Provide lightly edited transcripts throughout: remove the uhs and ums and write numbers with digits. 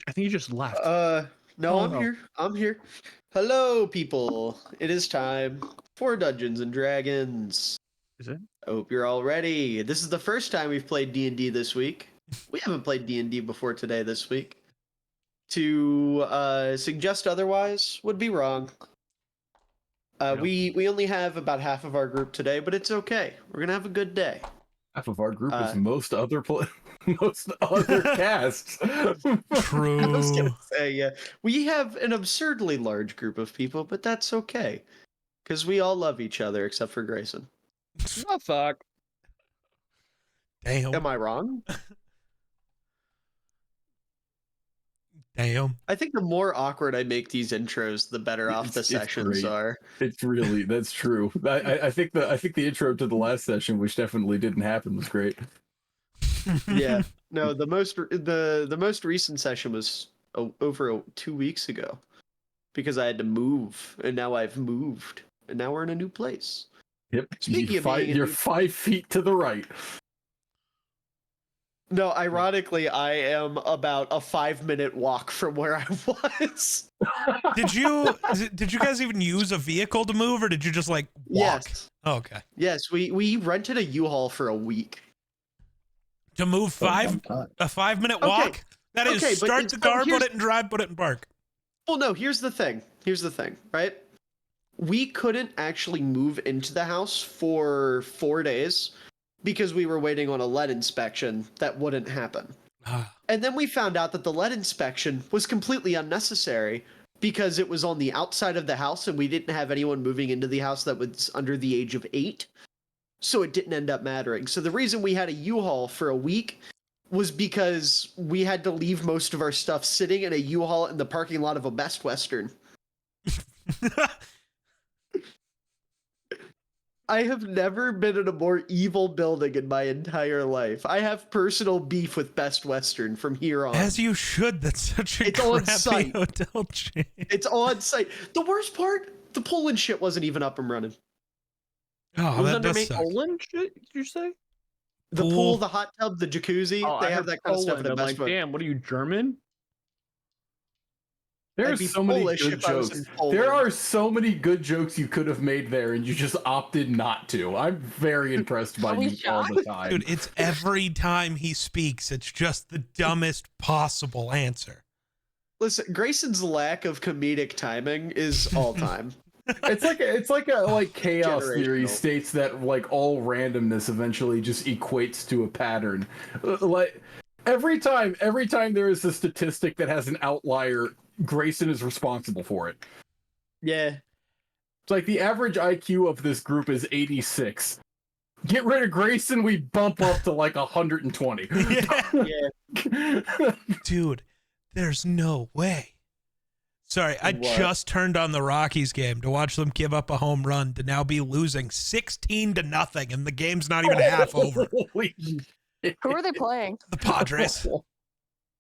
I think you just left. No, Oh, I'm no. here. I'm here. Hello, people. It is time for Dungeons and Dragons. Is it? I hope you're all ready. This is the first time we've played D&D this week. We haven't played D&D before today this week. To suggest otherwise would be wrong. Yeah. We only have about half of our group today, but it's okay. We're gonna have a good day. Half of our group is Uh, most other casts. I was True. gonna say, yeah, we have an absurdly large group of people, but that's okay, because we all love each other except for Grayson. Oh, fuck. Damn. Am I wrong? Damn. I think the more awkward I make these intros, the better off the It's sessions great. are. It's really that's true. I think the intro to the last session, which definitely didn't happen, was great. Yeah. No, the most recent session was over 2 weeks ago, because I had to move, and now I've moved, and now we're in a new place. Yep. Speaking of being in You're new- 5 feet to the right. No, ironically, I am about a 5-minute walk from where I was. Did you guys even use a vehicle to move, or did you just like walk? Yes. Oh, okay. Yes, we rented a U-Haul for a week. To move a 5-minute Okay. walk? That is Okay, but start it's- the car, here's- put it in drive, put it in park. Well, no, here's the thing, right? We couldn't actually move into the house for 4 days because we were waiting on a lead inspection that wouldn't happen. And then we found out that the lead inspection was completely unnecessary because it was on the outside of the house and we didn't have anyone moving into the house that was under the age of 8. So it didn't end up mattering. So the reason we had a U-Haul for a week was because we had to leave most of our stuff sitting in a U-Haul in the parking lot of a Best Western. I have never been in a more evil building in my entire life. I have personal beef with Best Western from here on. As you should. That's such a It's on crappy site. hotel chain. It's on site. The worst part, the pool and shit wasn't even up and running. Oh, Was that under does suck. Poland shit, did you say? The Pool. pool, the hot tub, the jacuzzi, Oh, I they have heard that kind of stuff Poland. at I'm Best like, Western. damn, what are you, German? There I'd are be so many Polish good if I was jokes. in Poland. There are so many good jokes you could have made there, and you just opted not to. I'm very impressed by Are we you all the time. Dude, it's every time he speaks, it's just the dumbest possible answer. Listen, Grayson's lack of comedic timing is all time. It's like a chaos theory Generational. states that like all randomness eventually just equates to a pattern. Like every time there is a statistic that has an outlier, Grayson is responsible for it. Yeah. It's like the average IQ of this group is 86. Get rid of Grayson, we bump up to like 120. Yeah. Dude, there's no way. Sorry, I What? just turned on the Rockies game to watch them give up a home run to now be losing 16-0, and the game's not even half over. Holy shit. Who are they playing? The Padres.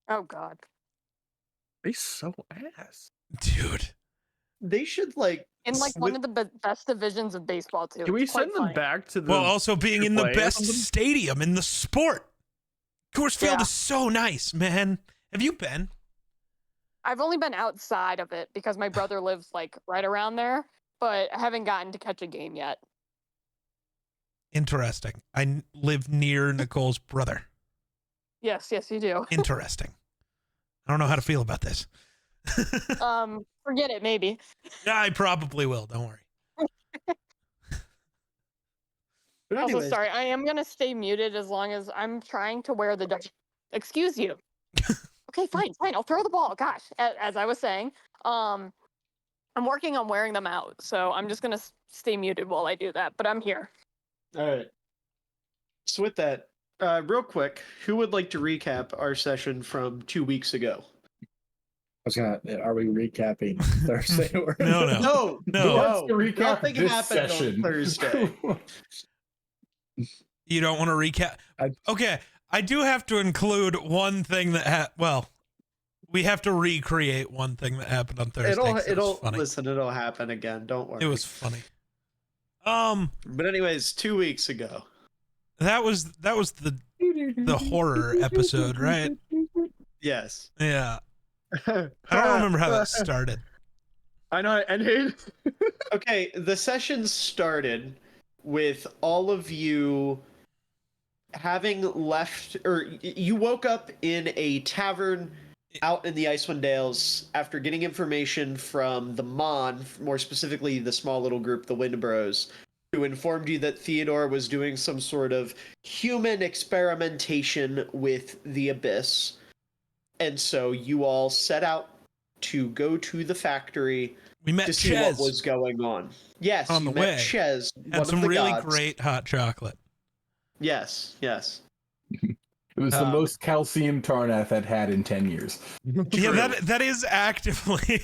Oh God. They so ass. Dude. They should like In like one of the best divisions of baseball too. Can we It's quite send them funny. back to the... Well, also being in the AAA or best something? stadium in the sport. Coors Field Yeah. is so nice, man. Have you been? I've only been outside of it because my brother lives like right around there, but I haven't gotten to catch a game yet. Interesting. I live near Nicole's brother. Yes, yes, you do. Interesting. I don't know how to feel about this. Forget it, maybe. Yeah, I probably will. Don't worry. But Also, anyways, sorry, I am gonna stay muted as long as I'm trying to wear the. Excuse you. Okay, fine. I'll throw the ball. Gosh, as I was saying, I'm working on wearing them out, so I'm just gonna stay muted while I do that. But I'm here. all right. So with that, real quick, who would like to recap our session from 2 weeks ago? Are we recapping Thursday? Or... No. No, No. Who wants to recap nothing this happened session? on Thursday. You don't want to recap? Okay, I do have to include one thing that we have to recreate one thing that happened on Thursday. 'cause it was funny. Listen, it'll happen again. Don't worry. It was funny. But anyways, 2 weeks ago. That was the horror episode, right? Yes. Yeah. I don't remember how that started. I know how it ended. Okay, the session started with all of you having left, or you woke up in a tavern out in the Icewind Dales after getting information from the Mon, more specifically the small little group, the Windbros, who informed you that Theodore was doing some sort of human experimentation with the Abyss. And so you all set out to go to the factory We met to see Ches what was going on. Yes, on you the met way. Ches, one had of some the really gods. great hot chocolate. Yes, yes. It was the most calcium Tarnath had in 10 years. Yeah, that is actively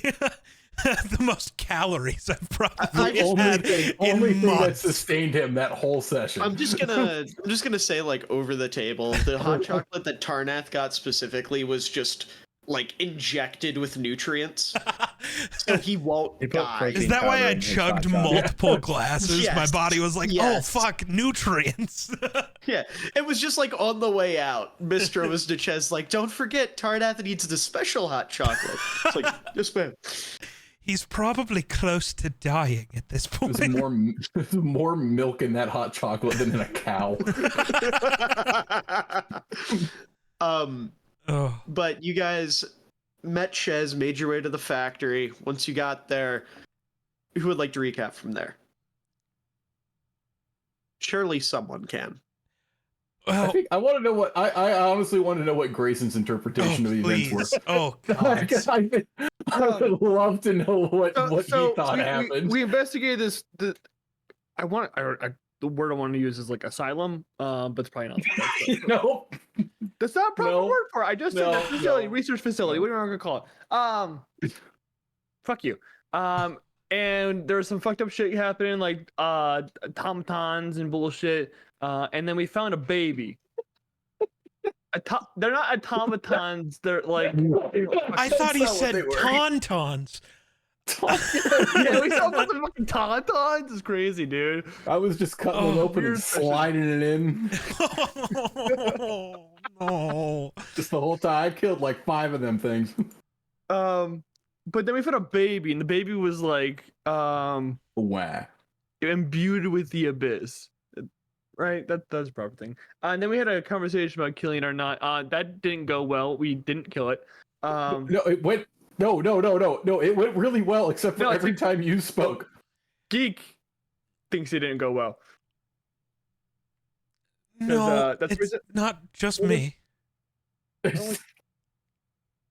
the most calories I've probably had Only in thing that months. sustained him that whole session. I'm just gonna say, like, over the table, the hot chocolate that Tarnath got specifically was just like injected with nutrients, so he won't He put die. protein Is that why powder I in his hot chugged chocolate. multiple glasses? My Yes. body was like, Yes. oh, fuck, nutrients. Yeah, it was just like on the way out, Mistro was to Ches like, don't forget, Tarnath needs the special hot chocolate. It's like, yes, ma'am. He's probably close to dying at this point. There's more milk in that hot chocolate than in a cow. Oh. But you guys met Ches, made your way to the factory. Once you got there, who would like to recap from there? Surely someone can. Well, I want to know what I honestly want to know what Grayson's interpretation of the events were. please. Oh, God. I would love to know what he thought happened. We investigated this. The word I want to use is like asylum, but it's probably not. No, That's not a proper No. word for it. I just said No, that facility, no. research facility. What are we gonna call it? Fuck you. And there was some fucked up shit happening, like automatons and bullshit. And then we found a baby. They're not automatons. They're like I thought he not what said they were. tauntauns. yeah, we saw fucking tauntauns. It's crazy, dude. I was just cutting it Oh, open weird and session. sliding it in Oh, no. just the whole time. I killed like 5 of them things. But then we found a baby, and the baby was like Wow. imbued with the abyss. Right, that's the proper thing. And then we had a conversation about killing or not. That didn't go well. We didn't kill it. No, it went. No. It went really well, except for No, every time you spoke. Geek thinks it didn't go well. No, that's the it's reason- not just me.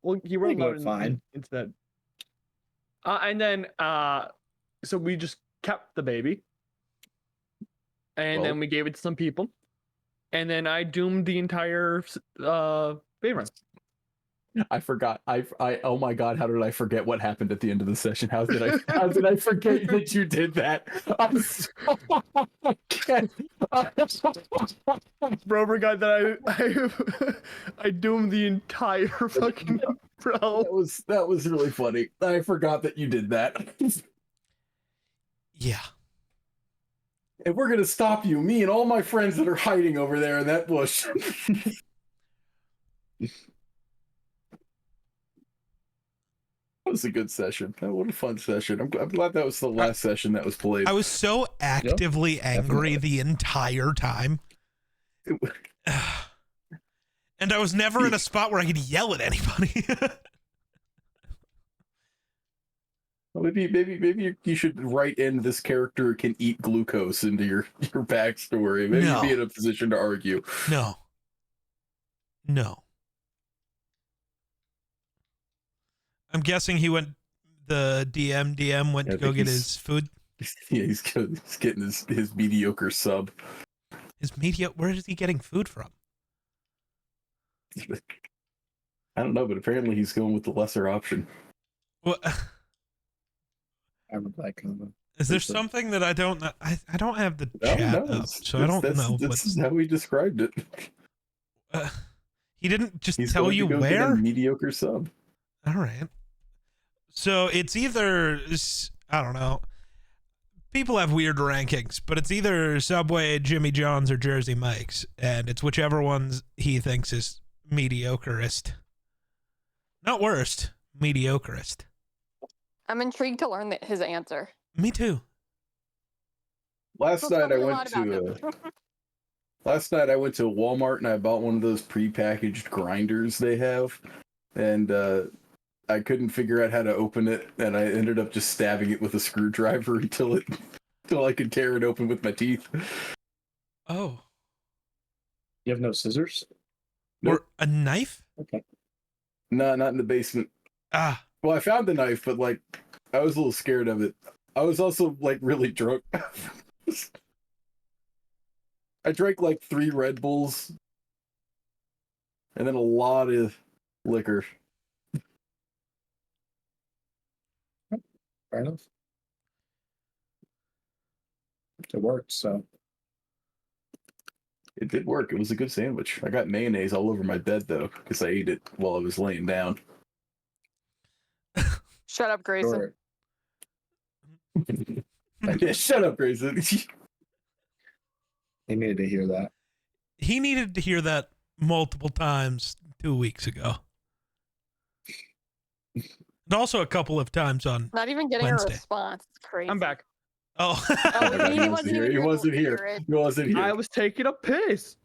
Well, he wrote Think it about went it fine. instead. And then, so we just kept the baby, and then we gave it to some people, and then I doomed the entire baby run. I forgot. I oh my god, how did I forget what happened at the end of the session? How did I forget that you did that? I'm so Bro forgot that I doomed the entire fucking bro. that was really funny. I forgot that you did that. Yeah. And we're gonna stop you, me and all my friends that are hiding over there in that bush. That was a good session. What a fun session. I'm glad that was the last session that was played. I was so actively angry the entire time. And I was never in a spot where I could yell at anybody. Maybe you should write in this character can eat glucose into your backstory. Maybe No. you'd be in a position to argue. No. I'm guessing he went, the DM went I to go think get he's- his food. Yeah, he's getting his mediocre sub. His media, where is he getting food from? I don't know, but apparently he's going with the lesser option. What? I would like Is there There's some- something that I don't know? I don't have the No, chat up, it's- so I don't that's- know. This What's, is how he described it. he didn't just He's tell going to you go get a where? mediocre sub. All right. So it's either, I don't know. People have weird rankings, but it's either Subway, Jimmy John's, or Jersey Mike's, and it's whichever ones he thinks is mediocreist. Not worst, mediocrist? I'm intrigued to learn his answer. Me too. Last He'll tell night I me a went lot about to him. last night I went to Walmart and I bought one of those prepackaged grinders they have, and I couldn't figure out how to open it, and I ended up just stabbing it with a screwdriver until I could tear it open with my teeth. Oh. You have no scissors? Or a knife? Okay. No, not in the basement. Ah. Well, I found the knife, but like I was a little scared of it. I was also like really drunk. I drank like 3 Red Bulls and then a lot of liquor. Fair enough. It worked, so. It did work. It was a good sandwich. I got mayonnaise all over my bed though, because I ate it while I was laying down. Shut up, Grayson. Sure. Yeah, shut up, Grayson. He needed to hear that. He needed to hear that multiple times 2 weeks ago. And also a couple of times on Not even getting Wednesday. a response. It's crazy. I'm back. Oh. Oh, He he wasn't wasn't here. even He here to wasn't hear here. it. He wasn't here. I was taking a piss.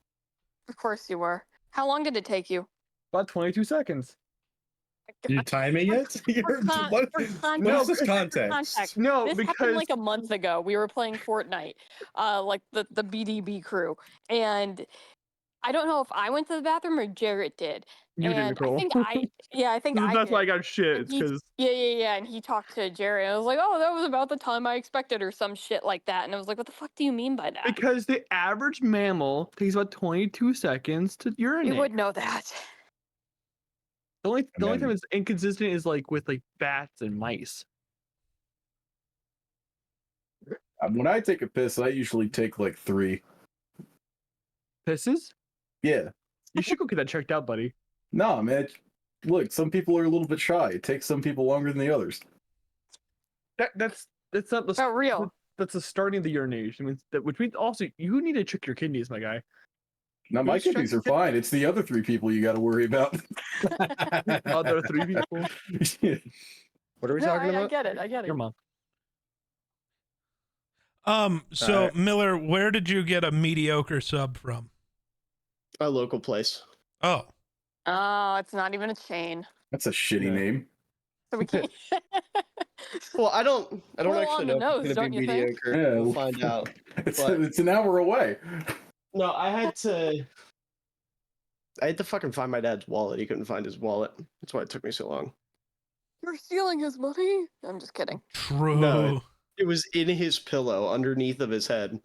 Of course you were. How long did it take you? About 22 seconds. Did you time it yet? What is this context? No, This happened because like a month ago. We were playing Fortnite, like the BDB crew, and I don't know if I went to the bathroom or Jarrett did. you did, And Nicole. I think I think I That's did. why I got shit. And It's he- because Yeah. And he talked to Jarrett, and I was like, "Oh, that was about the time I expected," or some shit like that. And I was like, "What the fuck do you mean by that?" the average mammal takes about 22 seconds to urinate. You would know that. The only Man. time it's inconsistent is like with like bats and mice. When I take a piss, I usually take like 3. Pisses? Yeah. You should go get that checked out, buddy. No, man. Look, some people are a little bit shy. It takes some people longer than the others. That's not the Oh, real. that's the starting of the urination. Which means also you need to check your kidneys, my guy. Now, my Who's kidneys are checking- fine. It's the other 3 people you got to worry about. Other 3 people. What are we No, talking I about? get it. I get it. Your mom. So Alright. Miller, where did you get a mediocre sub from? A local place. Oh. Oh, it's not even a chain. That's a shitty Yeah. name. So we can't. Well, I don't Little actually on know the if nose, it's gonna don't be you think? mediocre. Yeah. We'll find out. It's, But- it's an hour away. No, I had to fucking find my dad's wallet. He couldn't find his wallet. That's why it took me so long. You're stealing his money. I'm just kidding. True. No. It was in his pillow underneath of his head.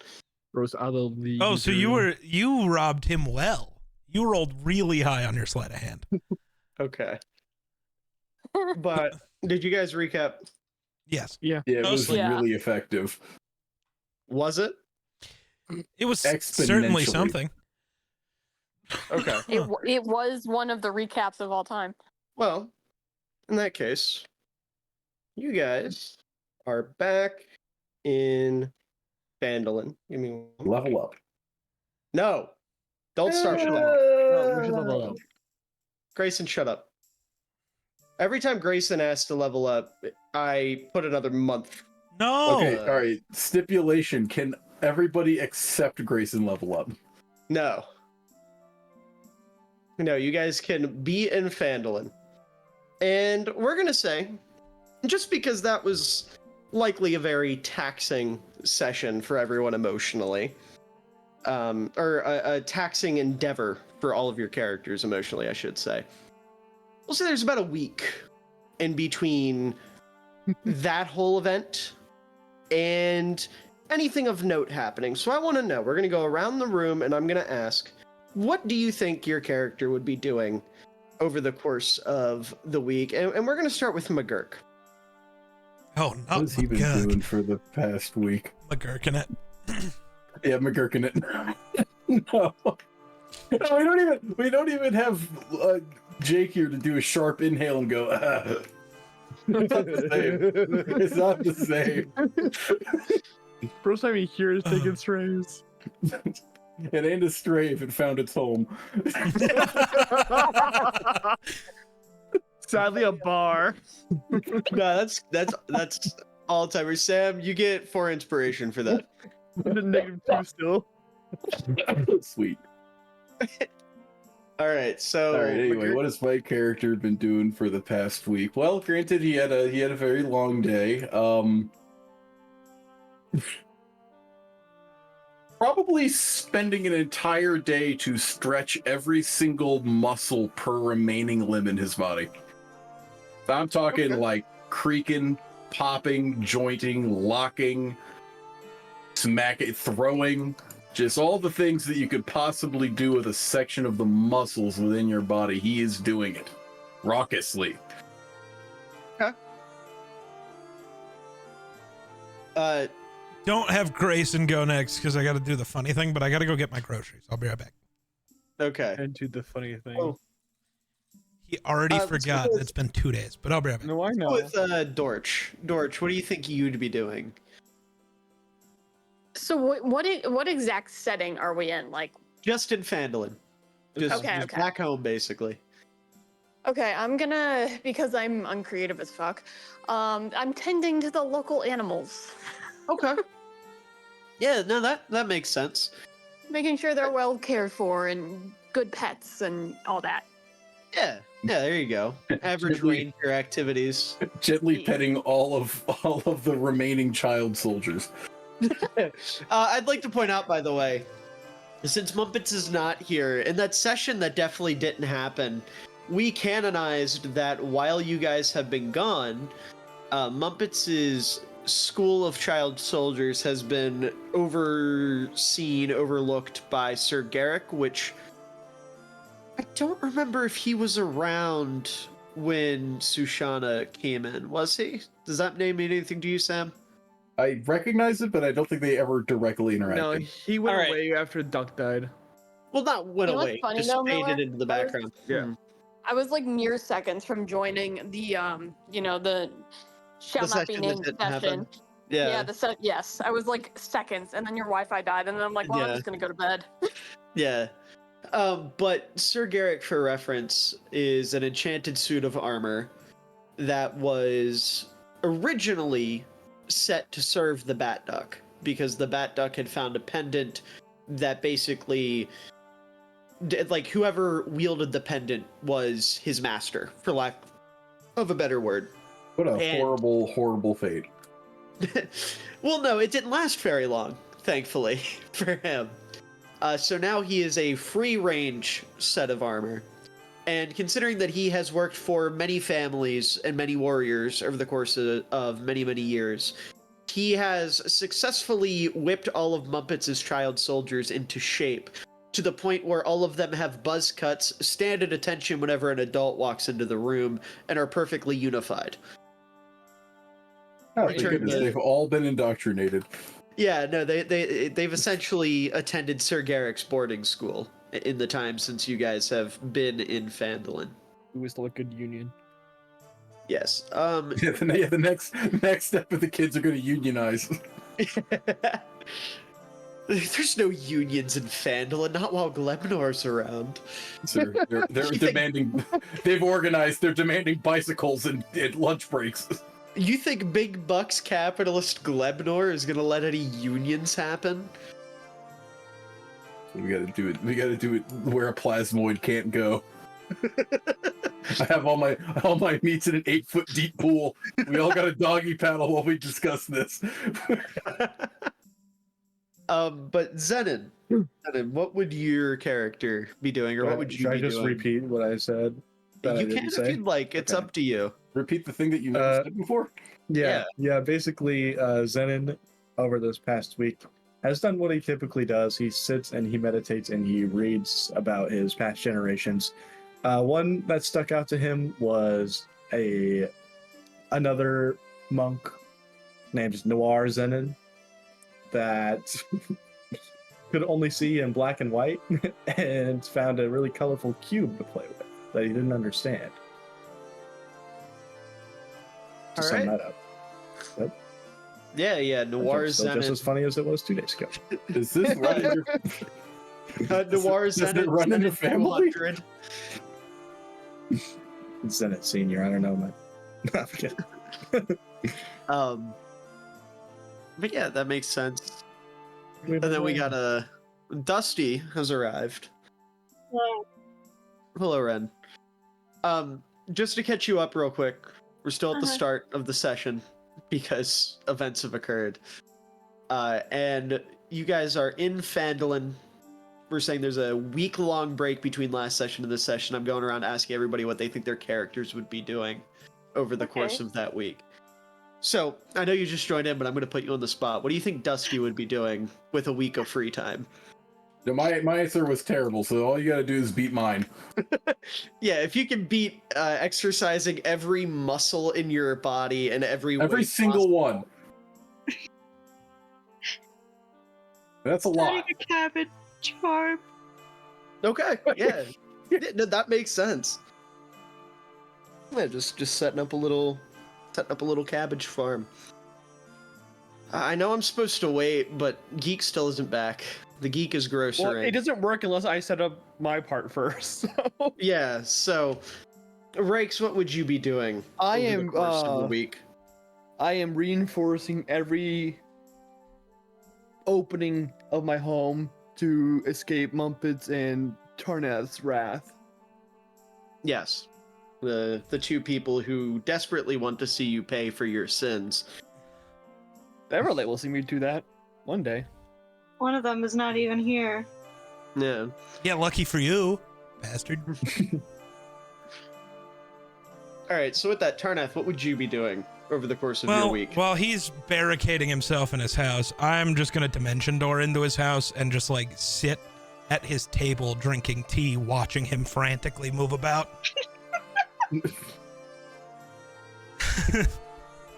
Rose out of the. Oh, so you robbed him well. You rolled really high on your sleight of hand. Okay. But did you guys recap? Yes. Yeah, it was Mostly. Yeah. really effective. Was it? It was certainly Exponentially. something. Okay. It was one of the recaps of all time. Well, in that case, you guys are back in Bandolin. Give me one. Level up. No. Don't start with that. No, we should level up. Grayson, shut up. Every time Grayson asks to level up, I put another month. No. Okay, all right. Stipulation: can everybody except Grayson level up? No. No, you guys can be in Fandolin. And we're going to say, just because that was likely a very taxing session for everyone emotionally, or a taxing endeavor for all of your characters emotionally, I should say. We'll say there's about a week in between that whole event and anything of note happening. So I want to know, we're going to go around the room and I'm going to ask, what do you think your character would be doing over the course of the week? And we're going to start with McGurk. Oh, What not has he been McGurk. doing for the past week? McGurking it. Yeah, McGurking it. No. No, we don't even have Jake here to do a sharp inhale and go. It's not the same. It's not the same. First time he hears taking strays. It ain't a stray if it found its home. Sadly, a bar. No, that's all timer. Sam, you get 4 inspiration for that. -2 still. Sweet. All right, so All right. Anyway, what has my character been doing for the past week? Well, granted, he had a very long day. Probably spending an entire day to stretch every single muscle per remaining limb in his body. I'm talking like creaking, popping, jointing, locking, smacking, throwing, just all the things that you could possibly do with a section of the muscles within your body. He is doing it raucously. Don't have Grayson go next because I got to do the funny thing, but I got to go get my groceries. I'll be right back. Okay. And do the funny thing. Oh. He already let's forgot go with- it's been 2 days, but I'll be right back. No, I know. With Dorch. Dorch, what do you think you'd be doing? So what exact setting are we in? Like, Just in Phandalin. Just, Okay, just okay. back home, basically. okay, I'm gonna, because I'm uncreative as fuck. I'm tending to the local animals, Okay. Yeah, no, that makes sense. making sure they're well cared for and good pets and all that. Yeah, there you go. Average Gently- ranger activities. Gently petting all of the remaining child soldiers. I'd like to point out, by the way, since Mumpets is not here, in that session that definitely didn't happen, we canonized that while you guys have been gone, Mumpets' school of child soldiers has been overlooked by Sir Garrick, which I don't remember if he was around when Sushana came in. Was he? Does that name mean anything to you, Sam? I recognize it, but I don't think they ever directly interacted. No, he went All right. away after Duck died. Well, not went You know what's away, funny just though, faded Miller? into the I was- background. Yeah. I was like mere seconds from joining the the shall not be session that named didn't session. happen. Yeah, yes. I was like seconds, and then your Wi-Fi died, and then I'm like, well, I'm Yeah. just gonna go to bed. Yeah. But Sir Garrick, for reference, is an enchanted suit of armor that was originally set to serve the Bat Duck, because the Bat Duck had found a pendant that basically, like, whoever wielded the pendant was his master, for lack of a better word. What a And- horrible, horrible fate. Well, no, it didn't last very long, thankfully, for him. So now he is a free range set of armor. And considering that he has worked for many families and many warriors over the course of many, many years, he has successfully whipped all of Mumpets' child soldiers into shape, to the point where all of them have buzz cuts, stand at attention whenever an adult walks into the room, and are perfectly unified. Oh, Return thank goodness, to- they've all been indoctrinated. Yeah, no, they've essentially attended Sir Garrick's boarding school in the time since you guys have been in Phandalin. It was still a good union. Yes. Yeah, the next step of the kids are going to unionize. There's no unions in Phandalin, not while Glemnor's around. So they're demanding. They've organized. They're demanding bicycles and lunch breaks. You think big bucks capitalist Glebnor is gonna let any unions happen? We got to do it. We got to do it where a plasmoid can't go. I have all my meats in an 8-foot deep pool. We all got a doggy paddle while we discuss this. But Zenon, what would your character be doing, or what would you Should be I just doing? repeat what I said? that I You didn't can if say? you'd like. It's Okay. up to you. Repeat the thing that you never said before. Yeah. Basically, Zenon over this past week has done what he typically does. He sits and he meditates and he reads about his past generations. One that stuck out to him was another monk named Noir Zenon that could only see in black and white and found a really colorful cube to play with that he didn't understand. To sum Alright. that up. Yeah, Noir Still just as Zenon. funny as it was 2 days ago. Is this running your? Noir does it Zenon. run in your Zenon family? 200. Zenith Senior. I don't know, man. No, I'm kidding. But yeah, that makes sense. And then we got Dusty has arrived. Hello, Ren. Just to catch you up real quick, we're still at the start of the session because events have occurred. And you guys are in Phandalin. We're saying there's a week-long break between last session and this session. I'm going around asking everybody what they think their characters would be doing over the course of that week. So, I know you just joined in, but I'm going to put you on the spot. What do you think Dusty would be doing with a week of free time? No, my answer was terrible, so all you gotta do is beat mine. Yeah, if you can beat exercising every muscle in your body and every single one. That's a lot. A cabbage farm. Okay, yeah. No, that makes sense. Yeah, just setting up a little cabbage farm. I know I'm supposed to wait, but Geek still isn't back. The Geek is grocering. Well, it doesn't work unless I set up my part first. So. Yeah, so Rakes, what would you be doing over the course of the week? I am reinforcing every opening of my home to escape Mumpets and Tarnath's wrath. Yes. The two people who desperately want to see you pay for your sins. Everlate will see me do that one day. One of them is not even here. Yeah. Yeah, lucky for you, bastard. Alright, so with that, Tarnath, what would you be doing over the course of your week? While he's barricading himself in his house, I'm just gonna dimension door into his house and just like sit at his table drinking tea, watching him frantically move about.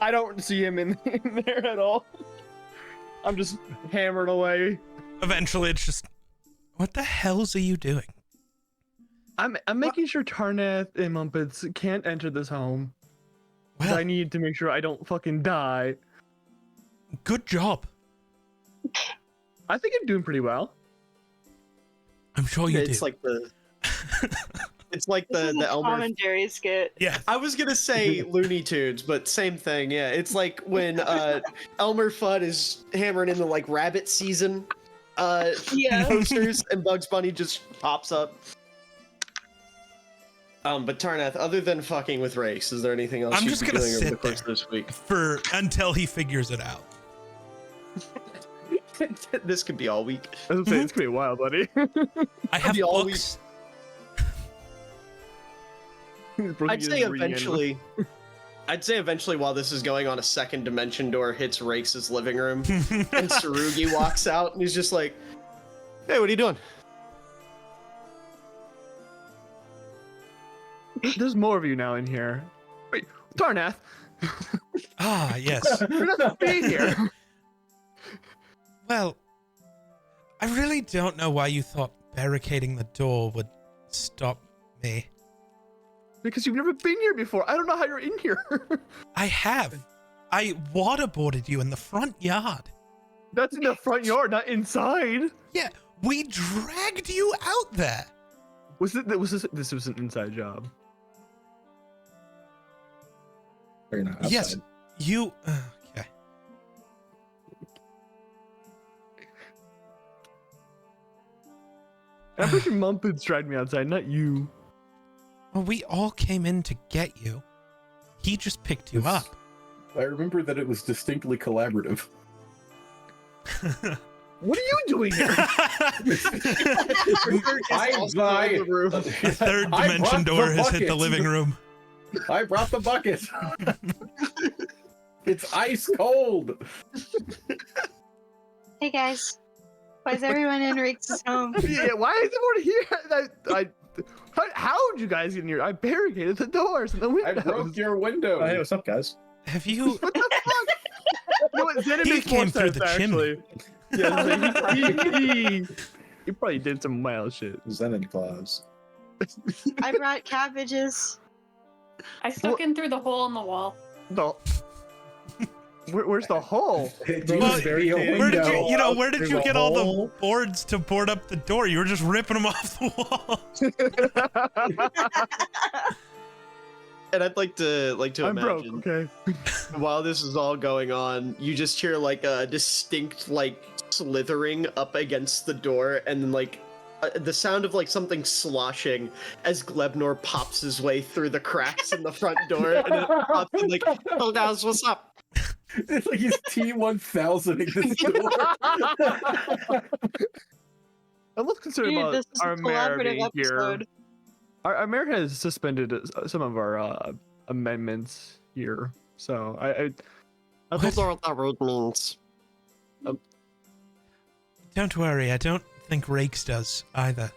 I don't see him in there at all. I'm just hammering away. Eventually, it's just, what the hell's are you doing? I'm making sure Tarnath and Mumpets can't enter this home. Well, I need to make sure I don't fucking die. good job. I think I'm doing pretty well. I'm sure you It's do. like the it's like This is the a Elmer. Tom and Jerry skit. Yeah. I was gonna say Looney Tunes, but same thing. Yeah, it's like when Elmer Fudd is hammering into like rabbit season Yeah. posters, and Bugs Bunny just pops up. But Tarnath, other than fucking with Rakes, is there anything else I'm you'd just be gonna doing over the sit course there. of this week? Until he figures it out. This could be all week. I was gonna say, it's gonna be wild, buddy. I have be all books. I'd say eventually. I'd say eventually, while this is going on, a second dimension door hits Rakes' living room, and Tsurugi walks out, and he's just like, "Hey, what are you doing?" There's more of you now in here. Wait, Tarnath, Ah, yes. you're not being here. Well, I really don't know why you thought barricading the door would stop me. Because you've never been here before. I don't know how you're in here. I have. I waterboarded you in the front yard. That's in the front yard, not inside. Yeah, we dragged you out there. This was an inside job. Or not outside. Yes, you. Okay. I'm pretty sure Mumpets dragged me outside, not you. Well, we all came in to get you. He just picked you Yes. up. I remember that it was distinctly collaborative. What are you doing here? A third dimension door has hit the living room. I brought the bucket. It's ice cold. Hey guys, why is everyone in Rick's home? Yeah, why is everyone here? How did you guys get in here? I barricaded the doors and the I windows. broke your window. Oh, hey, what's up, guys? Have you? What the fuck? You know what? Zenith He makes more came through sense, the actually. Yeah, he probably did some wild shit. Zenith Claus. I brought cabbages. I stuck in through the hole in the wall. No. Where's the hole? Well, where did you? You know, where did There's you a get all the hole. boards to board up the door? You were just ripping them off the wall. And I'd like to I'm broke. imagine Okay. while this is all going on, you just hear like a distinct like slithering up against the door, and then like the sound of like something sloshing as Glebnor pops his way through the cracks in the front door, and it pops in like, "Oh guys, what's up?" It's like he's T1000 in this door. I'm less concerned Dude, about this is our a mayor collaborative being here. episode. Our mayor has suspended some of our amendments here, so I don't know what that word means. Don't worry, I don't think Rakes does either.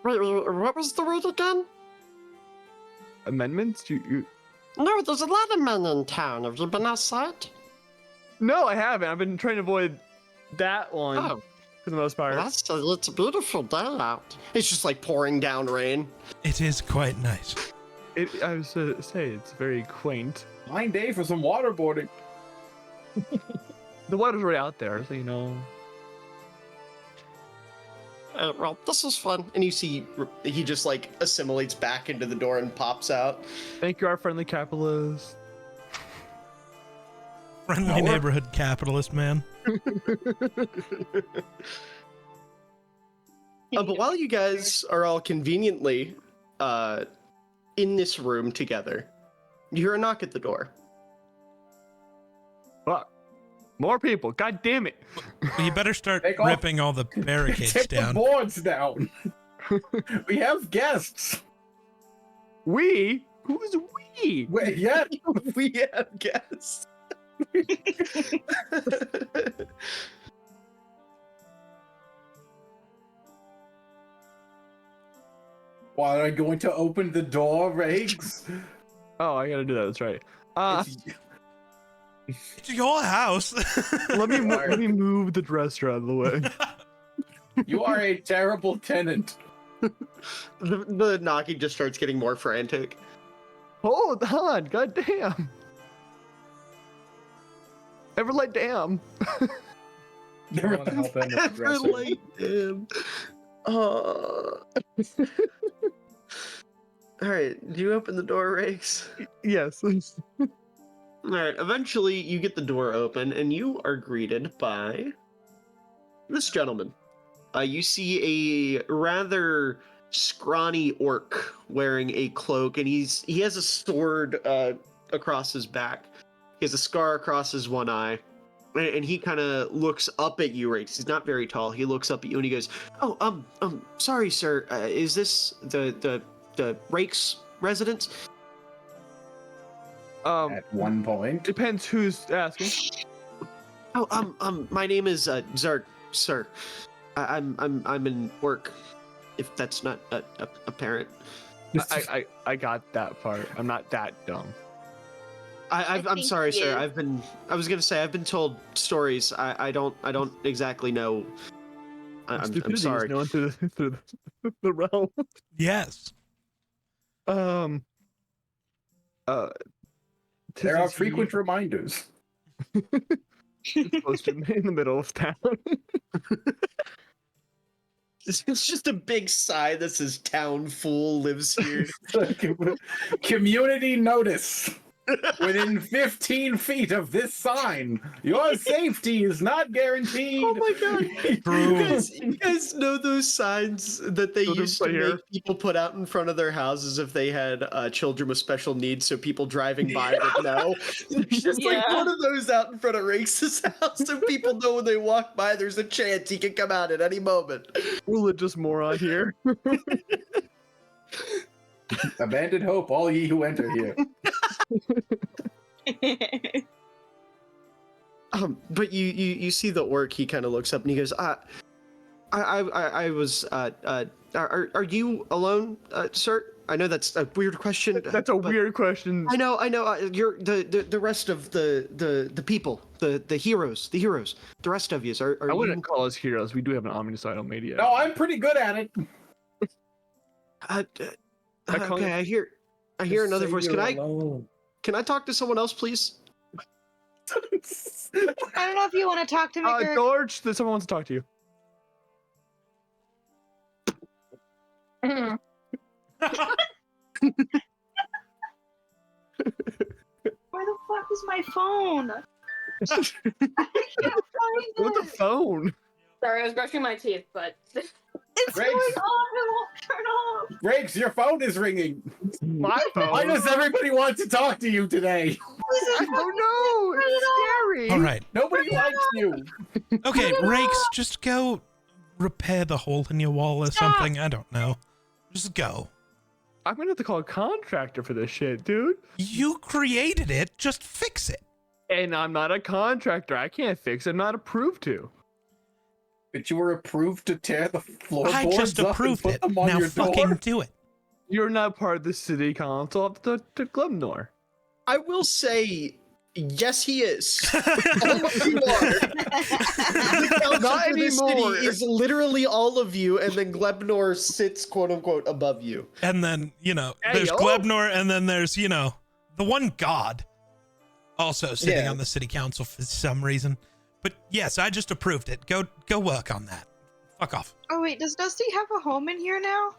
Wait, what was the word again? amendments. You No, there's a lot of men in town. Have you been outside? No, I haven't. I've been trying to avoid that one Oh, for the most part. it's a beautiful day out. It's just like pouring down rain. It is quite nice. I was to say it's very quaint. Fine day for some waterboarding. The water's right out there, so you know. Well, this is fun. And you see he just like assimilates back into the door and pops out. Thank you, our friendly capitalist. Friendly neighborhood capitalist, man. But while you guys are all conveniently in this room together, you hear a knock at the door. Fuck. More people. God damn it. Well, you better start Take off. ripping all the barricades Take the down. boards down. We have guests. We? Who's we? Wait, yeah. We have guests. Why are you going to open the door, Riggs? Oh, I gotta do that. That's right. It's your house. Let me move the dresser out of the way. You are a terrible tenant. The knocking just starts getting more frantic. Hold on. God damn. Everlight damn. I want to help him with the dresser. Everlight damn. Alright, do you open the door, Rakes? Yes. Alright, eventually you get the door open and you are greeted by this gentleman. You see a rather scrawny orc wearing a cloak, and he has a sword across his back. He has a scar across his one eye, and he kind of looks up at you, Rakes. He's not very tall. He looks up at you and he goes, "Oh, sorry, sir. Is this the Rakes residence?" At one point. Depends who's asking. Oh, my name is Zerg, sir. I'm in work. If that's not apparent. I got that part. I'm not that dumb. I'm think sorry, he sir. is. I was gonna say I've been told stories. I don't exactly know. I'm Stupidity is sorry. known through the realm. Yes. There are frequent reminders. Supposed to be in the middle of town. It's just a big sign that says "Town Fool lives here." Community notice. Within 15 feet of this sign, your safety is not guaranteed. Oh my god! True. You guys know those signs that they Children used to play here. make people put out in front of their houses if they had children with special needs, so people driving by would know. There's just like Yeah. one of those out in front of Rakes' house, so people know when they walk by, there's a chance he can come out at any moment. Religious moron here. Abandoned hope, all ye who enter here. But you see the orc. He kind of looks up and he goes, I was. Are you alone, sir? I know that's a weird question. That's a but- weird question. I know. You're the rest of the people, the heroes, the rest of yous are I you? wouldn't call us heroes. We do have an omnicidal media. No, I'm pretty good at it. I call Okay, I hear another voice. Can I talk to someone else, please? I don't know if you want to talk to me. Gert. George, someone wants to talk to you. is my phone? I can't find What the it. phone? Sorry, I was brushing my teeth, but It's Grace. going off. It won't turn off. Riggs, your phone is ringing. My phone. Why does everybody want to talk to you today? I don't know. It's scary. All right. Nobody likes you. Okay, Rakes, just go repair the hole in your wall or something. I don't know. Just go. I'm gonna have to call a contractor for this shit, dude. You created it. Just fix it. And I'm not a contractor. I can't fix it. I'm not approved to. But you were approved to tear the floorboards I just up and approved put it. them on Now your fucking door? do it. You're not part of the city council of the Glimnor. I will say, yes, he is. All of you are. The council Not for this city anymore. is literally all of you, and then Glebnor sits, quote unquote, above you. And then, you know, Hey, there's yo. Glebnor, and then there's, you know, the one god also sitting Yeah. on the city council for some reason. But yes, I just approved it. Go work on that. Fuck off. Oh wait, does Dusty have a home in here now?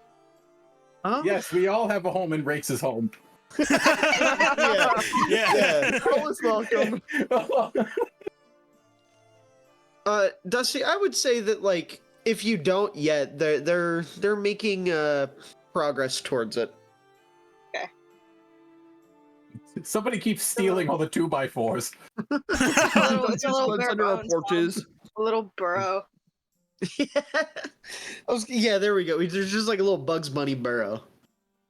Huh? Yes, we all have a home in Rakes' home. Yeah. Always welcome. Dusty, I would say that like if you don't yet, they're making progress towards it. Somebody keeps stealing all the 2x4s. It's a little Ones bare under our bones porches. A little burrow. Yeah, there we go. There's just like a little Bugs Bunny burrow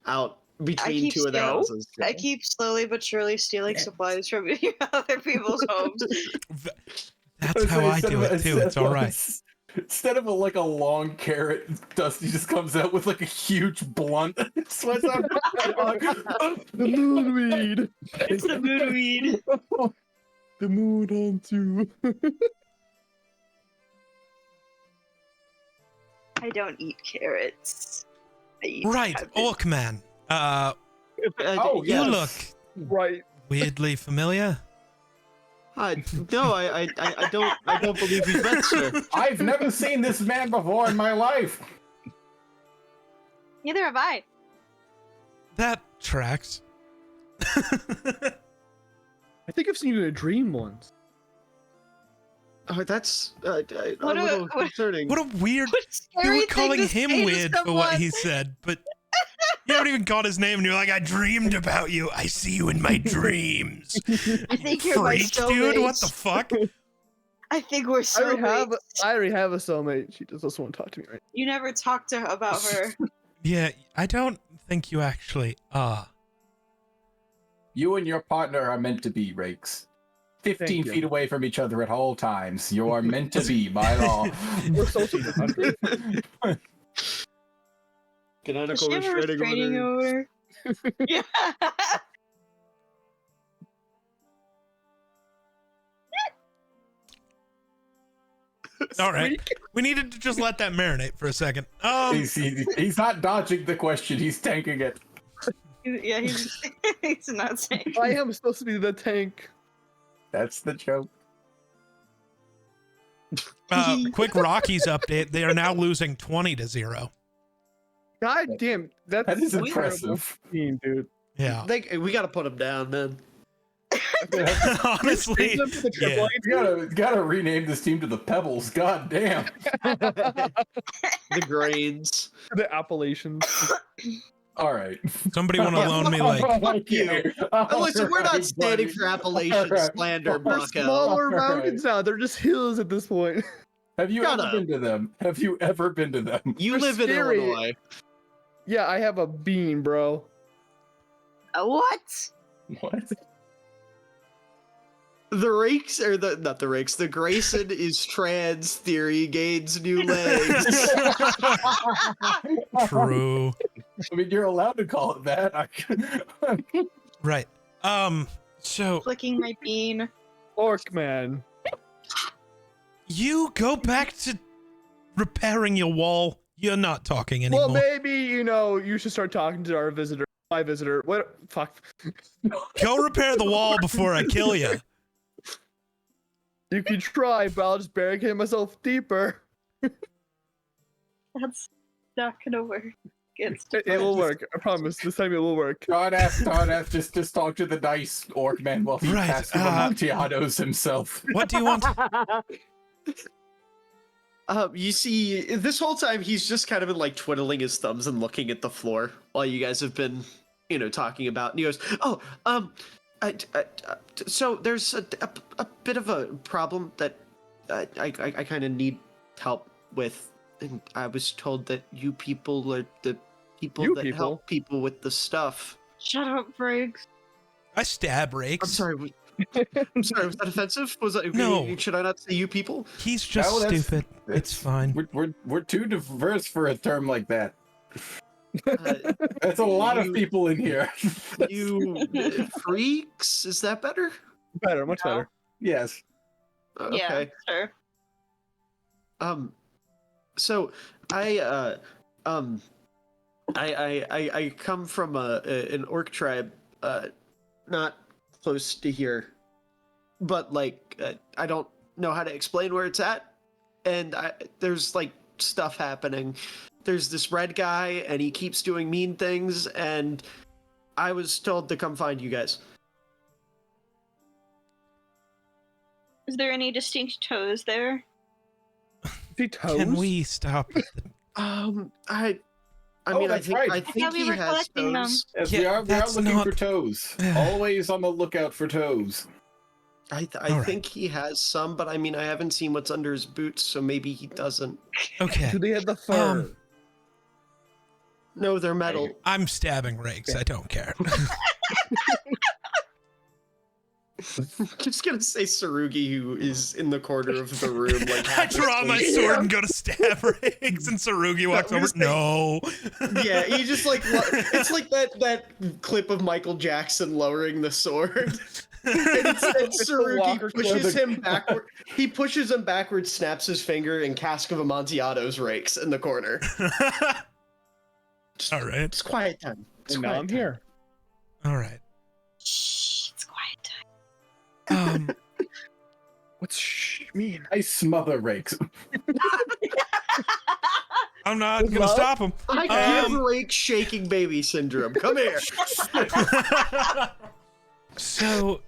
out between keep two of the stealing- houses. I keep slowly but surely stealing supplies from other people's homes. That's how I do it too. It's all right. Instead of like a long carrot, Dusty just comes out with like a huge blunt. Sweats out. The moonweed. It's the moon weed. The moon on too. I don't eat carrots. I eat Right, cabbage. Orcman. Oh, You yes. look Right. weirdly familiar. No, I don't believe we've met, sir. I've never seen this man before in my life. Neither have I. That tracks. I think I've seen you in a dream once. Oh, that's a What a- little what- concerning. What a weird. What a You scary were thing calling to him say to weird for what someone. he said, but you haven't even caught his name, and you're like, I dreamed about you. I see you in my dreams. I think you're my Freak, dude. What the soulmate. fuck? I think we're I soulmates. already have a soulmate. She just doesn't want to talk to me right You never talked to her about her. Yeah, I don't think you actually are. You and your partner are meant to be, Rakes. 15 Thank you. feet away from each other at all times. You are meant to be by law. We're social country. Does she have a restraining order? Yeah. All right. We needed to just let that marinate for a second. He's not dodging the question, he's tanking it. Yeah, he's he's not saying. I am supposed to be the tank. That's the joke. Quick Rockies update. They are now losing 20-0. God damn, that's That is a terrible impressive. team, dude. Yeah. We gotta put him down, man. Honestly, Bring them to the yeah. Triple A You gotta rename this team to the Pebbles. God damn. The grains. team, the Appalachians. All right. Somebody want to loan me like Fuck you. Listen, we're not Alright, standing buddy. for Appalachian Alright. slander, They're Bucko. smaller Alright. mountains now. They're just hills at this point. Have you Shut ever up. been to them? Have you ever been to them? You They're live in scary. Illinois. Yeah, I have a bean, bro. What? What? The rakes, or the not the rakes. The Grayson is trans theory gains new legs. true. I mean, you're allowed to call it that. Right. So Clicking my bean. Orc-man. you go back to repairing your wall. You're not talking anymore. Well, maybe, you should start talking to our visitor. My visitor. What? Fuck. Go repair the wall before I kill you. You can try, but I'll just barricade myself deeper. That's not gonna work. gets It will work. I promise. This time it will work. Don't ask, just talk to the nice orc man while he Right, casts Amontillado himself. What do you want? You see, this whole time he's just kind of been like twiddling his thumbs and looking at the floor while you guys have been, talking about. And he goes, "Oh, so there's a bit of a problem that I kind of need help with, and I was told that you people are the people You that people? help people with the stuff." Shut up, Briggs. I stab I'm Rakes. sorry. I'm sorry. Was that offensive? Was that No. Should I not say you people? He's just No, that's- stupid. It's fine. We're too diverse for a term like that. Uh, That's a lot of You- people in here. you freaks? Is that better? Better, much better. Yes. Yeah, Okay. sure. So I come from an orc tribe, not close to here, but like I don't know how to explain where it's at, and there's like stuff happening. There's this red guy, and he keeps doing mean things, and I was told to come find you guys. Is there any distinct toes there? See toes? Can we stop? I Oh, mean, that's right. I think thought we he were has collecting them. toes. Yes, Yeah, we are that's looking not- for toes. Always on the lookout for toes. I All right. think he has some, but I mean, I haven't seen what's under his boots, so maybe he doesn't. Okay. Do they have the fur? No, they're metal. I'm stabbing Rakes. I don't care. Just gonna say Sarugi, who is in the corner of the room, like I half draw my asleep. sword and go to stab Rakes, and Sarugi walks I'm over. just saying- No. Yeah, he just like it's like that clip of Michael Jackson lowering the sword. And instead, Walker Sarugi pushes Club. him backward. He pushes him backward, snaps his finger, and Cask of Amontillato's rakes in the corner. All right. It's quiet time. It's And now quiet I'm time. here. All right. Shh, it's quiet time. What's shh mean? I smother rakes. I'm not gonna Love? stop him. I give Um, Rake shaking baby syndrome. Come here. So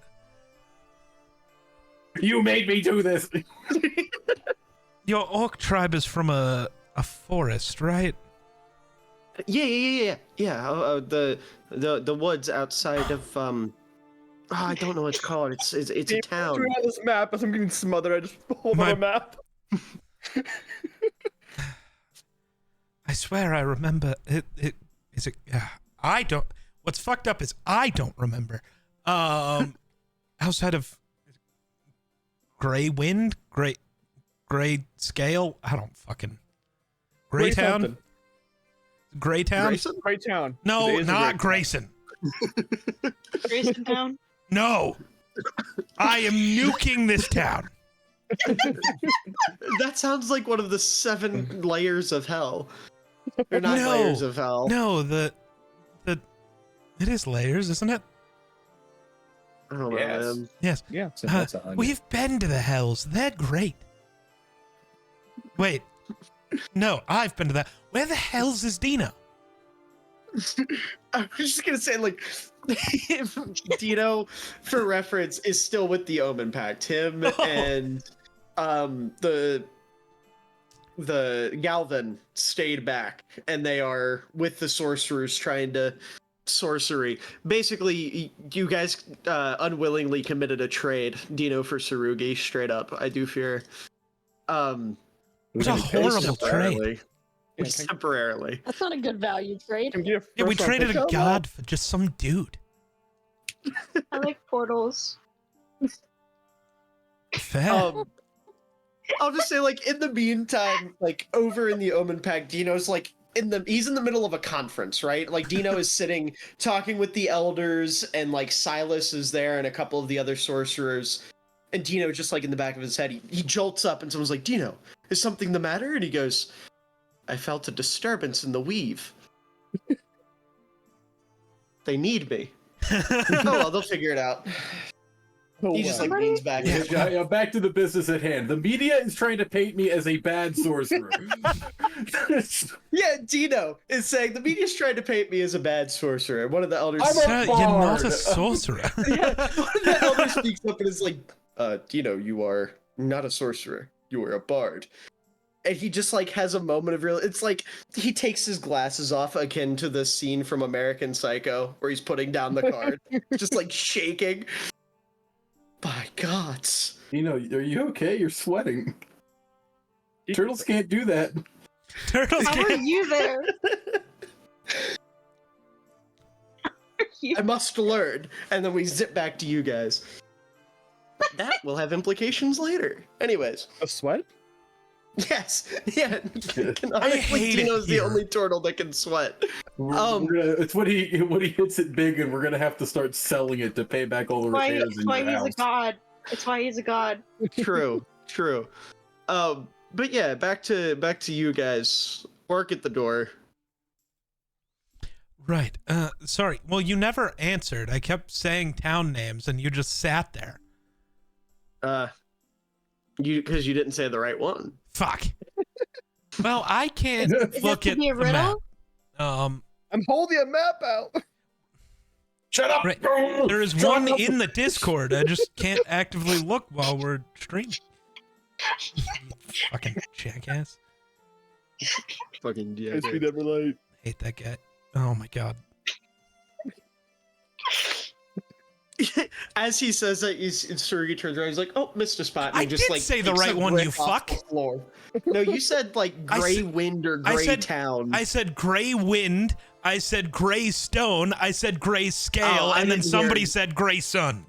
You made me do this. your orc tribe is from a forest, right? Yeah. The woods outside of I don't know what it's called. It's a town. Doing on this map as I'm getting smothered. I just hold My- on a map. I swear I remember it. Is it? I don't. What's fucked up is I don't remember. Outside of Gray Wind, Gray Scale. I don't fucking. Greytown. Greytown. Grayson? Great town. No, It is a not great Grayson. Grayson Town? No. I am nuking this town. That sounds like one of the 7 layers of hell. They're not No. layers of hell. No, the it is layers, isn't it? I don't know, Yes. man. Yes. Yeah, so Uh, that's a onion. We've been to the hells. They're great. Wait. No, I've been to that. Where the hell's is Dino? I was just gonna say, like, Dino, for reference, is still with the Omen Pact. Him Oh. and the Galvin stayed back, and they are with the sorcerers trying to sorcery. Basically, you guys unwillingly committed a trade, Dino for Sarugi, straight up. I do fear. It was a Any horrible patience? trade. Yeah, Just temporarily. That's not a good value trade. Can get Yeah, we first round traded a pick. god for just some dude. I like portals. Fair. I'll just say, like, in the meantime, like, over in the Omen Pact, Dino's like he's in the middle of a conference, right? Like, Dino is sitting talking with the elders, and like Silas is there and a couple of the other sorcerers. And Dino, just like in the back of his head, he jolts up and someone's like, "Dino, is something the matter?" And he goes, "I felt a disturbance in the weave. They need me." Oh well, they'll figure it out. He just like leans back. Yeah, back to the business at hand. The media is trying to paint me as a bad sorcerer. Yeah, Dino is saying the media's trying to paint me as a bad sorcerer. One of the elders. I'm a Sir, you're not a bard. sorcerer. Yeah, one of the elders speaks up and is like, Dino, you are not a sorcerer. You are a bard. And he just like has a moment of real. It's like he takes his glasses off, akin to the scene from American Psycho where he's putting down the card, just like shaking. By gods. Are you okay? You're sweating. Turtles can't do that. Turtles How are can't. you there? I must learn. And then we zip back to you guys. That will have implications later. Anyways. A sweat? Yes. Yeah. Canonically, hate it Dino's the here. only turtle that can sweat. It's when he hits it big, and we're gonna have to start selling it to pay back all the repairs It's in why your he's house. a god. It's why he's a god. True. True. But yeah, back to you guys. Work at the door. Right. Sorry. Well, you never answered. I kept saying town names, and you just sat there. Because you didn't say the right one. Fuck. Well, I can't Is look that at to be a the map. riddle? I'm holding a map out. Shut up! Right. There is one in the Discord. I just can't actively look while we're streaming. Fucking jackass. Fucking yeah. It's me never late. Hate that guy. Oh my god. As he says that, Tsurugi turns around. He's like, "Oh, Mr. Spot." And I he just, did like, say the picks right a one, brick you off the fuck. floor. No, you said like I gray said- wind or I gray said- town. I said gray wind. I said gray stone. I said gray scale, Oh, I and then didn't somebody hear- said gray sun.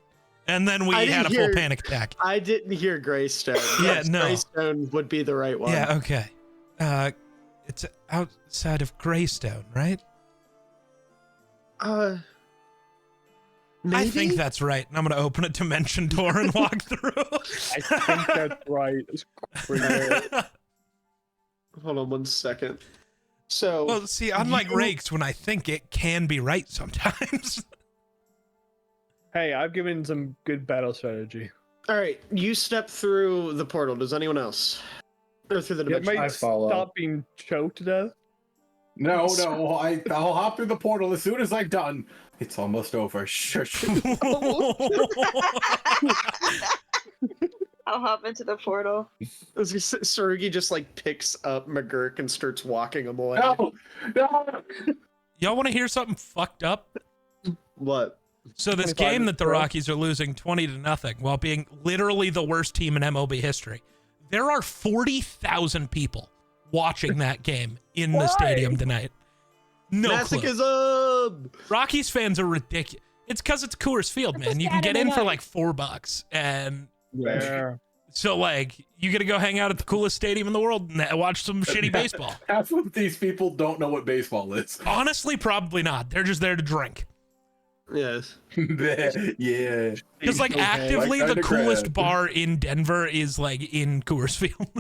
And then we I didn't had a full hear- panic attack. I didn't hear Greystone. Yeah, Yes, no. Greystone would be the right one. Yeah, okay. It's outside of Greystone, right? Maybe? I think that's right. And I'm gonna open a dimension door and walk through. I think that's right. It's crazy. Hold on 1 second. So, Well, see, unlike You- Rakes, when I think it can be right sometimes. Hey, I've given some good battle strategy. all right, you step through the portal. Does anyone else? Or through the It dimension? might I follow. stop being choked to death. No, I'll hop through the portal as soon as I'm done. It's almost over. Shush. I'll hop into the portal. Tsurugi just like picks up McGurk and starts walking him away. No, no. Y'all want to hear something fucked up? What? So this 25 game that the bro. Rockies are losing 20-0 while being literally the worst team in MLB history. There are 40,000 people watching that game in the Why? stadium tonight. No clue. Masochism! Rockies fans are ridiculous. It's because it's Coors Field, man. You can get in for like $4, and There. so like you get to go hang out at the coolest stadium in the world and watch some shitty baseball. Half of these people don't know what baseball is. Honestly, probably not. They're just there to drink. Yes. Yeah. Because like Okay. actively, Like the kinda coolest crap. bar in Denver is like in Coors Field.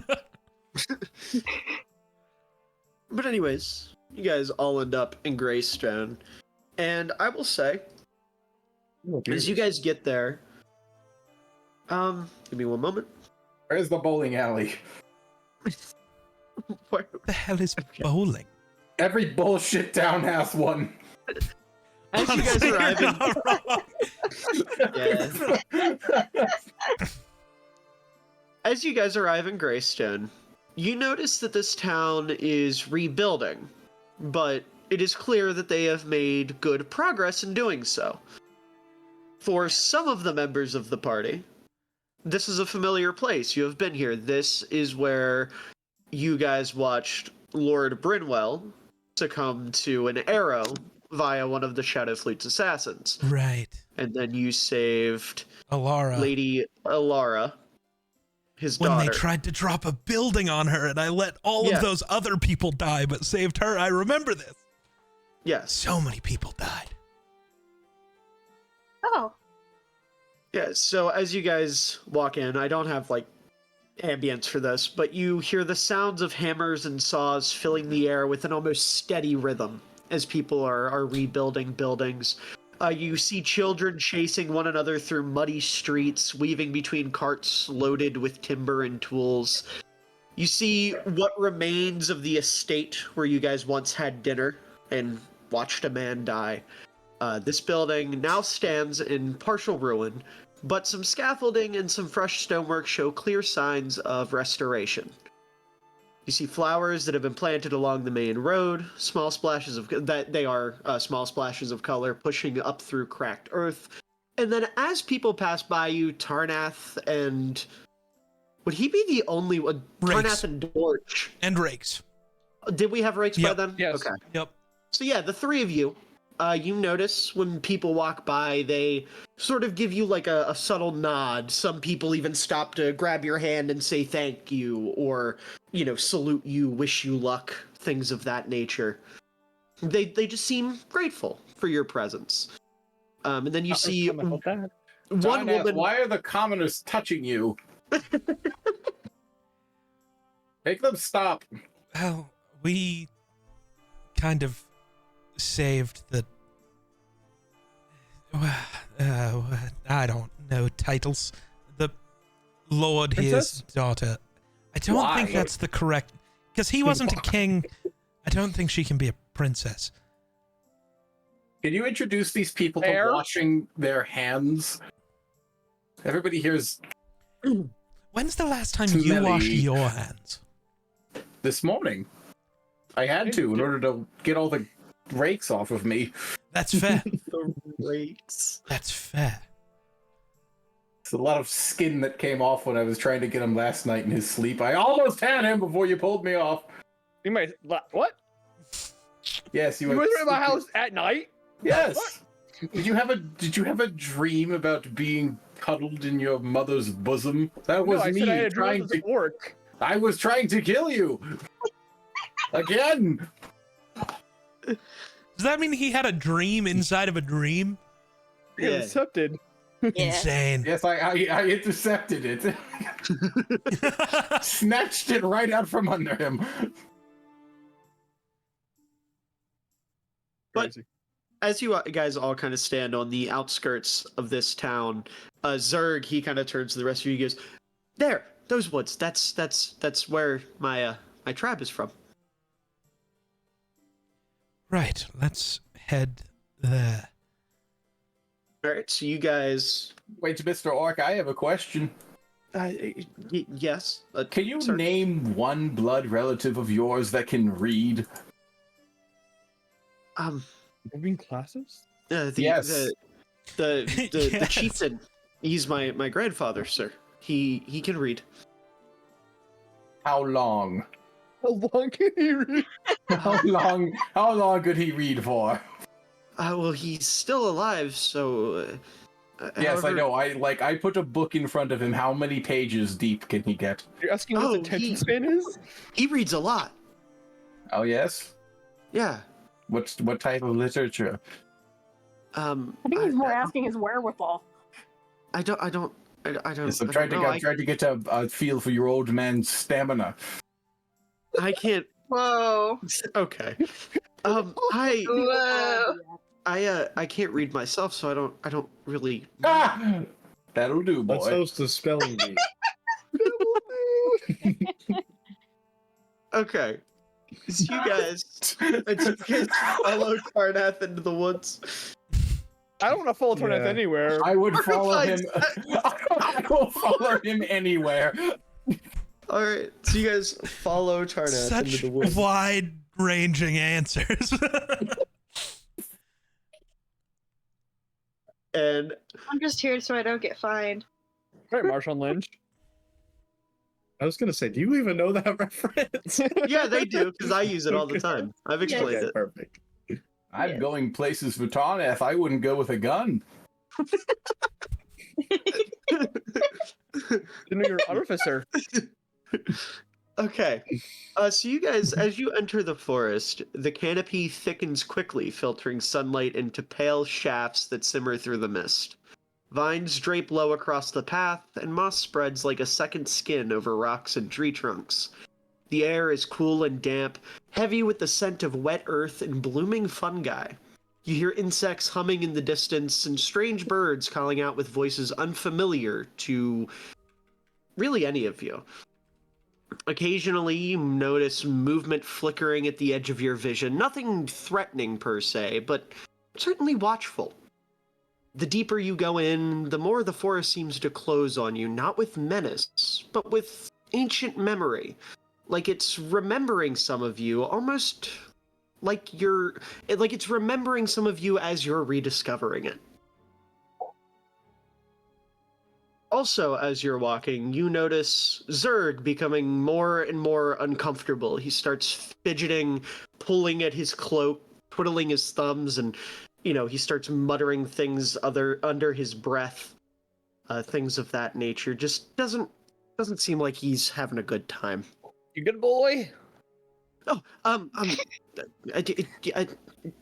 But anyways, you guys all end up in Greystone. And I will say, as you guys get there, give me one moment. Where's the bowling alley? Where- the hell is bowling? Every bullshit town has one. As you guys Honestly, arrive you're in, not wrong. Yeah. As you guys arrive in Greystone, you notice that this town is rebuilding, but it is clear that they have made good progress in doing so. For some of the members of the party, this is a familiar place. You have been here. This is where you guys watched Lord Brinwell succumb to an arrow via one of the Shadowfleet's assassins. Right. And then you saved Alara. Lady Alara, his When daughter. they tried to drop a building on her and I let all Yeah. of those other people die but saved her. I remember this. Yes. So many people died. Oh, Yeah, so as you guys walk in, I don't have like ambience for this, but you hear the sounds of hammers and saws filling the air with an almost steady rhythm as people are rebuilding buildings. You see children chasing one another through muddy streets, weaving between carts loaded with timber and tools. You see what remains of the estate where you guys once had dinner and watched a man die. This building now stands in partial ruin, but some scaffolding and some fresh stonework show clear signs of restoration. You see flowers that have been planted along the main road, small splashes of small splashes of color pushing up through cracked earth. And then as people pass by you, Tarnath and would he be the only one? Rakes. Tarnath and Dorch. And rakes. Did we have rakes by Yep. then? Yes. Okay. Yep. So yeah, the three of you, you notice when people walk by, they sort of give you like a subtle nod. Some people even stop to grab your hand and say thank you, or, you know, salute you, wish you luck, things of that nature. They just seem grateful for your presence. And then you see one Tarnath, woman. why are the commoners touching you? Make them stop. Well, we kind of saved the. I don't know titles. The Lord here's Princess? daughter. I don't think Why? that's the correct. Because he wasn't a king. I don't think she can be a princess. Can you introduce these people Fair. to washing their hands? Everybody here's When's the last time you Smelly. washed your hands? this morning. I had to in order to get all the rakes off of me. That's fair. The rakes. That's fair. It's a lot of skin that came off when I was trying to get him last night in his sleep. I almost had him before you pulled me off. You might what? Yes, You were in my house at night? Yes. Did you have a dream about being cuddled in your mother's bosom? That was no, I me said I had a dream trying of to. this orc. I was trying to kill you. Again. Does that mean he had a dream inside of a dream? Yeah. Yeah. Accepted. Insane. Yes, I intercepted it. Snatched it right out from under him. But- Crazy. As you guys all kind of stand on the outskirts of this town, Zerg, he kind of turns to the rest of you and goes, "There, those woods. That's where my tribe is from." Right, let's head there. All right, so you guys, Wait, Mr. Orc, I have a question. yes. Can you Sir. name one blood relative of yours that can read? Moving classes? The Yes. the Yes. chieftain. He's my grandfather, sir. He can read. How long? How long can he read? How long could he read for? Well, he's still alive, so. Yes, I however- know. I put a book in front of him. How many pages deep can he get? You're asking what Oh, the attention he- span is? He reads a lot. Oh yes. Yeah. What type of literature? I think he's more I- asking his wherewithal. I don't. Yes, I'm I trying don't to know. I'm trying to get a feel for your old man's stamina. I can't. Whoa. Okay. Whoa. I can't read myself, so I don't really. Ah! That'll do, Let's boy. host a spelling bee. Okay. So you guys follow Tarnath into the woods. I don't want to follow Tornath Yeah. anywhere. I would follow him. Besides- I will follow him anywhere. All right. So you guys follow Tarnath into Such the woods. wide-ranging answers. And I'm just here so I don't get fined. Right, Marshawn Lynch. I was gonna say, do you even know that reference? yeah, they do because I use it all the time. I've explained Okay, it. perfect. I'm Yeah. going places for Tarnath. I wouldn't go with a gun. Didn't know you're an artificer. Okay. So you guys, as you enter the forest, the canopy thickens quickly, filtering sunlight into pale shafts that simmer through the mist. Vines drape low across the path, and moss spreads like a second skin over rocks and tree trunks. The air is cool and damp, heavy with the scent of wet earth and blooming fungi. You hear insects humming in the distance and strange birds calling out with voices unfamiliar to really any of you. Occasionally, you notice movement flickering at the edge of your vision. Nothing threatening per se, but certainly watchful. The deeper you go in, the more the forest seems to close on you, not with menace, but with ancient memory. Like it's remembering some of you, almost like it's remembering some of you as you're rediscovering it. Also, as you're walking, you notice Zerg becoming more and more uncomfortable. He starts fidgeting, pulling at his cloak, twiddling his thumbs, and he starts muttering things under his breath, things of that nature. Just doesn't seem like he's having a good time. You good boy? Oh,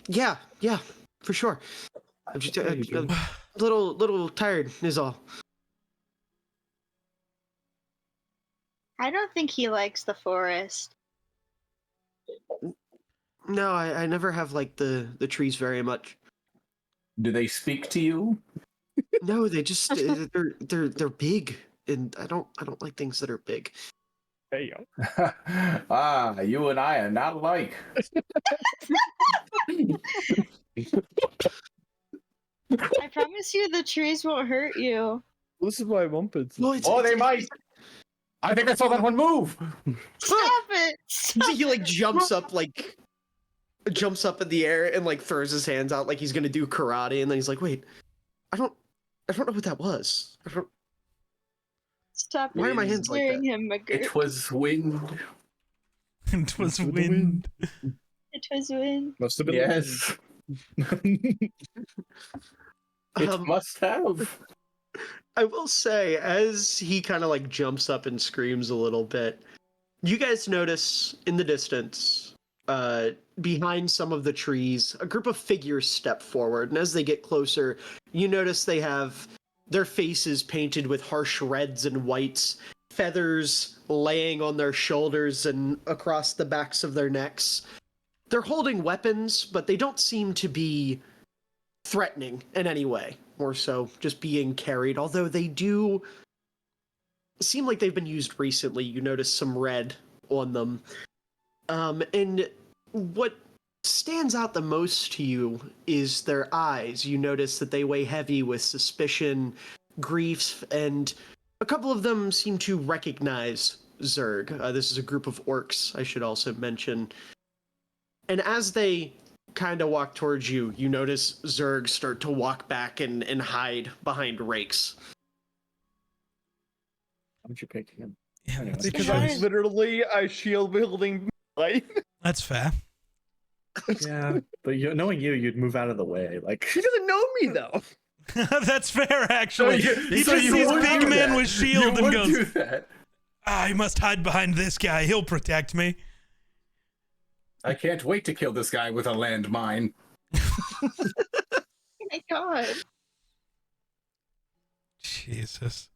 yeah, for sure. I'm just a little tired is all. I don't think he likes the forest. No, I never have liked the trees very much. Do they speak to you? No, they just they're big, and I don't like things that are big. Hey yo. You and I are not alike. I promise you the trees won't hurt you. This is why Wumpets. No, They might. I think I saw that one move. Stop it! He jumps up in the air and throws his hands out like he's gonna do karate, and then he's like, "Wait, I don't know what that was. Stop Why are my hands like scaring that?" him, McGurk. It was wind. It was wind. It was wind. Must have been. Yes. It must have. I will say, as he kind of jumps up and screams a little bit, you guys notice in the distance, behind some of the trees, a group of figures step forward. And as they get closer, you notice they have their faces painted with harsh reds and whites, feathers laying on their shoulders and across the backs of their necks. They're holding weapons, but they don't seem to be threatening in any way. More so just being carried, although they do seem like they've been used recently. You notice some red on them. And what stands out the most to you is their eyes. You notice that they weigh heavy with suspicion, grief, and a couple of them seem to recognize Zerg. This is a group of orcs, I should also mention. And as they kind of walk towards you, you notice Zerg start to walk back and hide behind rakes. Why don't you pick him? Yeah, Anyway. that's, Because I'm Guys. literally a shield building light. that's fair. Yeah, but knowing you'd move out of the way. She doesn't know me though. That's fair, actually. He So just you sees would big do man that. with shield You and would do goes, that. I must hide behind this guy. He'll protect me. I can't wait to kill this guy with a landmine. Oh my god. Jesus.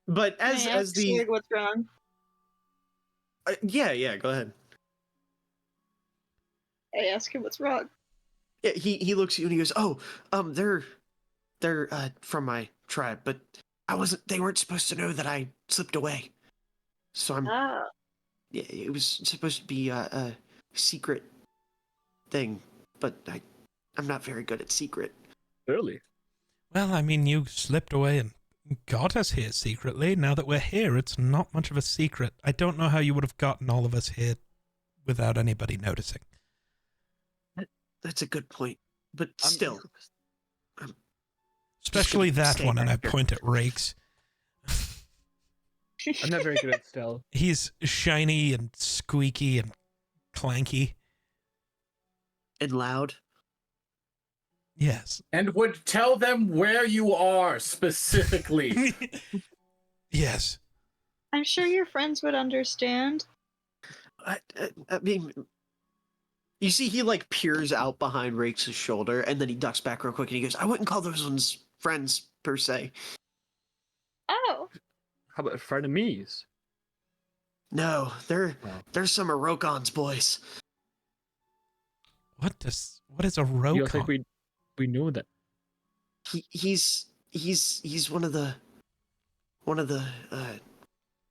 But Can I as ask the Zerg what's wrong? yeah, go ahead. I ask him what's wrong. Yeah, he looks at you and he goes, "Oh, they're from my tribe, but they weren't supposed to know that I slipped away. So Ah, yeah, it was supposed to be a secret thing, but I'm not very good at secret." Really? Well, I mean, you slipped away and got us here secretly. Now that we're here, it's not much of a secret. I don't know how you would have gotten all of us here without anybody noticing. That's a good point, but still, Especially that stay one, and I back here. point at Rakes. I'm not very good at stealth. He's shiny and squeaky and clanky. and loud. Yes. And would tell them where you are specifically. Yes. I'm sure your friends would understand. I mean, you see, he peers out behind Rakes' shoulder, and then he ducks back real quick, and he goes, "I wouldn't call those ones friends per se. Oh, How about frenemies? No, they're some of Rokon's boys." What is a You don't think Rokon? we knew that? He's one of the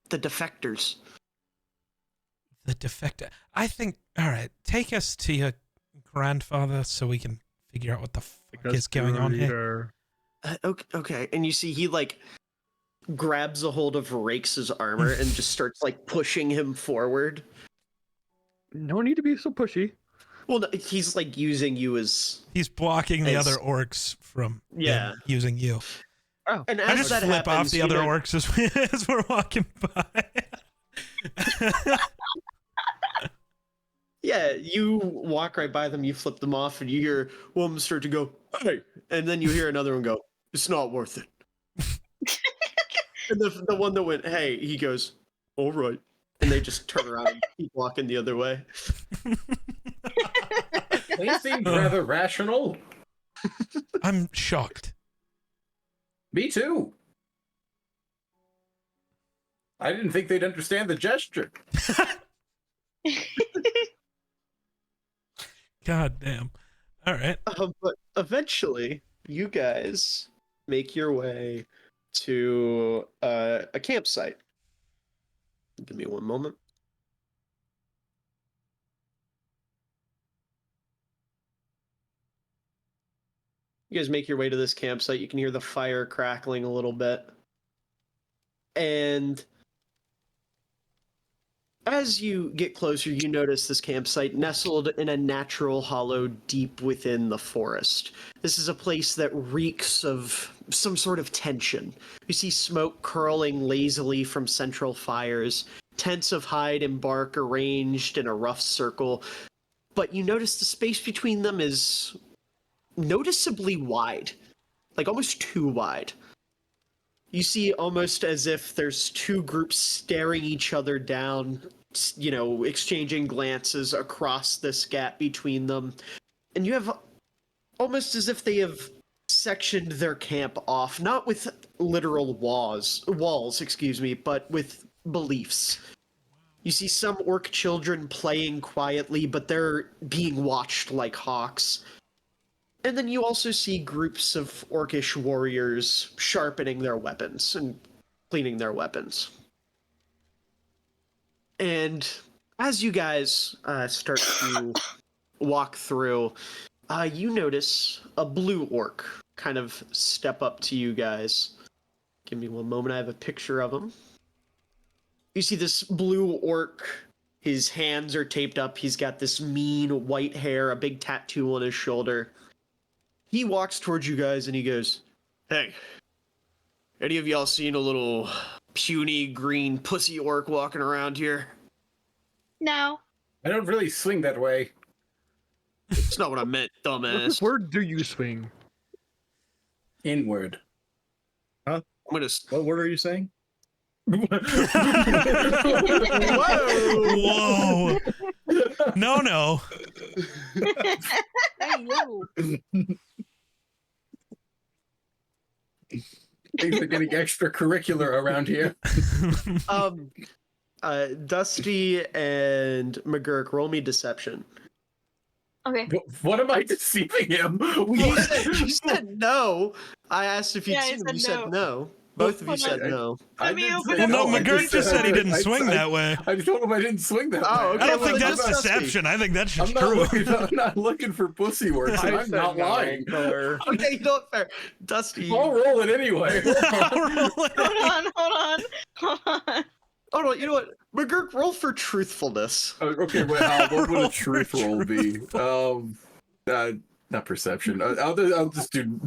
defectors. The defector. I think. All right, take us to your grandfather so we can figure out what the fuck is going on here. Okay, and you see he like grabs a hold of Rakes' armor and just starts like pushing him forward. No need to be so pushy. Well, no, he's like using you as He's blocking the As- other orcs from Yeah. using you. Oh, and I as just that flip off happens, the you other know- orcs as we're walking by. Yeah, you walk right by them, you flip them off, and you hear one of them start to go, "Hey," and then you hear another one go, "It's not worth it." And the one that went, "Hey," he goes, "All right," and they just turn around and keep walking the other way. They seemed rather rational. I'm shocked. Me too. I didn't think they'd understand the gesture. God damn. All right. But eventually, you guys make your way to a campsite. Give me one moment. You guys make your way to this campsite. You can hear the fire crackling a little bit. And as you get closer, you notice this campsite nestled in a natural hollow deep within the forest. This is a place that reeks of some sort of tension. You see smoke curling lazily from central fires, tents of hide and bark arranged in a rough circle, but you notice the space between them is noticeably wide, like almost too wide. You see almost as if there's two groups staring each other down, you know, exchanging glances across this gap between them. And you have almost as if they have sectioned their camp off, not with literal walls, but with beliefs. You see some orc children playing quietly, but they're being watched like hawks. And then you also see groups of orcish warriors sharpening their weapons and cleaning their weapons. And as you guys start to walk through, you notice a blue orc kind of step up to you guys. Give me one moment, I have a picture of him. You see this blue orc, his hands are taped up, he's got this mean white hair, a big tattoo on his shoulder. He walks towards you guys and he goes, "Hey, any of y'all seen a little puny green pussy orc walking around here?" No. I don't really swing that way. It's not what I meant, dumbass. Where do you swing? Inward. I'm gonna... What word are you saying? Whoa. No. Hey, you. Things are getting extracurricular around here. Dusty and McGurk, roll me deception. Okay. What am I deceiving him? You said no. I asked if you'd Yeah, I seen him. You said said no. Both of you Hold said on. no. Let me didn't open say it. Well, no, I McGurk just said he didn't swing that way. I told him I didn't swing that Oh, way. okay. I don't well, think then that's just Dusty. deception. I think that's I'm just not, true. I'm not looking for pussy works, and I'm not lying. Okay, you know what? Fair. Dusty. I'll roll it anyway. Hold on. Oh no, you know what? McGurk, roll for truthfulness. Okay, well, what would a truth roll be? Not perception. I'll just do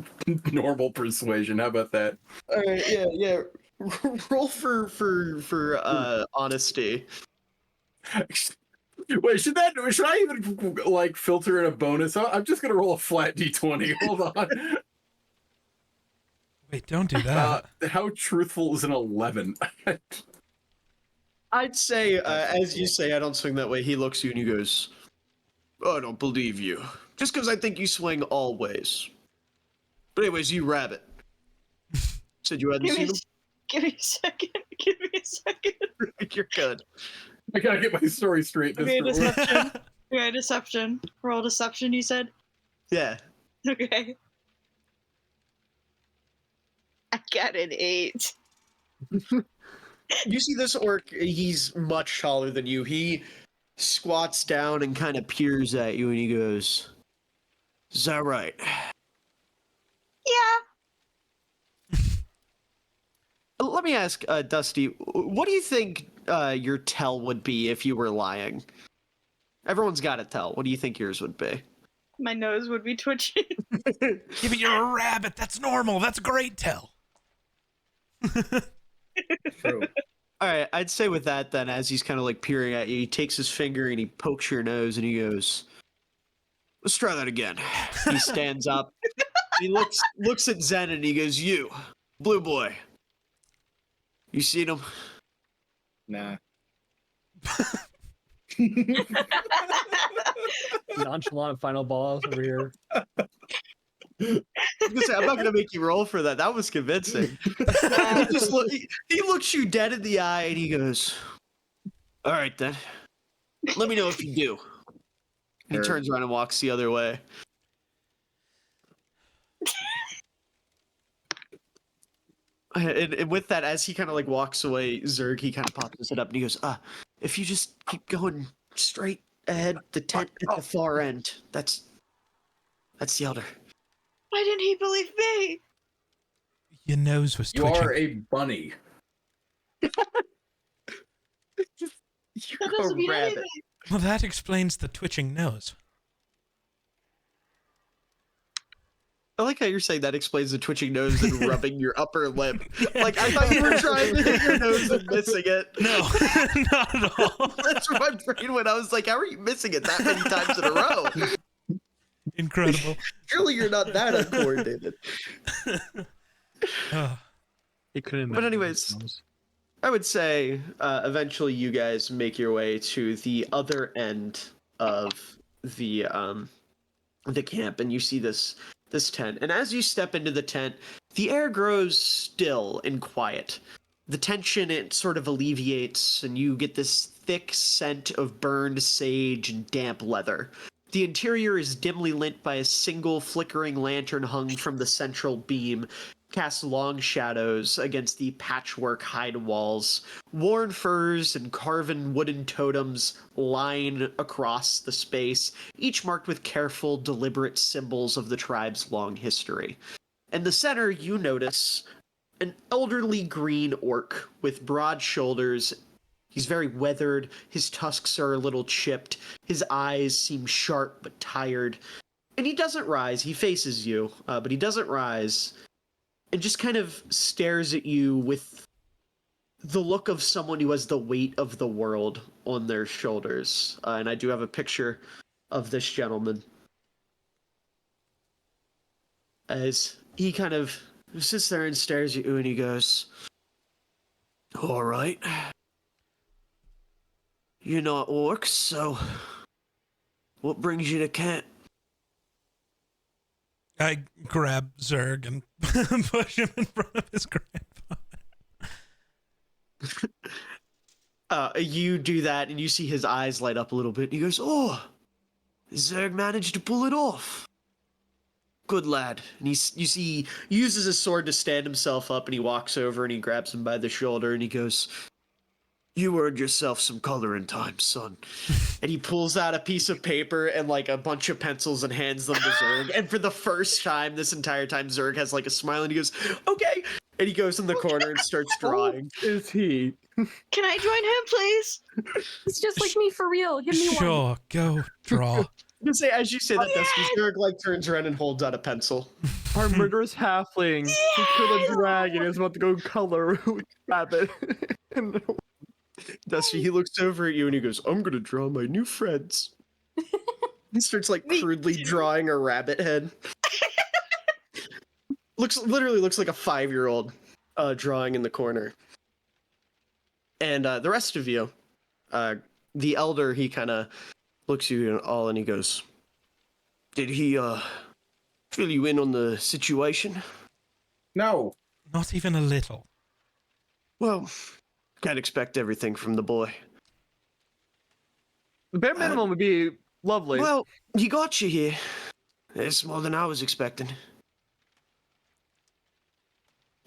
normal persuasion. How about that? All right, yeah. Roll for honesty. Wait, should I even like filter in a bonus? I'm just gonna roll a flat d20. Hold on. Wait, don't do that. How truthful is an 11? I'd say, as you say, I don't swing that way. He looks at you and he goes, "I don't believe you. Just because I think you swing always. But anyways, you rabbit." Said you hadn't seen him? Give me a second. You're good. I gotta get my story straight. Okay, Mr. Orc. Okay, deception. Roll deception, you said? Yeah. Okay. I got an 8. You see this orc, he's much taller than you. He squats down and kind of peers at you and he goes, "Is that right?" Yeah. Let me ask, Dusty, what do you think your tell would be if you were lying? Everyone's got a tell. What do you think yours would be? My nose would be twitching. Yeah, but you're a rabbit. That's normal. That's a great tell. True. All right, I'd say with that then, as he's kind of like peering at you, he takes his finger and he pokes your nose and he goes, "Let's try that again." He stands up. He looks at Zen and he goes, "You, blue boy. You seen him?" Nah. Nonchalant final balls over here. I'm not gonna make you roll for that. That was convincing. He looks you dead in the eye and he goes, "All right then. Let me know if you do." He Sure. turns around and walks the other way. And with that, as he kind of like walks away, Zerg, he kind of pops his head up and he goes, "If you just keep going straight ahead, the tent at the far end. That's the elder." Why didn't he believe me? Your nose was You twitching. are a bunny. You're That doesn't a mean rabbit. anything. Well, that explains the twitching nose. I like how you're saying that explains the twitching nose and rubbing your upper lip. Like, I thought you were trying to hit your nose and missing it. No, not at all. That's where my brain went. I was like, how are you missing it that many times in a row? Incredible. Surely you're not that uncoordinated. Oh, He couldn't. But anyways, I would say eventually you guys make your way to the other end of the camp, and you see this tent. And as you step into the tent, the air grows still and quiet. The tension, it sort of alleviates, and you get this thick scent of burned sage and damp leather. The interior is dimly lit by a single flickering lantern hung from the central beam, casts long shadows against the patchwork hide walls. Worn furs and carven wooden totems line across the space, each marked with careful, deliberate symbols of the tribe's long history. In the center, you notice an elderly green orc with broad shoulders. He's very weathered, his tusks are a little chipped, his eyes seem sharp but tired. And he doesn't rise, he faces you, but he doesn't rise, and just kind of stares at you with the look of someone who has the weight of the world on their shoulders. And I do have a picture of this gentleman. As he kind of sits there and stares at you and he goes, "All right. You're not orcs, so what brings you to camp?" I grab Zerg and push him in front of his grandfather. You do that, and you see his eyes light up a little bit. And he goes, "Oh, Zerg managed to pull it off. Good lad." And you see, he uses his sword to stand himself up, and he walks over and he grabs him by the shoulder, and he goes, "You earned yourself some color in time, son." And he pulls out a piece of paper and like a bunch of pencils and hands them to Zerg. And for the first time this entire time, Zerg has like a smile and he goes, "Okay." And he goes in the corner and starts drawing. Is he? Can I join him, please? It's just like me for real. Give me one. Sure, go draw. You say, as you say that, Dusty, Zerg like turns around and holds out a pencil. Our murderous halfling who killed a dragon is about to go color with rabbit. Dusty, he looks over at you and he goes, "I'm gonna draw my new friends." He starts like crudely drawing a rabbit head. Literally looks like a 5-year-old drawing in the corner. And the rest of you, the elder, he kind of looks you all and he goes, "Did he fill you in on the situation?" No. Not even a little. "Well, can't expect everything from the boy." The bare minimum would be Lovely. Well, he got you here. It's more than I was expecting.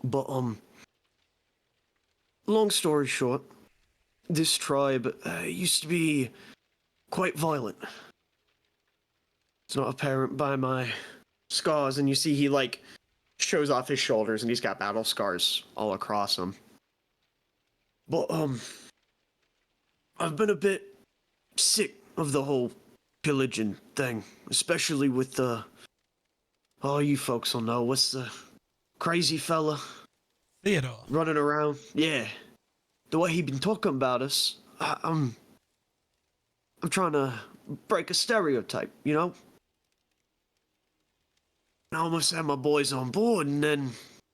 But, long story short, this tribe used to be quite violent. It's not apparent by my scars, and you see he, like, shows off his shoulders, and he's got battle scars all across him. But, I've been a bit sick of the whole pillaging thing, especially with the... Oh, you folks will know. What's the crazy fella Theodore. running around? Yeah. The way he been talking about us, I'm trying to break a stereotype, you know? I almost had my boys on board, and then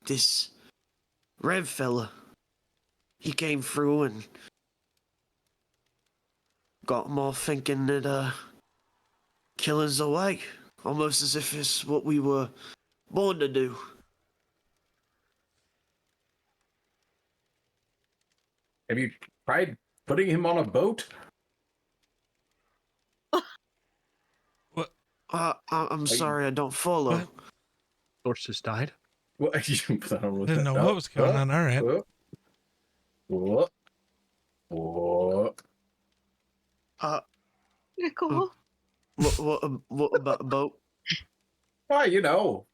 this Rev fella, he came through and got them all thinking that killing's the way, almost as if it's what we were born to do. Have you tried putting him on a boat? I'm sorry, I don't follow. What? Horse just died. What? I Didn't know what was going on. All right. What? Nicole. What about a boat? Well, you know,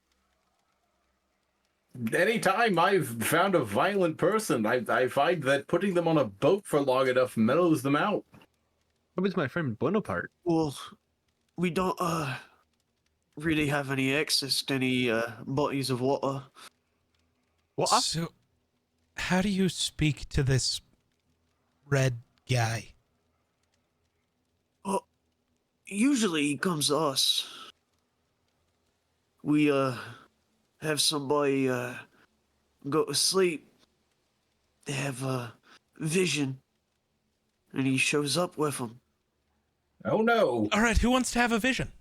anytime I've found a violent person, I find that putting them on a boat for long enough mellows them out. What was my friend Bonaparte? Well, we don't really have any access to any bodies of water. What? So, how do you speak to this red guy? Well, usually he comes to us. We have somebody go to sleep. They have a vision, and he shows up with them. Oh no! All right, who wants to have a vision?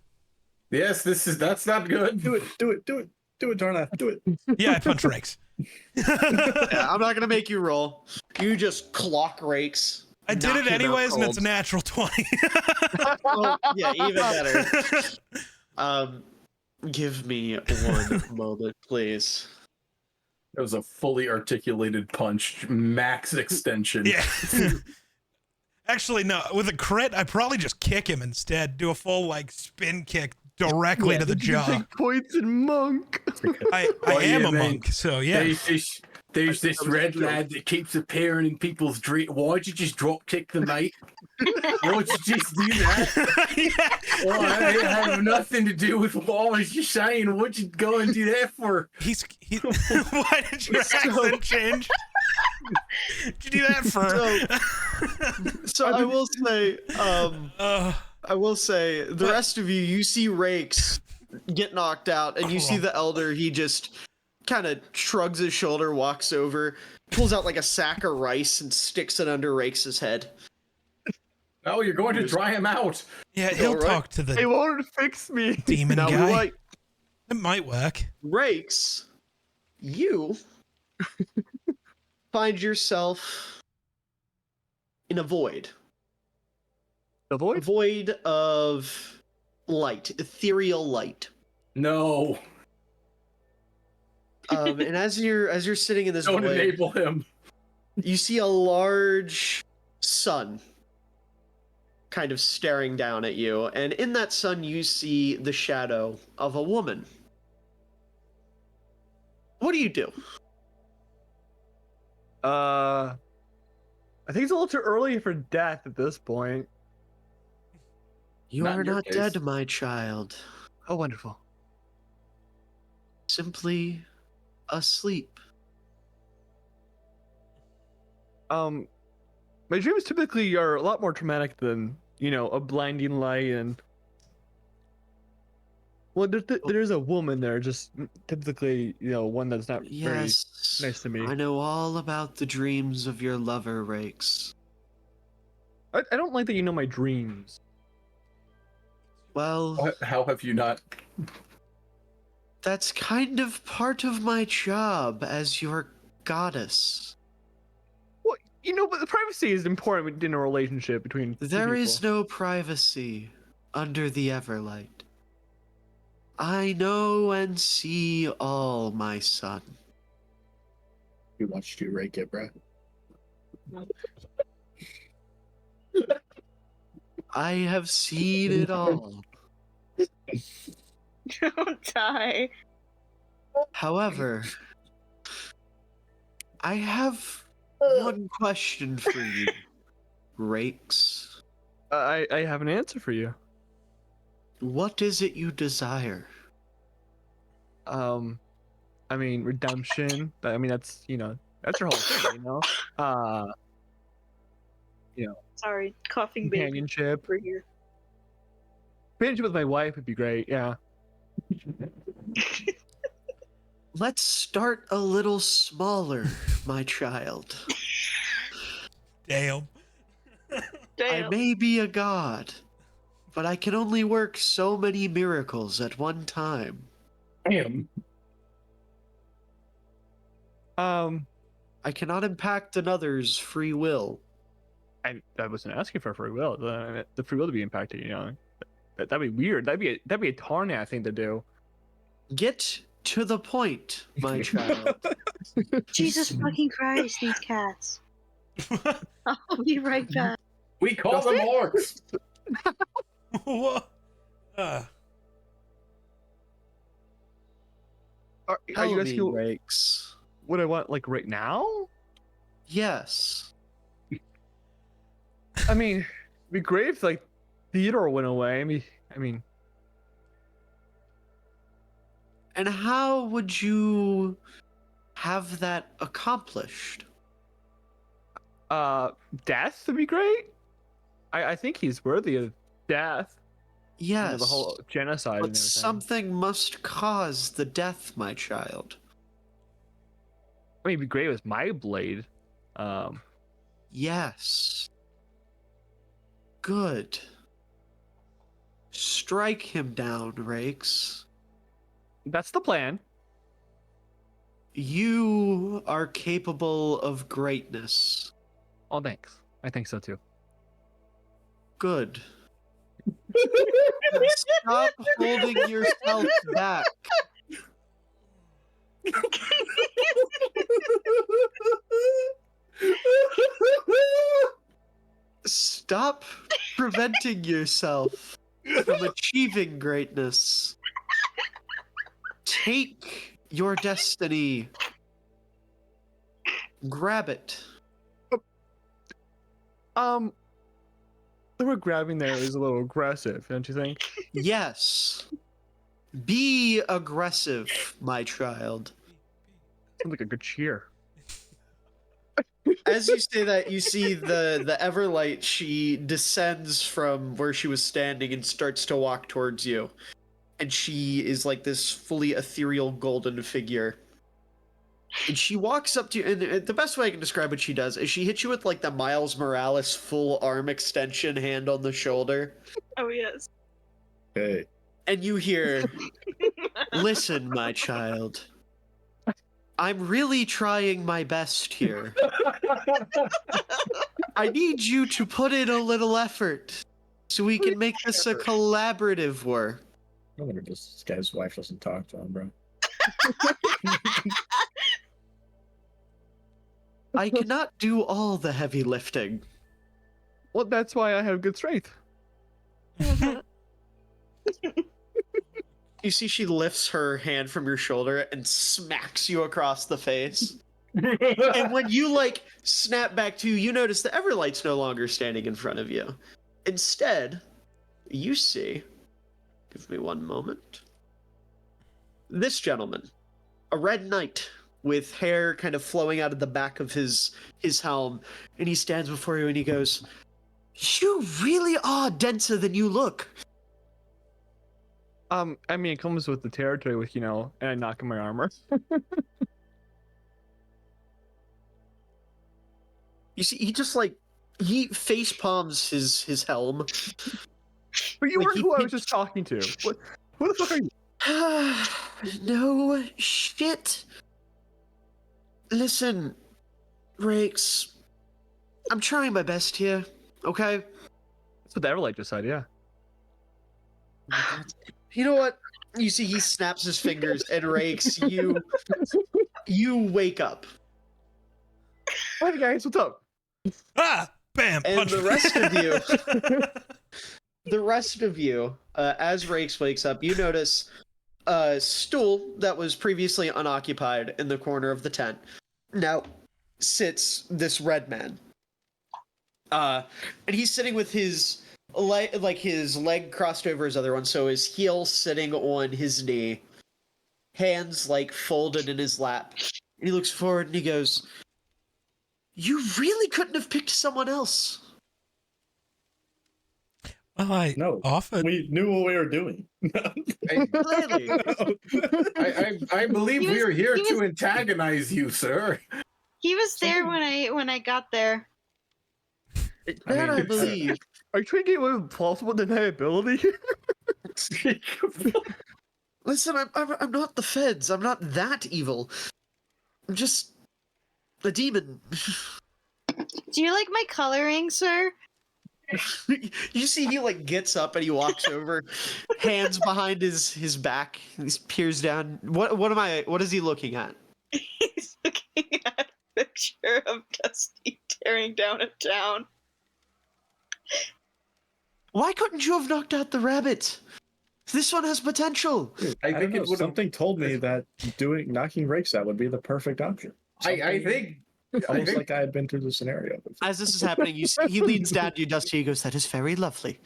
Yes, that's not good. Do it, Darnath, do it. Yeah, I punch rakes. Yeah, I'm not gonna make you roll. You just clock rakes. I did knock it him out anyways, and it's a cold. natural 20. Well, yeah, even better. Give me one moment, please. It was a fully articulated punch, max extension. Yeah. Actually, no. With a crit, I'd probably just kick him instead. Do a full like spin kick directly to the jaw. Points in monk. I Oh, am yeah, a man. monk, so yeah. There's this red lad that keeps appearing in people's dreams. Why'd you just drop kick the mate? Why'd you just do that? Yeah. Well, it had nothing to do with what I was just saying. What'd you go and do that for? Why did your accent change? Did you do that for? So I will say, the What? rest of you see Rakes get knocked out, and you see the elder. He just kind of shrugs his shoulder, walks over, pulls out like a sack of rice, and sticks it under Rakes' head. No, you're going to dry him out. Yeah, he'll All right. talk to They the won't fix me. demon Now, guy. like It might work. Rakes, you find yourself in a void. The A void? void of light, ethereal light. No, And as you're sitting in this don't void, enable him. you see a large sun kind of staring down at you, and in that sun you see the shadow of a woman. What do you do? I think it's a little too early for death at this point. You Not in are your not case. dead, my child. Oh, wonderful. Simply asleep. My dreams typically are a lot more traumatic than, a blinding light and. Well, there's a woman there, just typically, one that's not Yes, very nice to me. I know all about the dreams of your lover, Rakes. I don't like that you know my dreams. Well, How have you not? that's kind of part of my job as your goddess. Well, but the privacy is important in a relationship between two There is people. no privacy. under the Everlight. I know and see all, my son. We watched you rake it, bro. I have seen it all. Don't die. However, I have one question for you, Rakes. I have an answer for you. What is it you desire? I mean redemption. I mean that's that's your whole thing, Sorry, coughing baby companionship. over here. Companionship with my wife would be great. Yeah. Let's start a little smaller, my child. Damn. I Damn. may be a god, but I can only work so many miracles at one time. Damn. I cannot impact another's free will. I wasn't asking for free will. The free will to be impacted. That'd be weird. That'd be a Tarnath thing to do. Get to the point, my child. Jesus fucking Christ, these cats. I'll be right back. We call them orcs. What? Are Tell you me, asking Rakes. what I want like right now? Yes. I mean, it'd be great if like Theodore went away. I mean, And how would you have that accomplished? death would be great. I think he's worthy of death. Yes. The whole genocide. But and everything. something must cause the death, my child. I mean, it'd be great with my blade. Yes. Good. Strike him down, Rakes. That's the plan. You are capable of greatness. Oh, thanks. I think so too. Good. Stop holding yourself back. Stop preventing yourself from achieving greatness. Take your destiny. Grab it. The word grabbing there is a little aggressive, don't you think? Yes. Be aggressive, my child. Sounds like a good cheer. As you say that, you see the Everlight. She descends from where she was standing and starts to walk towards you. And she is like this fully ethereal golden figure. And she walks up to you, and the best way I can describe what she does is she hits you with like the Miles Morales full arm extension hand on the shoulder. Oh yes. Hey. And you hear, "Listen, my child. I'm really trying my best here. I need you to put in a little effort so we can make this a collaborative work. I wonder if this guy's wife doesn't talk to him, bro. I cannot do all the heavy lifting. Well, that's why I have good strength. You see she lifts her hand from your shoulder and smacks you across the face. And when you like snap back to, you notice the Everlight's no longer standing in front of you. Instead, you see, give me one moment, this gentleman, a red knight with hair kind of flowing out of the back of his helm, and he stands before you and he goes, "You really are denser than you look." I mean, it comes with the territory with, and I knock in my armor. You see, he face palms his helm. But you Like, weren't he who I was picked- just talking to. What the fuck are you? No shit. Listen, Rakes, I'm trying my best here, okay? That's what the Everlight just said, yeah. You know what? You see, he snaps his fingers and rakes. You wake up, Hey guys, what's up? Ah, bam! and Punch the me. rest of you, as Rakes wakes up, you notice a stool that was previously unoccupied in the corner of the tent. Now sits this red man. And he's sitting with his his leg crossed over his other one, so his heel sitting on his knee, hands like folded in his lap. And he looks forward and he goes, "You really couldn't have picked someone else." Well, I No, offered. we knew what we were doing. Clearly. I believe He we are was- here he to was- antagonize you, sir. He was there when I got there. That I mean, believe. Are you trying to get away with plausible deniability? Listen, I'm not the feds. I'm not that evil. I'm just a demon. Do you like my coloring, sir? You see, he like gets up and he walks over, hands behind his back. He peers down. What is he looking at? He's looking at a picture of Dusty tearing down a town. Why couldn't you have knocked out the rabbit? This one has potential. I don't think know, it would. something told me that knocking rakes out would be the perfect option. I think. I Almost think like I had been through the scenario before. As this is happening, you see, he leans down to you, Dusty. He goes, "That is very lovely."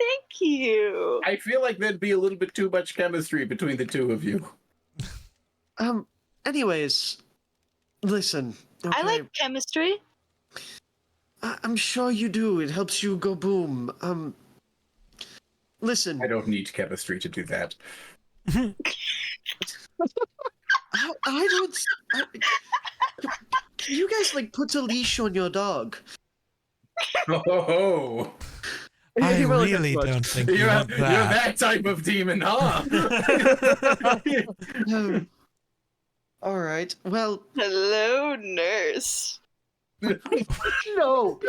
Thank you. I feel like there'd be a little bit too much chemistry between the two of you. Anyways, listen. I okay? like chemistry. I'm sure you do. It helps you go boom. Listen. I don't need chemistry to do that. I don't. Can you guys like put a leash on your dog? Oh, I He really really gets don't think you you're want that. that type of demon, huh? All right. Well, Hello, nurse. no,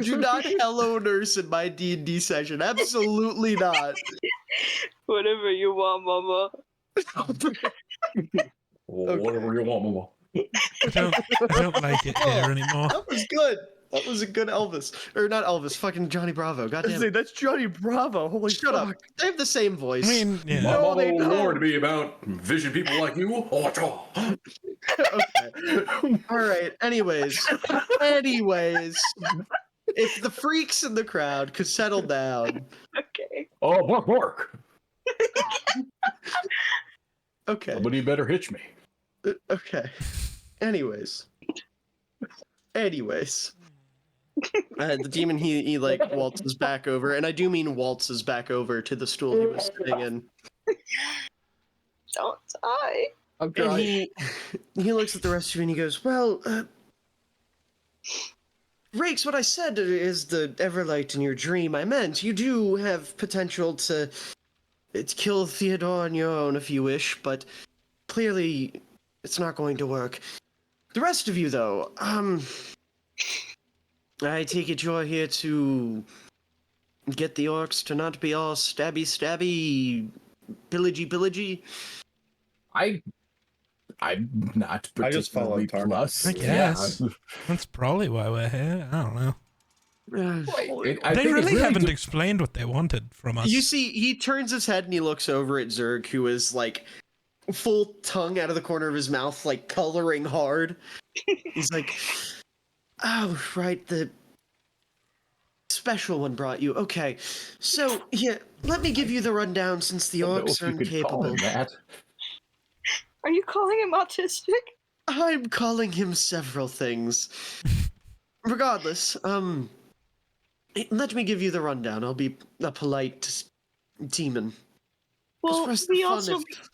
do not hello nurse in my D&D session. Absolutely not. Whatever you want, Mama. Whatever you want, Mama. I don't like it here anymore. That was good. That was a good Elvis, or not Elvis? Fucking Johnny Bravo. I Goddamn. say that's Johnny Bravo. Holy Shut up. fuck. They have the same voice. I mean, My yeah. No, mama they don't. warned me about vision people like you. Okay. All right. Anyways, if the freaks in the crowd could settle down. Okay. Oh, bark. Okay. Somebody better hitch me. Okay. Anyways. The demon he like waltzes back over, and I do mean waltzes back over to the stool he was sitting in. Don't die. I'm And trying. he looks at the rest of you and he goes, "Well, Rakes, what I said is the Everlight in your dream. I meant you do have potential to kill Theodore on your own if you wish, but clearly it's not going to work. The rest of you, though, I take it you're here to get the orcs to not be all stabby, pillagey. I'm not I just followed particularly Tarn. plus. I guess. That's probably why we're here. I don't know. I They really haven't explained what they wanted from us. You see, he turns his head and he looks over at Zerg, who is like full tongue out of the corner of his mouth, like coloring hard. He's like, "Oh, right, the special one brought you. Okay, so here, let me give you the rundown since the orcs are incapable. Are you calling him autistic? I'm calling him several things. Regardless, let me give you the rundown. I'll be a polite demon. 'Cause Well, where's the we fun also. if-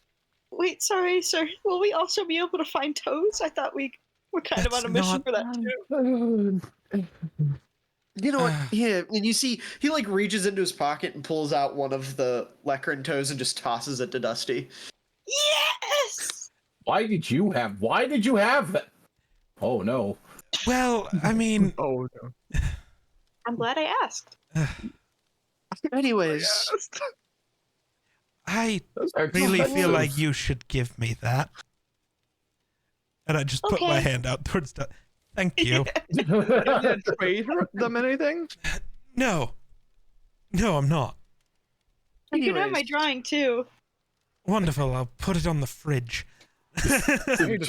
Wait, sorry, sir. Will we also be able to find toes? I thought we were kind of That's on a mission not- for that too. You know what? Yeah, and you see, he like reaches into his pocket and pulls out one of the Lecrin toes and just tosses it to Dusty. Yes. Why did you have that? Oh no. Well, I mean, Oh no. I'm glad I asked. Anyways, I That's really feel like expensive. you should give me that. And I just put my Okay. hand out towards the. Thank you. You didn't trade them anything? No. No, I'm not. You can have my anyways, drawing too. Wonderful. I'll put it on the fridge. It's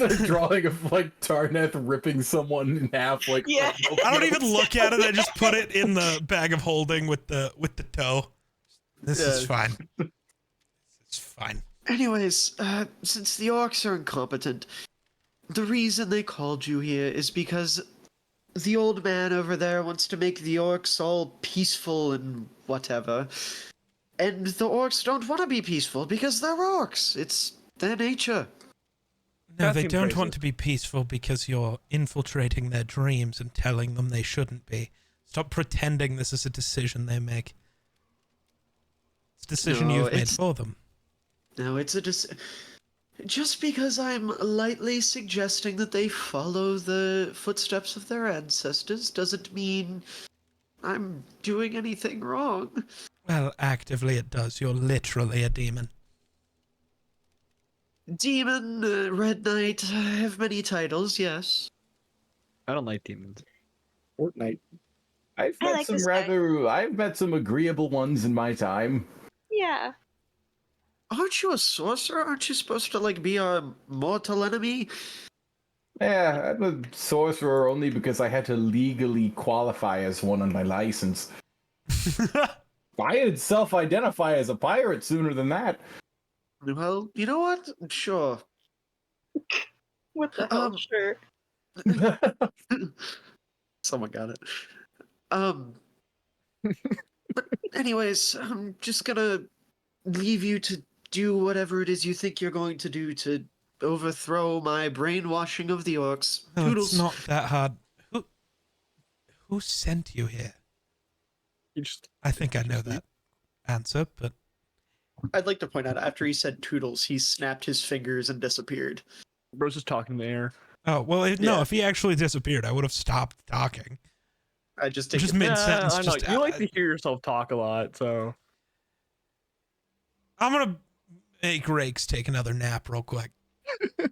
a drawing of like Tarneth ripping someone in half. Like Yeah. I don't even look at it. I just put it in the bag of holding with the toe. This is Yeah. fine. It's fine. anyways, since the orcs are incompetent, the reason they called you here is because the old man over there wants to make the orcs all peaceful and whatever. And the orcs don't want to be peaceful because they're orcs. It's their nature. No, That they seems don't crazy. want to be peaceful because you're infiltrating their dreams and telling them they shouldn't be. Stop pretending this is a decision they make. It's a decision No, you've made it's- for them. No, it's a just because I'm lightly suggesting that they follow the footsteps of their ancestors doesn't mean I'm doing anything wrong. Well, actively it does. You're literally a demon. Demon, Red Knight, I have many titles, yes. I don't like demons. Fortnite. I've I met like some this guy. I've met some agreeable ones in my time. Yeah. Aren't you a sorcerer? Aren't you supposed to, like, be our mortal enemy? Yeah, I'm a sorcerer only because I had to legally qualify as one on my license. I had self-identify as a pirate sooner than that. Well, you know what? Sure. What the hell? Um, Sure. Someone got it. But anyways, I'm just gonna leave you to do whatever it is you think you're going to do to overthrow my brainwashing of the orcs. Well, Toodles. it's not that hard. Who sent you here? You just I think I know that answer, but I'd like to point out, after he said Toodles, he snapped his fingers and disappeared. bro's just talking in the air. oh well. No, Yeah. if he actually disappeared, I would have stopped talking. I just Just take it- mid sentence. I know. Just You like to hear yourself talk a lot, so I'm gonna make Rakes take another nap real quick. Do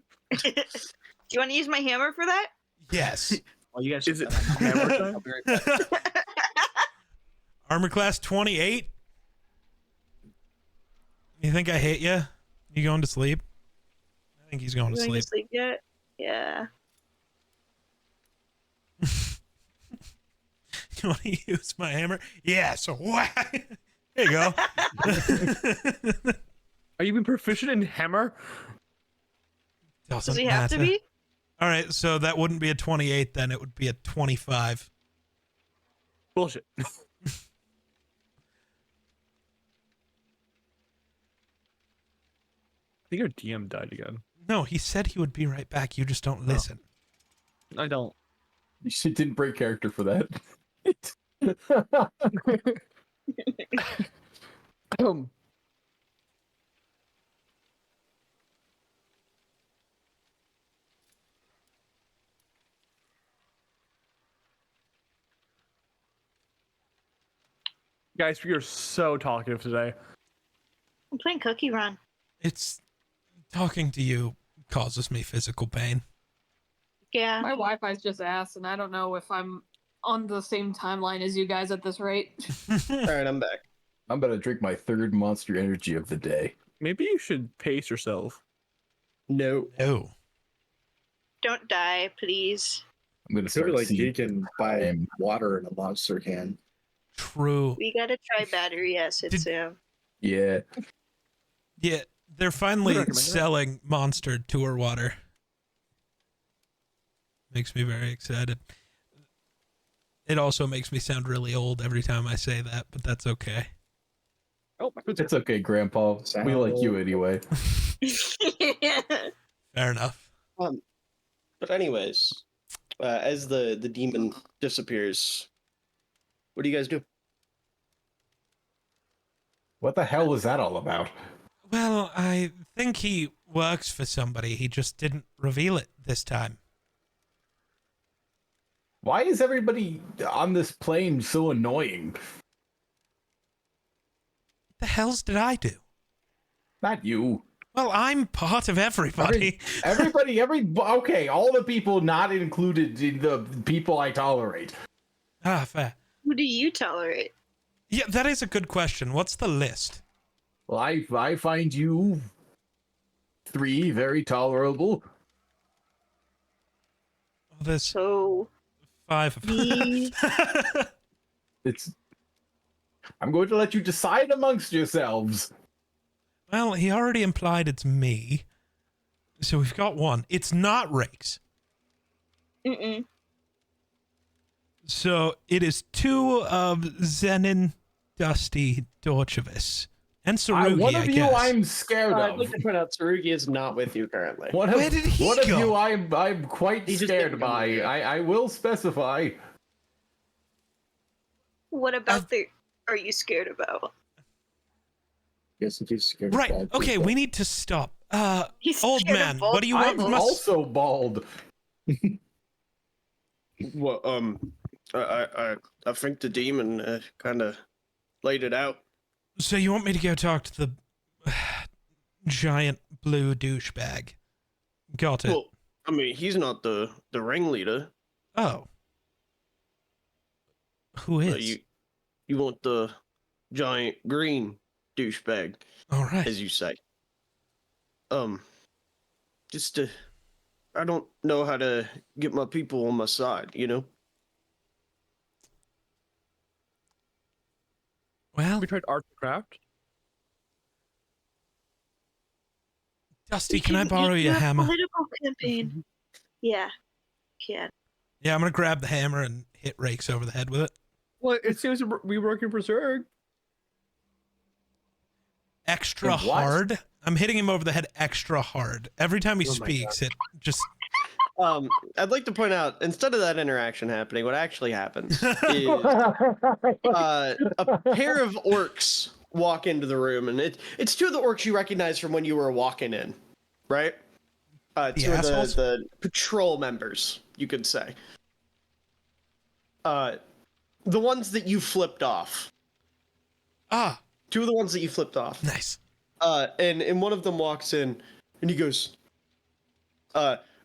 you want to use my hammer for that? Yes. Well, you guys is should- it hammer time? I'll be right back. Armor class 28. You think I hit you? You going to sleep? I think he's going to You going to sleep. sleep yet? Yeah. You want to use my hammer? Yeah. So whack. There you go. Are you even proficient in hammer? Does Doesn't he have to matter. be? All right, so that wouldn't be a 28 then. It would be a 25. Bullshit. I think your DM died again. No, he said he would be right back. You just don't listen. I don't. You didn't break character for that. Guys, you're so talkative today. I'm playing Cookie Run. It's talking to you causes me physical pain. Yeah. My Wi-Fi's just ass, and I don't know if I'm on the same timeline as you guys at this rate. All right, I'm back. I'm about to drink my third Monster Energy of the day. Maybe you should pace yourself. No. No. Don't die, please. I'm gonna It's sort start of like you seeing. can buy water in a monster can. True. We gotta try battery acid Did- soon. Yeah. Yeah, they're finally recommend that. selling Monster Tour water. Makes me very excited. It also makes me sound really old every time I say that, but that's okay. Oh, my foot's It's okay, Grandpa. We like you anyway. Fair enough. But anyways, as the demon disappears, what do you guys do? What the hell was that all about? Well, I think he works for somebody. He just didn't reveal it this time. Why is everybody on this plane so annoying? The hells did I do? Not you. Well, I'm part of everybody. Okay, all the people not included in the people I tolerate. Ah, fair. Who do you tolerate? Yeah, that is a good question. What's the list? Well, I find you 3 very tolerable. Oh, there's So 5 of me. I'm going to let you decide amongst yourselves. Well, he already implied it's me. So we've got 1. It's not Rakes. Mm-mm. So it is 2 of Zenin, Dusty, Dorchavis, and Sarugi, One I of you guess. I'm scared I'd of. like to point out Tsurugi is not with you currently. Where did he one of go? you I'm quite He just scared didn't come by. here. I will specify. What about are you scared about? Guess if he's scared. of Right. bald Okay, people. we need to stop. He's Old scared of man, bald what do you want I'm from us? also bald. Well, I think the demon kind of laid it out. So you want me to go talk to the giant blue douchebag? Got it. Well, I mean, he's not the ringleader. Oh. Who is? You want the giant green douchebag, All right. as you say. Just I don't know how to get my people on my side, you know? Well, We tried art and craft. Dusty, You can I borrow you your have hammer? Political campaign. Yeah, can. Yeah, I'm gonna grab the hammer and hit Rakes over the head with it. Well, it seems to be working for Zerg. Extra What? hard. I'm hitting him over the head extra hard. Every time he Oh my speaks, it just I'd like to point out, instead of that interaction happening, what actually happens is a pair of orcs walk into the room, and it's 2 of the orcs you recognize from when you were walking in, right? 2 of assholes? the patrol members, you could say. The ones that you flipped off. 2 of the ones that you flipped off. nice. And one of them walks in, and he goes,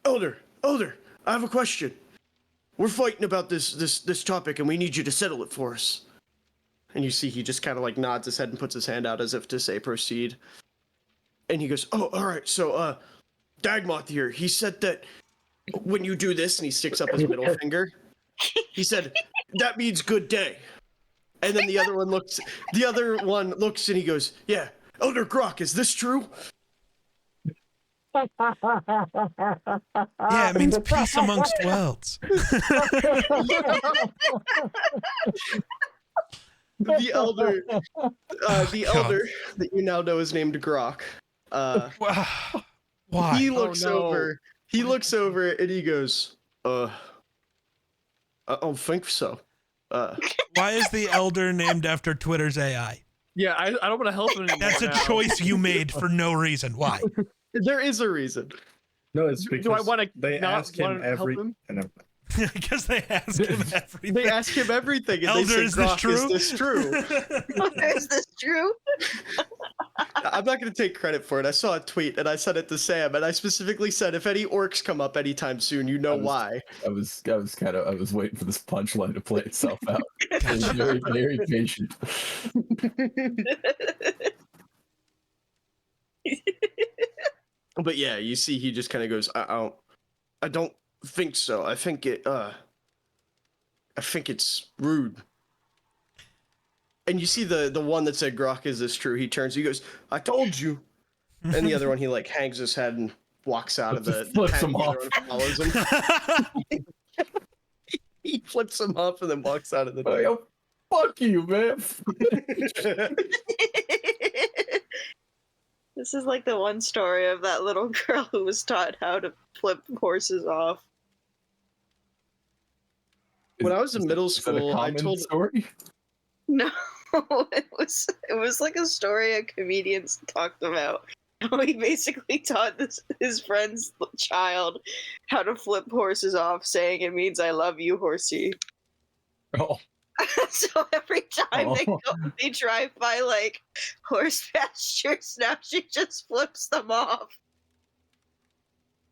Elder, I have a question. We're fighting about this topic, and we need you to settle it for us. And you see he just kind of like nods his head and puts his hand out as if to say proceed. And he goes, oh, all right, so, Dagmoth here, he said that when you do this, and he sticks up his middle finger, he said, that means good day. And then the other one looks and he goes, yeah, Elder Grok, is this true? Yeah, it means peace amongst worlds. The elder, God. that you now know is named Grok. Why? He looks no. over. He looks over and he goes, I don't think so. Why is the elder named after Twitter's AI? Yeah, I don't want to help him anymore. That's a now. choice you made for no reason. Why? There is a reason. No, it's because Do I want to they not ask him wanna help every. him? And Because they ask him everything. They ask him everything, and Elder, they say, is this Grok, true? is this true? Is this true? I'm not going to take credit for it. I saw a tweet, and I sent it to Sam, and I specifically said, if any orcs come up anytime soon, you know why. I was waiting for this punchline to play itself out. I was very, very patient. But yeah, you see, he just kind of goes, I don't think so. I think it's rude. And you see the one that said, Grok, is this true? He turns, he goes, I told you. And the other one, he like hangs his head and walks out of the Flips tent. him The off. other one follows him. He flips him off and then walks out of the tent. Oh, fuck you, man. This is like the one story of that little girl who was taught how to flip horses off. When I was in middle Is that a school, I common told story. No, it was like a story a comedian talked about. How he basically taught his friend's child how to flip horses off, saying it means "I love you, horsey." Oh, So every time Oh. they drive by like horse pastures, now she just flips them off.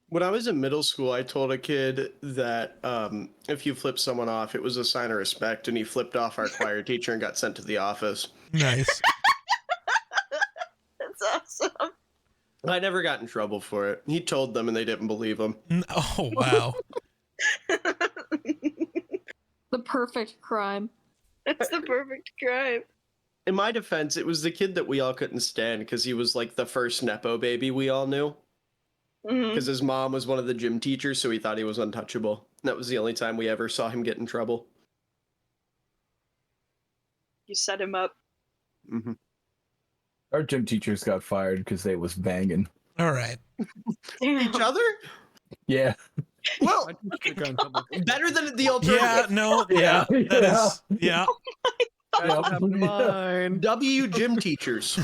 When I was in middle school, I told a kid that if you flip someone off, it was a sign of respect, and he flipped off our choir teacher and got sent to the office. Nice. That's awesome. I never got in trouble for it. He told them, and they didn't believe him. Oh wow. The perfect crime. That's the perfect crime. In my defense, it was the kid that we all couldn't stand because he was like the first Nepo baby we all knew. Mhm. Because his mom was one of the gym teachers, so he thought he was untouchable. And that was the only time we ever saw him get in trouble. You set him up. Mm-hmm. Our gym teachers got fired because they was banging. All right. Each other? Yeah. Well, My teacher got in trouble. better than the alternative. Yeah. No. Yeah. That is. Yeah. That's what happened to mine. W gym teachers.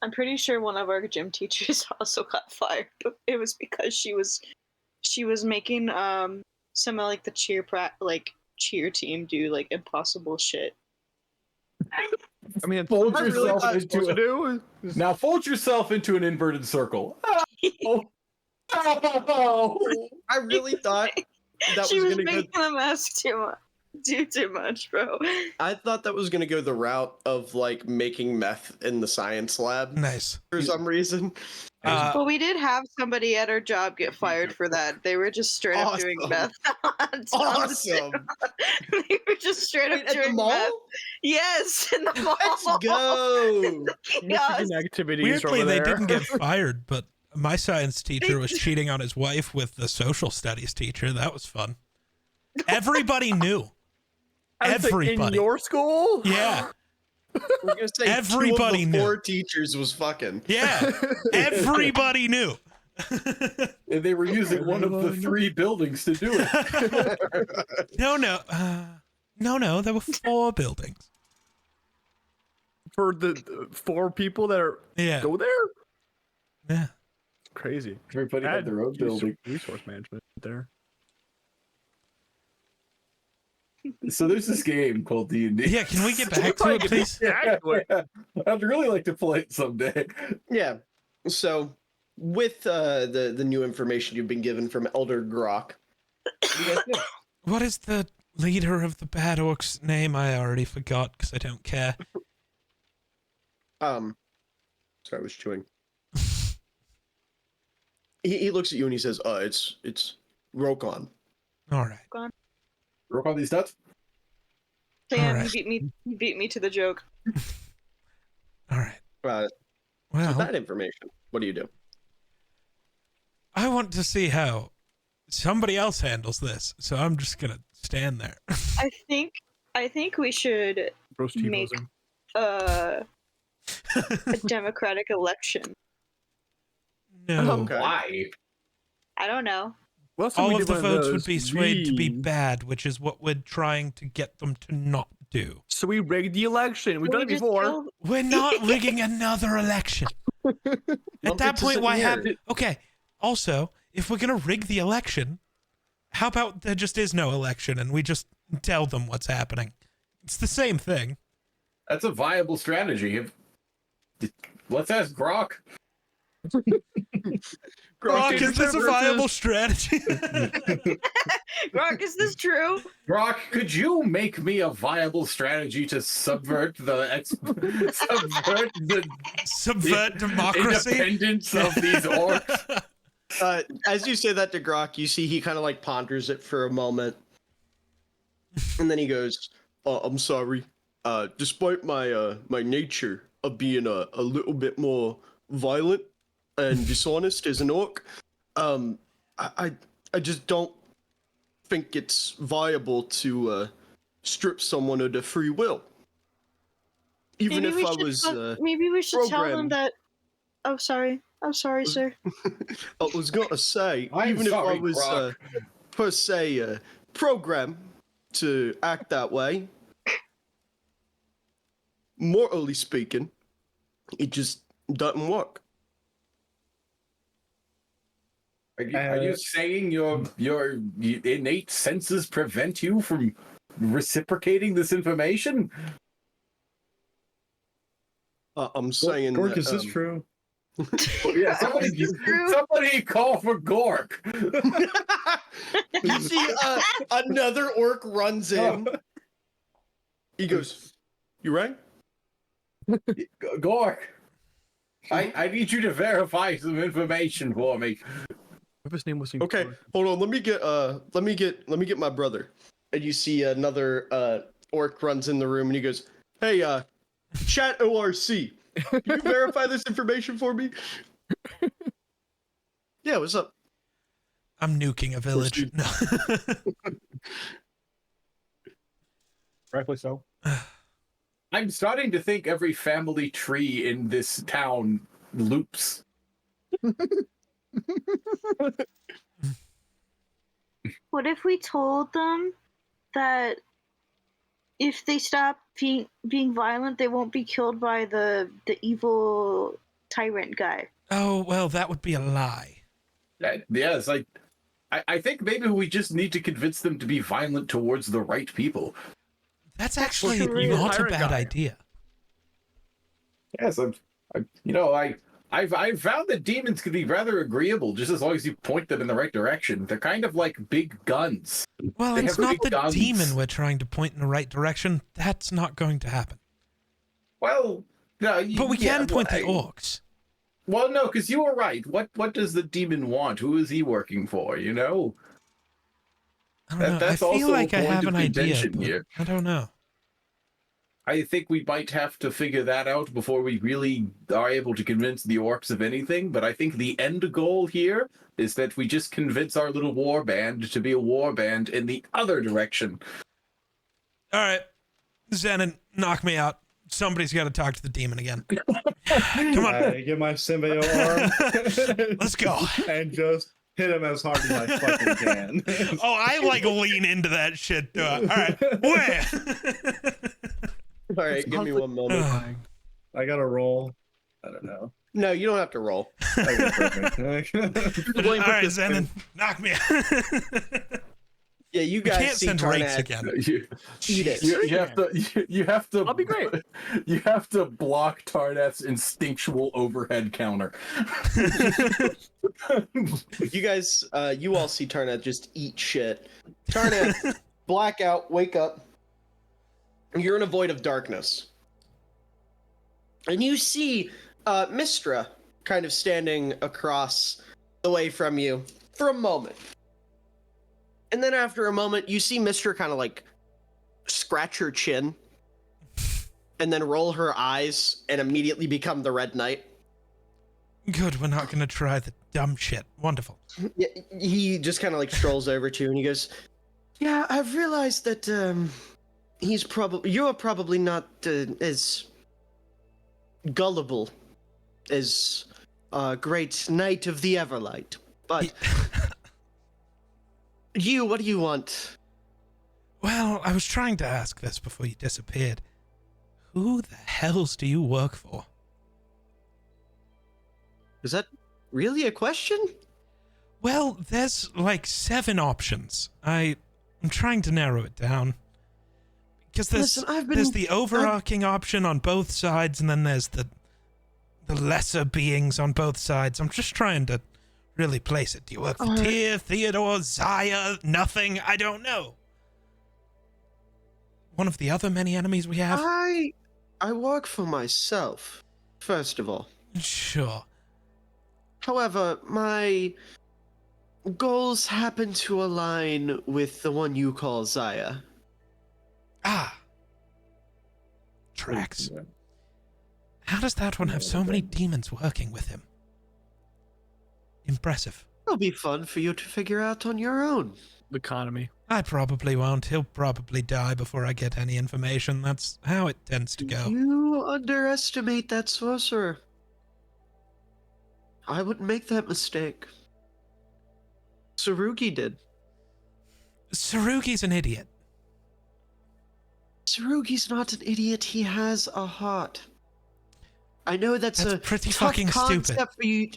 I'm pretty sure one of our gym teachers also got fired, but it was because she was making some of like the cheer team do like impossible shit. I mean, Fold that's really yourself not into supposed to it. do. Now fold yourself into an inverted circle. Oh. Oh. I really thought that She was was gonna go. making them ask do too much, bro. I thought that was gonna go the route of like making meth in the science lab Nice. for some reason. But we did have somebody at our job get fired for that. They were just straight up doing Awesome. meth. Awesome. They were just straight up Wait, at the doing mall? meth. Yes, in the mall. Let's go. Yes. Michigan activities Weirdly, over they there. didn't get fired, but my science teacher was cheating on his wife with the social studies teacher. That was fun. Everybody knew. I was like, in Everybody. your school? Yeah. I was gonna say Everybody two of knew. the 4 teachers was fucking. Yeah. Everybody knew. And they were using one of the 3 buildings to do it. No. No. There were 4 buildings. For the 4 people that are Yeah. go there? Yeah. Crazy. Everybody had their own building. Resource management there. So there's this game called D&D. Yeah. Can we get back to it, please? I'd really like to play it someday. Yeah. So, with the new information you've been given from Elder Grok, What is the leader of the Bad Orcs name? I already forgot because I don't care. sorry, I was chewing. He looks at you and he says, it's Rokon. All right. Work on these nuts? Damn, Alright. you beat me to the joke. All right. With Well, that information, what do you do? I want to see how somebody else handles this, so I'm just gonna stand there. I think we should Roast Make- T-posing. a democratic election. No. Okay. Why? I don't know. Well, so All we of did the one votes would those. be swayed to be We- bad, which is what we're trying to get them to not do. So we rigged the election. We've done it We just before. killed- We're not rigging another election. At that Politics point, isn't why have? weird. Okay. Also, if we're gonna rig the election, how about there just is no election and we just tell them what's happening? It's the same thing. That's a viable strategy. Let's ask Grok. Grok, dude, is this a versus- viable strategy? Grok, is this true? Grok, could you make me a viable strategy to subvert Subvert democracy. independence of these orcs? As you say that to Grok, you see he kind of like ponders it for a moment, and then he goes, "I'm sorry. Despite my my nature of being a little bit more violent and dishonest as an orc, I just don't think it's viable to strip someone of their free will. Even Maybe if I we should was, maybe we should tell them programmed. that. Oh, sorry. I'm sorry, sir. I was gonna say, I'm even if I sorry, was Grok. per se programmed to act that way, morally speaking, it just doesn't work. Are you saying your innate senses prevent you from reciprocating this information? I'm saying Gork, that, is this true? Yeah, somebody call for Gork. You see another orc runs in. He goes, "You rang?" Gork, I need you to verify some information for me. If his name was Okay, hold on. Let me get my brother. And you see another orc runs in the room, and he goes, "Hey, chat ORC, can you verify this information for me?" Yeah, what's up? I'm nuking a village. No. Rightfully so. I'm starting to think every family tree in this town loops. What if we told them that if they stop being violent, they won't be killed by the evil tyrant guy? Oh, well, that would be a lie. Yes, I think maybe we just need to convince them to be violent towards the right people. That's actually true. not a Pirate bad guy. idea. Yes, I've found that demons can be rather agreeable just as long as you point them in the right direction. They're kind of like big guns. Well, They it's have not big the guns. demon we're trying to point in the right direction. That's not going to happen. Well, no, But we can point the well, orcs. Well, no, because you were right. What does the demon want? Who is he working for? You know. I don't know. That's I feel also like a I point have of an idea, contention but here. I don't know. I think we might have to figure that out before we really are able to convince the orcs of anything. But I think the end goal here is that we just convince our little war band to be a war band in the other direction. All right, Zenon, knock me out. Somebody's got to talk to the demon again. Come on, I get my symbiote arm. let's go. And just hit him as hard as I fucking can. Oh, I like lean into that shit. All right, where? All right, give me one moment. I gotta roll. I don't know. No, you don't have to roll. Okay, perfect. All right, Zenon, knock me out. Yeah, you We guys can't see send rates Tarnak again. eat it. You have to. I'll be great. You have to block Tarnath's instinctual overhead counter. You guys, you all see Tarnath just eat shit. Tarnath, blackout, wake up. You're in a void of darkness. And you see Mistra kind of standing across the way from you for a moment. And then after a moment, you see Mistra kind of like scratch her chin and then roll her eyes and immediately become the Red Knight. Good, we're not going to try the dumb shit. Wonderful. Yeah, he just kind of like strolls over to you and he goes, "Yeah, I've realized that you're probably not as gullible as great Knight of the Everlight. But what do you want?" Well, I was trying to ask this before you disappeared. Who the hells do you work for? Is that really a question? Well, there's like 7 options. I'm trying to narrow it down. Because there's the overarching option on both sides, and then there's the lesser beings on both sides. I'm just trying to really place it. Do you work for Tyr, Theodore, Zaya, nothing? I don't know. One of the other many enemies we have? I work for myself, first of all. Sure. However, my goals happen to align with the one you call Zaya. Ah. Tracks. How does that one have so many demons working with him? Impressive. It'll be fun for you to figure out on your own. Economy. I probably won't. He'll probably die before I get any information. That's how it tends to go. You underestimate that sorcerer. I wouldn't make that mistake. Sarugi did. Sarugi's an idiot. Sarugi's not an idiot. He has a heart. I know that's a pretty tough fucking concept stupid. for you.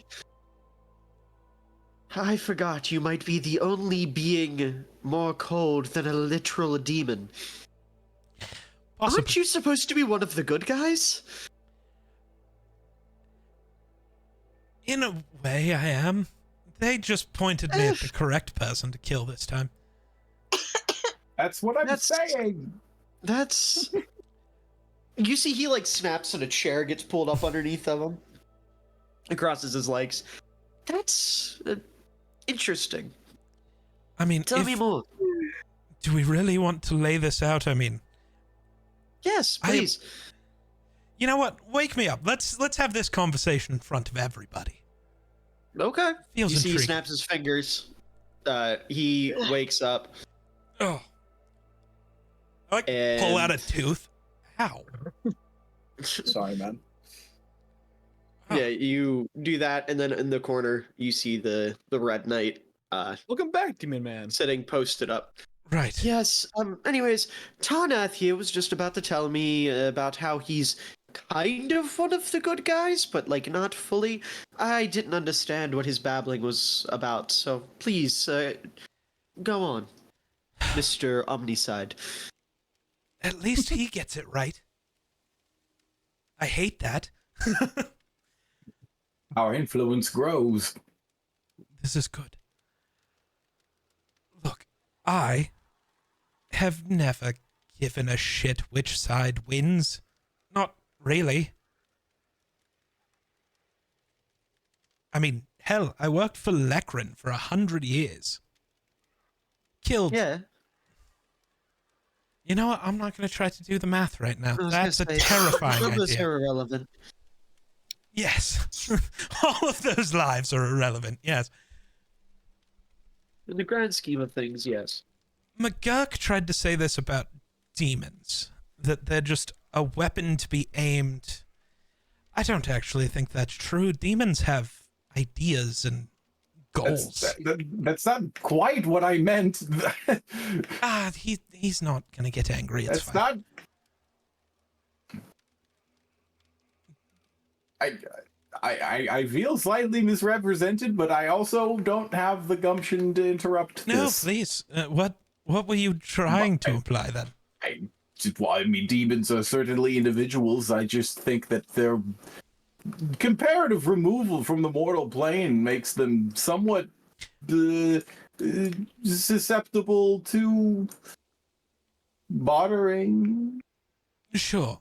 I forgot you might be the only being more cold than a literal demon. Possibly. Aren't you supposed to be one of the good guys? In a way, I am. They just pointed me at the correct person to kill this time. That's what I'm saying. That's... You see he, like, snaps and a chair gets pulled up underneath of him. And crosses his legs. That's... interesting. I mean, Tell me more. Do we really want to lay this out? I mean... Yes, please. You know what? Wake me up. Let's have this conversation in front of everybody. Okay. Feels you see he intriguing. snaps his fingers. He wakes up. Oh. I like pull out a tooth. Ow. Sorry, man. Yeah, you do that, and then in the corner you see the Red Knight Welcome back, Demon Man. sitting posted up. Right. Yes, anyways, Tarnath here was just about to tell me about how he's kind of one of the good guys, but, like, not fully. I didn't understand what his babbling was about, so please, go on, Mr. Omniside. At least he gets it right. I hate that. Our influence grows. This is good. Look, I have never given a shit which side wins. Not really. I mean, hell, I worked for Lekrin for 100 years. Killed. Yeah. You know what? I'm not going to try to do the math right now. I was That's a gonna say, terrifying numbers idea. are irrelevant. Yes. All of those lives are irrelevant, yes. In the grand scheme of things, yes. McGurk tried to say this about demons, that they're just a weapon to be aimed. I don't actually think that's true. Demons have ideas and goals. That's not quite what I meant. He's not gonna get angry. It's That's fine. not. I feel slightly misrepresented, but I also don't have the gumption to interrupt No, this. please. What were you trying to imply then? I mean, demons are certainly individuals. I just think that their comparative removal from the mortal plane makes them somewhat susceptible to bartering. Sure.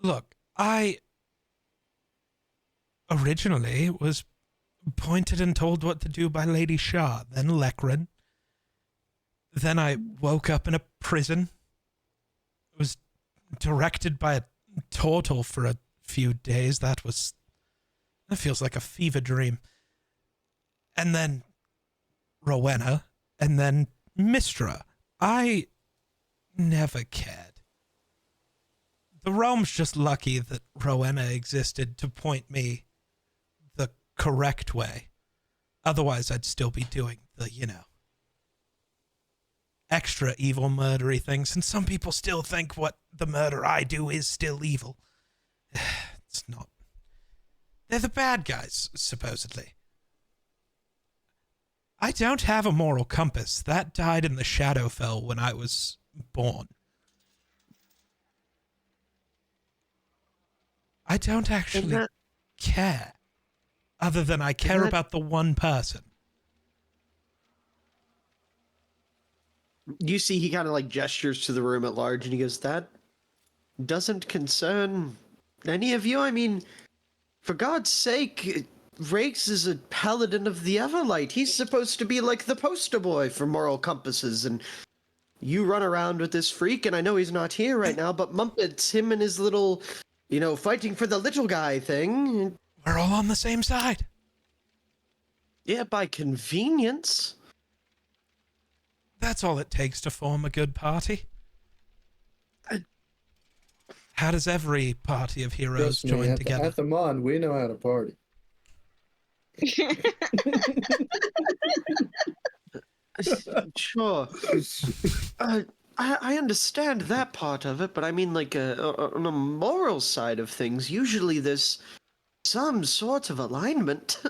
Look, I originally was pointed and told what to do by Lady Shah, then Lekrin. Then I woke up in a prison. Was directed by a turtle for a few days. That feels like a fever dream. And then Rowena, and then Mystra. I never cared. The realm's just lucky that Rowena existed to point me the correct way. Otherwise, I'd still be doing the, extra evil murdery things, and some people still think what the murder I do is still evil. It's not. They're the bad guys, supposedly. I don't have a moral compass. That died in the Shadowfell when I was born. I don't actually care, other than I care about the one person. You see he kind of, like, gestures to the room at large, and he goes, that doesn't concern any of you? I mean, for God's sake, Rakes is a paladin of the Everlight. He's supposed to be, like, the poster boy for moral compasses, and you run around with this freak, and I know he's not here right now, but Mumpets, him and his little, fighting for the little guy thing. We're all on the same side. Yeah, by convenience. That's all it takes to form a good party. How does every party of heroes Trust me, join together? At the Mon, we know how to party. Sure. I understand that part of it, but I mean, like, on a moral side of things, usually there's some sort of alignment.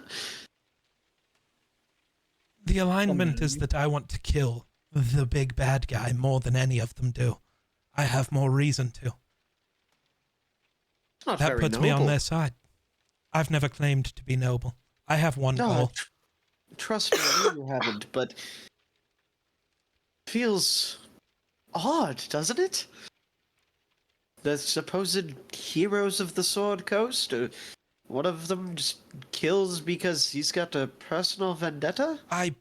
The alignment is that I want to kill the big bad guy more than any of them do. I have more reason to. Not That very puts me on noble. their side. I've never claimed to be noble. I have one No, goal. trust me, I know you haven't, but feels odd, doesn't it? The supposed heroes of the Sword Coast, one of them just kills because he's got a personal vendetta? I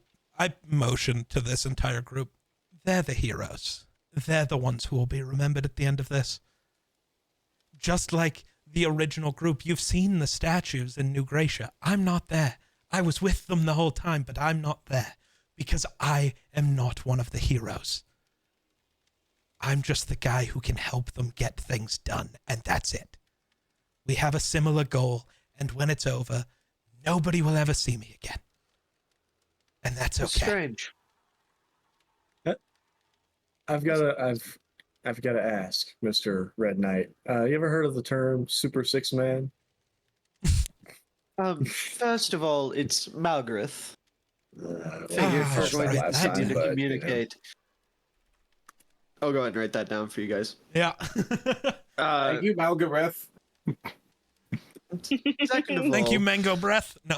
motion to this entire group. They're the heroes. They're the ones who will be remembered at the end of this. Just like the original group, you've seen the statues in New Gracia. I'm not there. I was with them the whole time, but I'm not there because I am not one of the heroes. I'm just the guy who can help them get things done, and that's it. We have a similar goal, and when it's over, nobody will ever see me again. And that's okay. Strange. I've got to ask, Mr. Red Knight. You ever heard of the term Super Six Man? First of all, it's Malgareth. Figured that's for going right, to that continue to but, communicate. I'll go ahead and write that down for you guys. Yeah. Thank you, Malgareth. Second of Thank all, you, Mango Breath. No.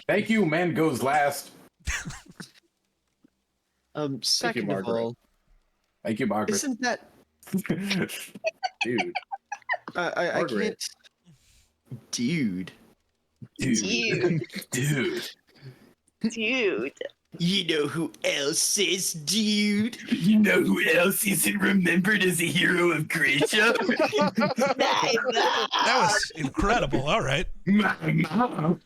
Thank you, man goes last. second of Margaret. all, Thank you, Margaret. isn't that Dude. I Margaret. can't, dude. Dude. Dude. Dude. You know who else is dude? You know who else isn't remembered as a hero of Gracia? That was incredible. All right. My mom.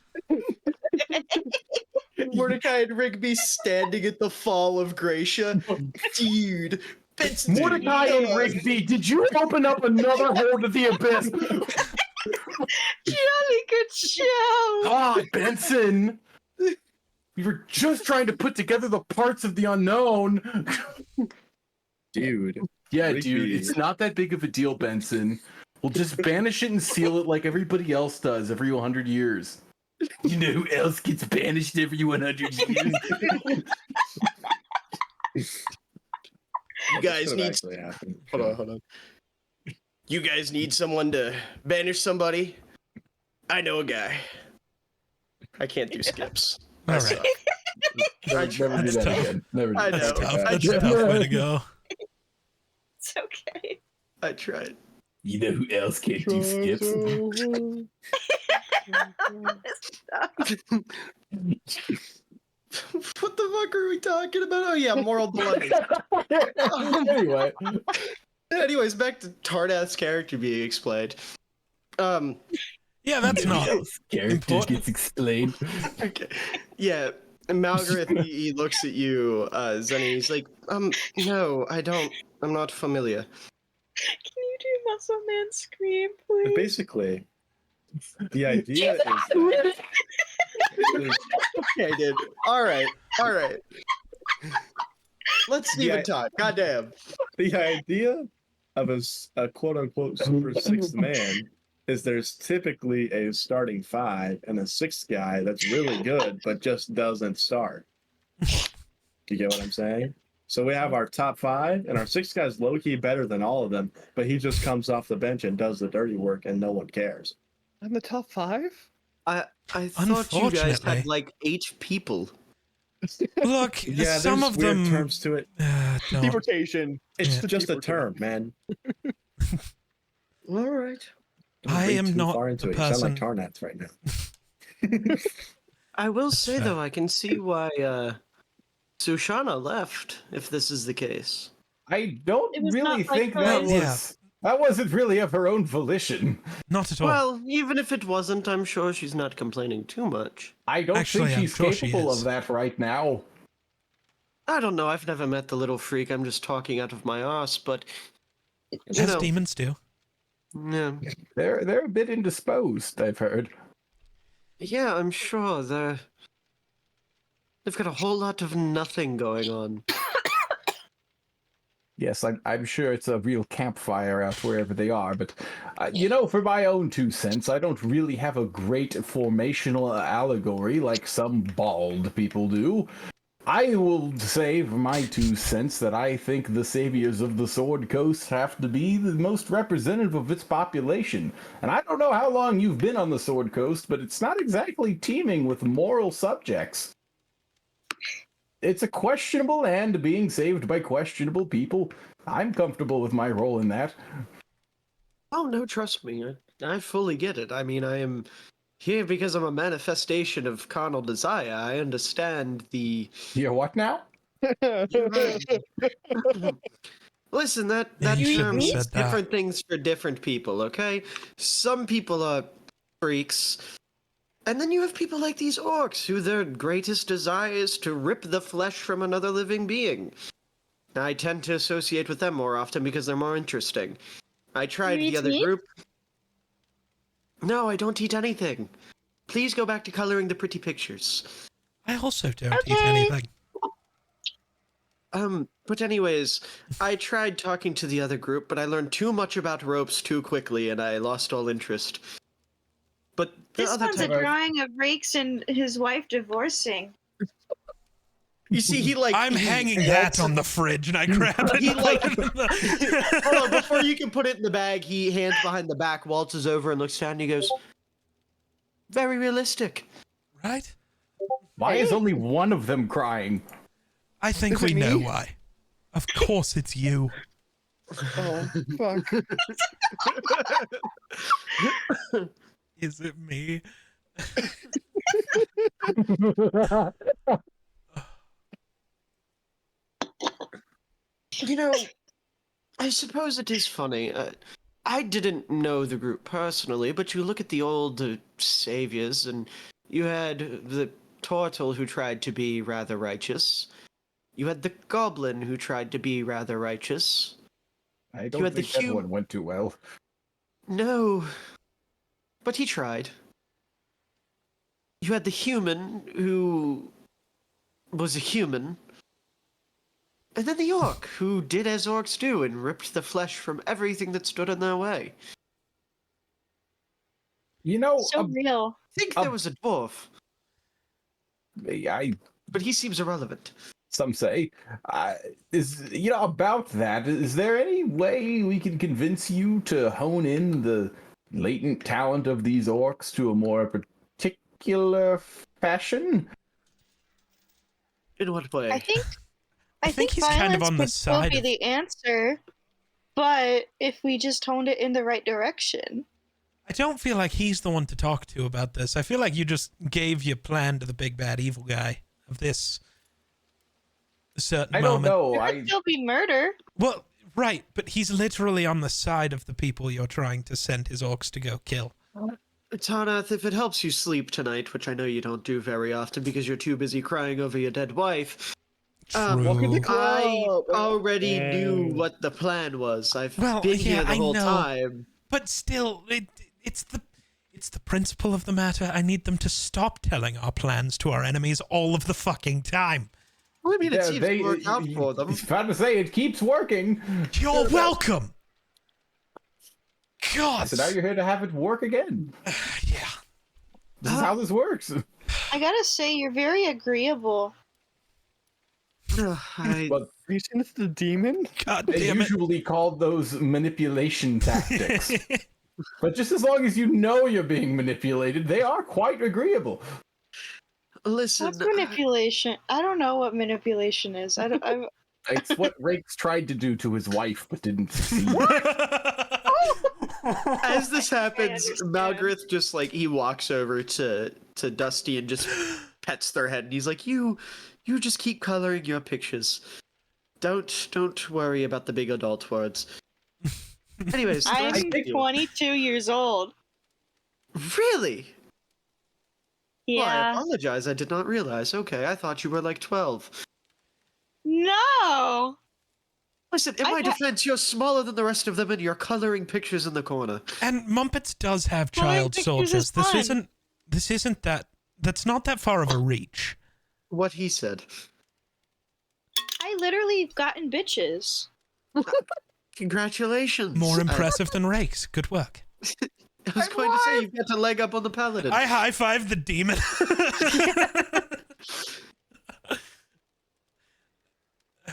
Mordecai and Rigby standing at the fall of Gracia. Dude. That's Mordecai and Rigby, did you open up another hole to the abyss? Jolly good show. Ah, Benson! We were just trying to put together the parts of the unknown. Dude. Yeah, Rigby. dude, it's not that big of a deal, Benson. We'll just banish it and seal it like everybody else does every 100 years. You know who else gets banished every 100 years? You guys Could've need actually happened. hold on. You guys need someone to banish somebody? I know a guy. I can't do skips. All I right. suck. Never do That's that tough. again. Never do I that. That's know. tough. I That's a tried. tough way to go. It's okay. I tried. You know who else can't do skips? What the fuck are we talking about? Oh yeah, moral dilemma. Anyway, Anyways, back to Tardath's character being explained. Yeah, that's not character important. gets explained. Okay. Yeah. And Malgareth, he looks at you, Zenny, he's like, no, I don't. I'm not familiar. Can you do Muscle Man scream, please? But basically, the idea is Okay, dude. Alright. Let's Yeah. even talk. Goddamn. the idea of a quote unquote super sixth man is there's typically a starting five and a sixth guy that's really good but just doesn't start. You get what I'm saying? So we have our top five, and our sixth guy's low key better than all of them, but he just comes off the bench and does the dirty work, and no one cares. I'm the top 5? I thought you guys Unfortunately. had like 8 people. Look, Yeah, some there's of weird them. terms to it. Don't. Deportation. It's Yeah. just a term, man. Alright. Don't I read am too not far into the it. You sound like person- Tarnats right now. I will say fair. though, I can see why Sushana left, if this is the case. I don't It was really not like think her that own- was. That wasn't really of her own volition. Not at all. Well, even if it wasn't, I'm sure she's not complaining too much. I don't Actually, think I'm she's sure she capable is. of that right now. I don't know, I've never met the little freak, I'm just talking out of my ass, but you As know, demons do. yeah. They're a bit indisposed, I've heard. Yeah, I'm sure they've got a whole lot of nothing going on. Yes, I'm sure it's a real campfire out wherever they are, but for my own 2 cents, I don't really have a great formational allegory like some bald people do. I will say for my 2 cents that I think the saviors of the Sword Coast have to be the most representative of its population. And I don't know how long you've been on the Sword Coast, but it's not exactly teeming with moral subjects. It's a questionable land being saved by questionable people. I'm comfortable with my role in that. Oh, no, trust me. I fully get it. I mean, I am here because I'm a manifestation of carnal desire. I understand the... Yeah, what now? Listen, that term means different things for different people, okay? Some people are freaks. And then you have people like these orcs, who their greatest desire is to rip the flesh from another living being. I tend to associate with them more often because they're more interesting. I tried the other group. No, I don't eat anything. Please go back to coloring the pretty pictures. I also don't eat anything. But anyways, I tried talking to the other group, but I learned too much about ropes too quickly, and I lost all interest. But this one's a drawing of Rakes and his wife divorcing. You see, I'm hanging that on the fridge, and I grab it. Hold on, before you can put it in the bag, he hands behind the back, waltzes over, and looks down, and he goes, "Very realistic." Right? Why is only one of them crying? I think we know why. Of course it's you. Oh, fuck. Is it me? I suppose it is funny. I didn't know the group personally, but you look at the old saviors, and you had the turtle who tried to be rather righteous. You had the goblin who tried to be rather righteous. I don't think that one went too well. No, but he tried. You had the human who was a human. And then the orc, who did as orcs do and ripped the flesh from everything that stood in their way. So real. I think there was a dwarf. But he seems irrelevant. Some say. About that, is there any way we can convince you to hone in the latent talent of these orcs to a more particular fashion? In what way? I think he's kind of on the side. Would be the answer, but if we just honed it in the right direction. I don't feel like he's the one to talk to about this. I feel like you just gave your plan to the big bad evil guy of this certain moment. I don't know. It could still be murder. Well, right, but he's literally on the side of the people you're trying to send his orcs to go kill. Tanath, if it helps you sleep tonight, which I know you don't do very often because you're too busy crying over your dead wife, I already knew what the plan was. I've been here the whole time. But still, it's the principle of the matter. I need them to stop telling our plans to our enemies all of the fucking time. Well, I mean, it seems to work out for them. I was about to say, it keeps working. You're welcome. God. So now you're here to have it work again. Yeah. This is how this works. I gotta say, you're very agreeable. Are you saying it's the demon? God They damn it. usually called those manipulation tactics. But just as long as you know you're being manipulated, they are quite agreeable. Listen, what's manipulation? I don't know what manipulation is. It's what Rakes tried to do to his wife, but didn't succeed. As this happens, Malgrith just he walks over to Dusty and just pets their head, and he's like, "You just keep coloring your pictures. Don't worry about the big adult words." Anyways, I'm 22 years old. Really? Yeah. Well, I apologize. I did not realize. Okay, I thought you were 12. No. Listen, in my defense, you're smaller than the rest of them, and you're coloring pictures in the corner. And Mumpets does have child soldiers. That's not that far of a reach. What he said. I literally have gotten bitches. Congratulations. More impressive than Rakes. Good work. I was going to say, you've got a leg up on the paladin. I high-fived the demon.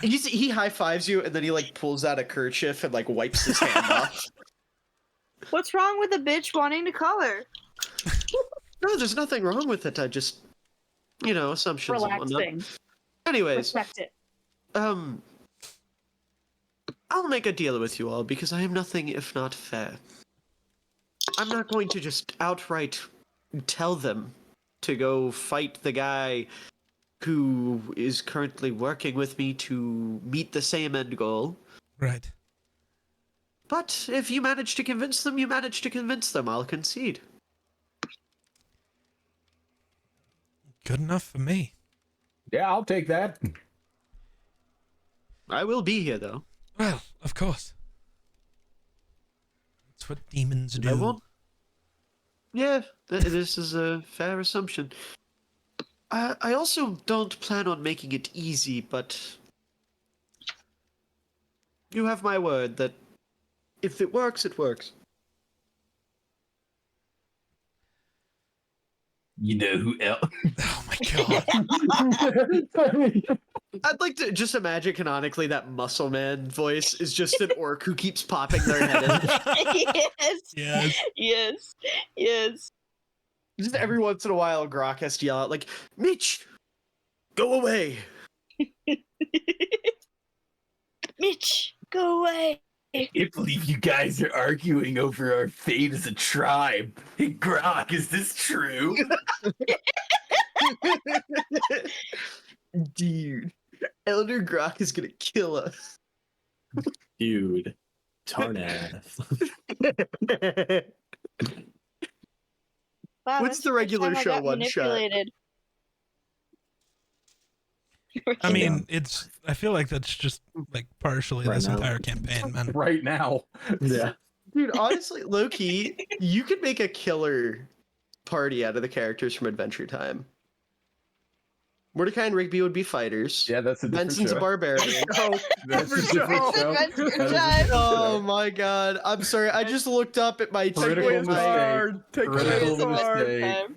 He high-fives you, and then he, like, pulls out a kerchief and, like, wipes his hand off. What's wrong with a bitch wanting to color? No, there's nothing wrong with it. I just, assumptions and whatnot. Relaxing. Anyways, Respect it. I'll make a deal with you all because I am nothing if not fair. I'm not going to just outright tell them to go fight the guy who is currently working with me to meet the same end goal. Right. But if you manage to convince them, you manage to convince them. I'll concede. Good enough for me. Yeah, I'll take that. I will be here, though. Well, of course. That's what demons do. I won't. Yeah, this is a fair assumption. I also don't plan on making it easy, but you have my word that if it works, it works. You know who else? Oh my god. I'd like to just imagine canonically that Muscle Man voice is just an orc who keeps popping their head in. Yes. Yes. Yes. Just every once in a while, Grok has to yell out, like, Mitch, go away. Mitch, go away. I can't believe you guys are arguing over our fate as a tribe. Hey, Grok, is this true? Dude, Elder Grok is gonna kill us. Dude, Tarnath. Wow, What's that's the first regular time I show got one shot? manipulated. I mean, I feel like that's just like partially Right this now. entire campaign, man. Right now. Yeah. Dude, honestly, low key, you could make a killer party out of the characters from Adventure Time. Mordecai and Rigby would be fighters. Yeah, that's a different Benson's show. a barbarian. That's a For different sure. show. Adventure That is a Time. different Oh show. my god. I'm sorry. I just looked up at my Critical my- mistake. Take Critical it hard. mistake.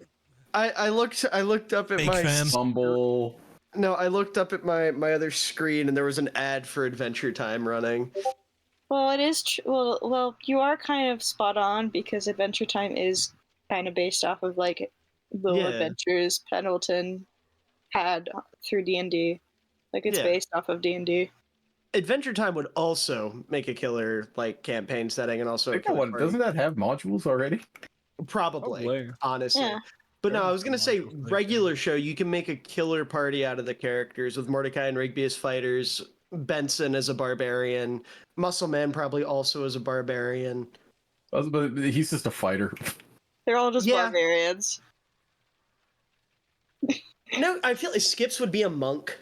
I looked up at Fake my fan. Fumble. No, I looked up at my other screen and there was an ad for Adventure Time running. Well, it is. Well, you are kind of spot on because Adventure Time is kind of based off of like little Yeah. adventures Pendleton had through D&D. Like it's Yeah. based off of D&D. Adventure Time would also make a killer like campaign setting and also a killer party. Doesn't that have modules already? Probably, honestly. Yeah. But no, I was gonna say Modules, like regular show. You can make a killer party out of the characters with Mordecai and Rigby as fighters, Benson as a barbarian, Muscle Man probably also as a barbarian. But he's just a fighter. They're all just Yeah. barbarians. No, I feel like Skips would be a monk.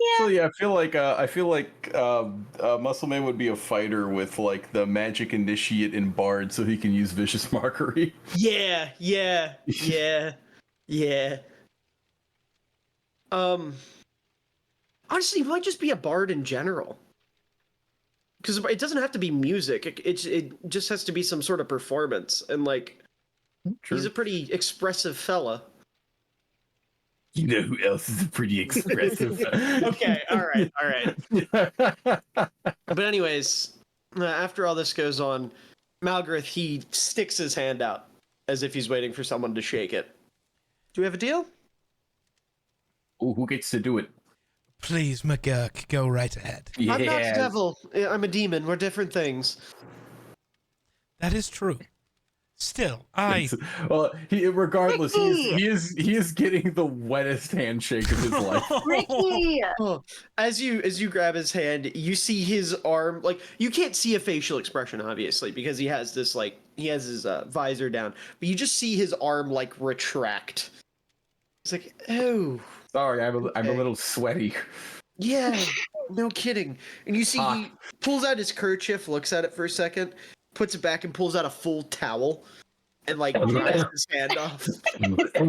Yeah. So yeah, I feel like Muscle Man would be a fighter with like the magic initiate and bard, so he can use vicious mockery. Yeah. Honestly, he might just be a bard in general. Because it doesn't have to be music. It just has to be some sort of performance, and like he's a pretty expressive fella. You know who else is pretty expressive? Okay, all right. But anyways, after all this goes on, Malgrith, he sticks his hand out as if he's waiting for someone to shake it. Do we have a deal? Ooh, who gets to do it? Please, McGurk, go right ahead. Yeah. I'm not the devil. I'm a demon. We're different things. That is true. Still, Well, regardless, he is getting the wettest handshake of his life. Ricky! Oh, as you grab his hand, you see his arm. Like you can't see a facial expression, obviously, because he has this his visor down. But you just see his arm like retract. It's like, oh, Sorry, I'm a Okay. little sweaty. yeah, no kidding. And you see he Hot. pulls out his kerchief, looks at it for a second, puts it back, and pulls out a full towel, and like dries his hand off. Don't die!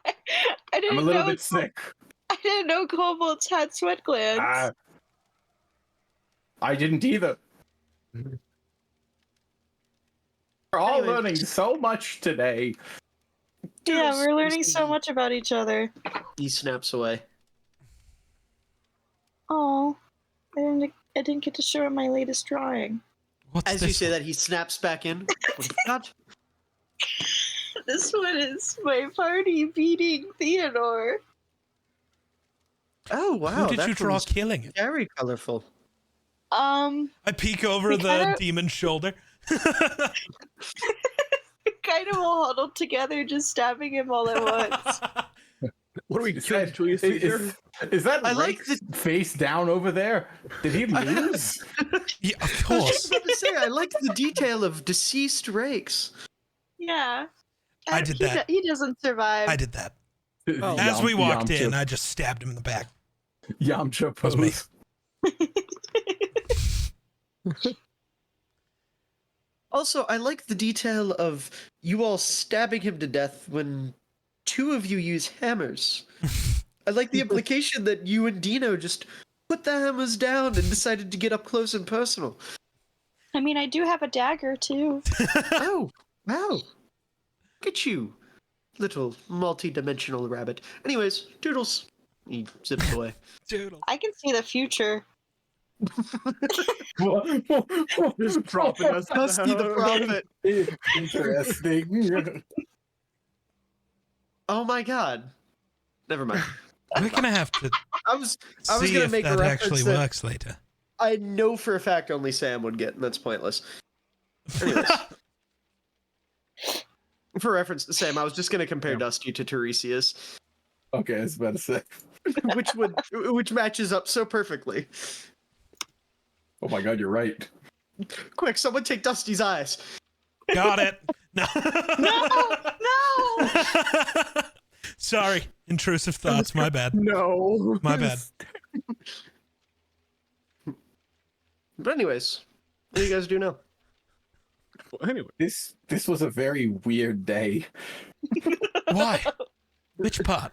I I'm didn't a little know. bit sick. I didn't know kobolds had sweat glands. I didn't either. We're all Anyway. learning so much today. Yeah, Doodles. we're learning so much about each other. He snaps away. Oh, I didn't get to show him my latest drawing. What's As you this say one? that, he snaps back in. What do you got? This one is my party beating Theodore. Oh wow! Who did you that draw one's killing it? very colorful. Um, I peek over We the kinda- demon's shoulder. kind of all huddled together, just stabbing him all at once. What are we Is killing that, Julius is, Caesar? is that I like Rake's face down over there? Did he lose? Yeah, of I was just course. about to say, I like the detail of deceased rakes. Yeah. I did that. He doesn't survive. I did that. Oh, As we walked Yamcha, in, I just stabbed him in the back. Yamcha Was me. pose. Also, I like the detail of you all stabbing him to death when two of you use hammers. I like the implication that you and Dino just put the hammers down and decided to get up close and personal. I mean, I do have a dagger too. Oh, wow. Look at you, little multi-dimensional rabbit. Anyways, Doodles. He zips away. Doodle. I can see the future. Just dropping us. Dusty the Prophet. Interesting. Oh my god. Never mind. We're gonna have to I was see gonna if make a that reference actually that works later. I know for a fact only Sam would get, and that's pointless. Anyways. For reference to Sam, I was just gonna compare Dusty to Tiresias, Okay, I was about to say. which matches up so perfectly. Oh my god, you're right. Quick, someone take Dusty's eyes. Got it. No. No! Sorry, intrusive thoughts. My bad. No. My bad. But anyways, what do you guys do now? Anyway, This was a very weird day. Why? Which part?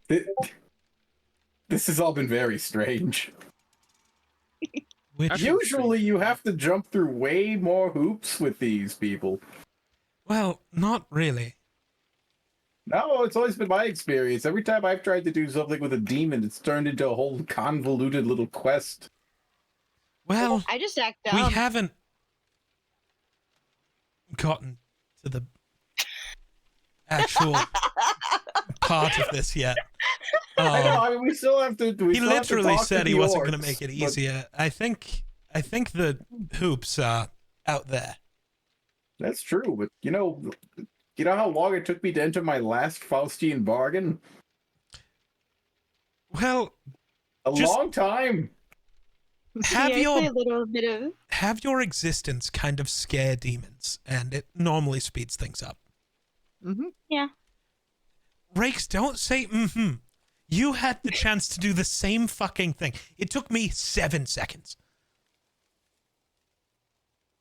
This has all been very strange. Which? Usually you have to jump through way more hoops with these people. Well, not really. No, it's always been my experience. Every time I've tried to do something with a demon, it's turned into a whole convoluted little quest. Well, I just act we dumb. haven't gotten to the actual part of this yet. I know. I mean, we still have to. He literally said he wasn't going to to make it easier. I think the hoops are out there. That's true, but you know how long it took me to enter my last Faustian bargain? Well, A Just- long time. have Yeah, I play your a little bit of. have your existence kind of scare demons, and it normally speeds things up. mm-hmm. Rakes, don't say mm-hmm. You had the chance to do the same fucking thing. It took me 7 seconds.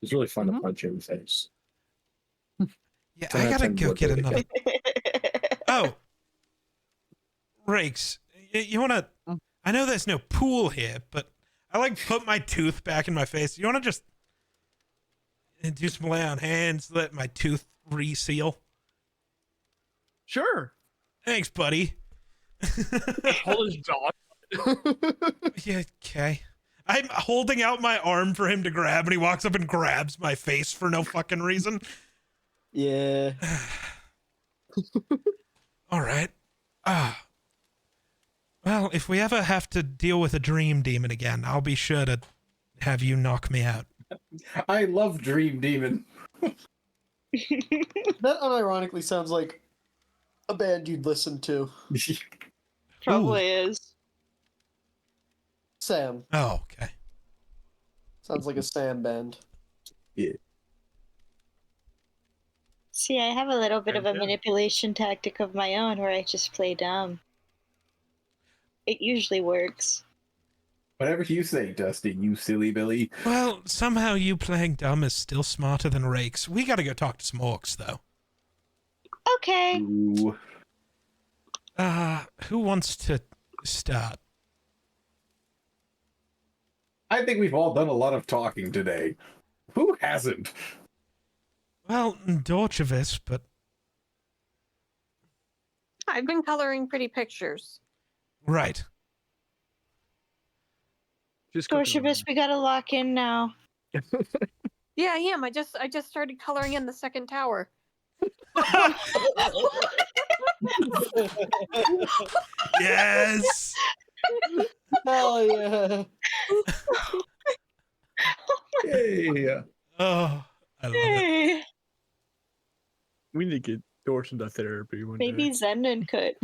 It's really fun to punch you in the face. Yeah, So I that's gotta in go what get they another. Oh, Rakes, you wanna? I know there's no pool here, but I like put my tooth back in my face. You wanna just do some lay on hands, let my tooth reseal? Sure. Thanks, buddy. Hold his dog. Yeah, okay. I'm holding out my arm for him to grab, and he walks up and grabs my face for no fucking reason. Yeah. All right. Well, if we ever have to deal with a dream demon again, I'll be sure to have you knock me out. I love Dream Demon. That unironically sounds like a band you'd listen to. Probably is. Sam. Oh, okay. Sounds like a Sam band. See, I have a little bit of a Yeah. manipulation tactic of my own where I just play dumb. It usually works. Whatever you say, Dusty, you silly Billy. Well, somehow you playing dumb is still smarter than Rakes. We gotta go talk to some orcs, though. Okay. Ooh. Who wants to start? I think we've all done a lot of talking today. Who hasn't? Well, Dorchevus, but I've been coloring pretty pictures. right. Just cooking Dorchevus, we gotta lock in now. Yeah, I am. I just started coloring in the second tower. Yes. Hell yeah. Hey. Oh, I love it. Hey, We need to get Dorsh into therapy one maybe day. Zenon could.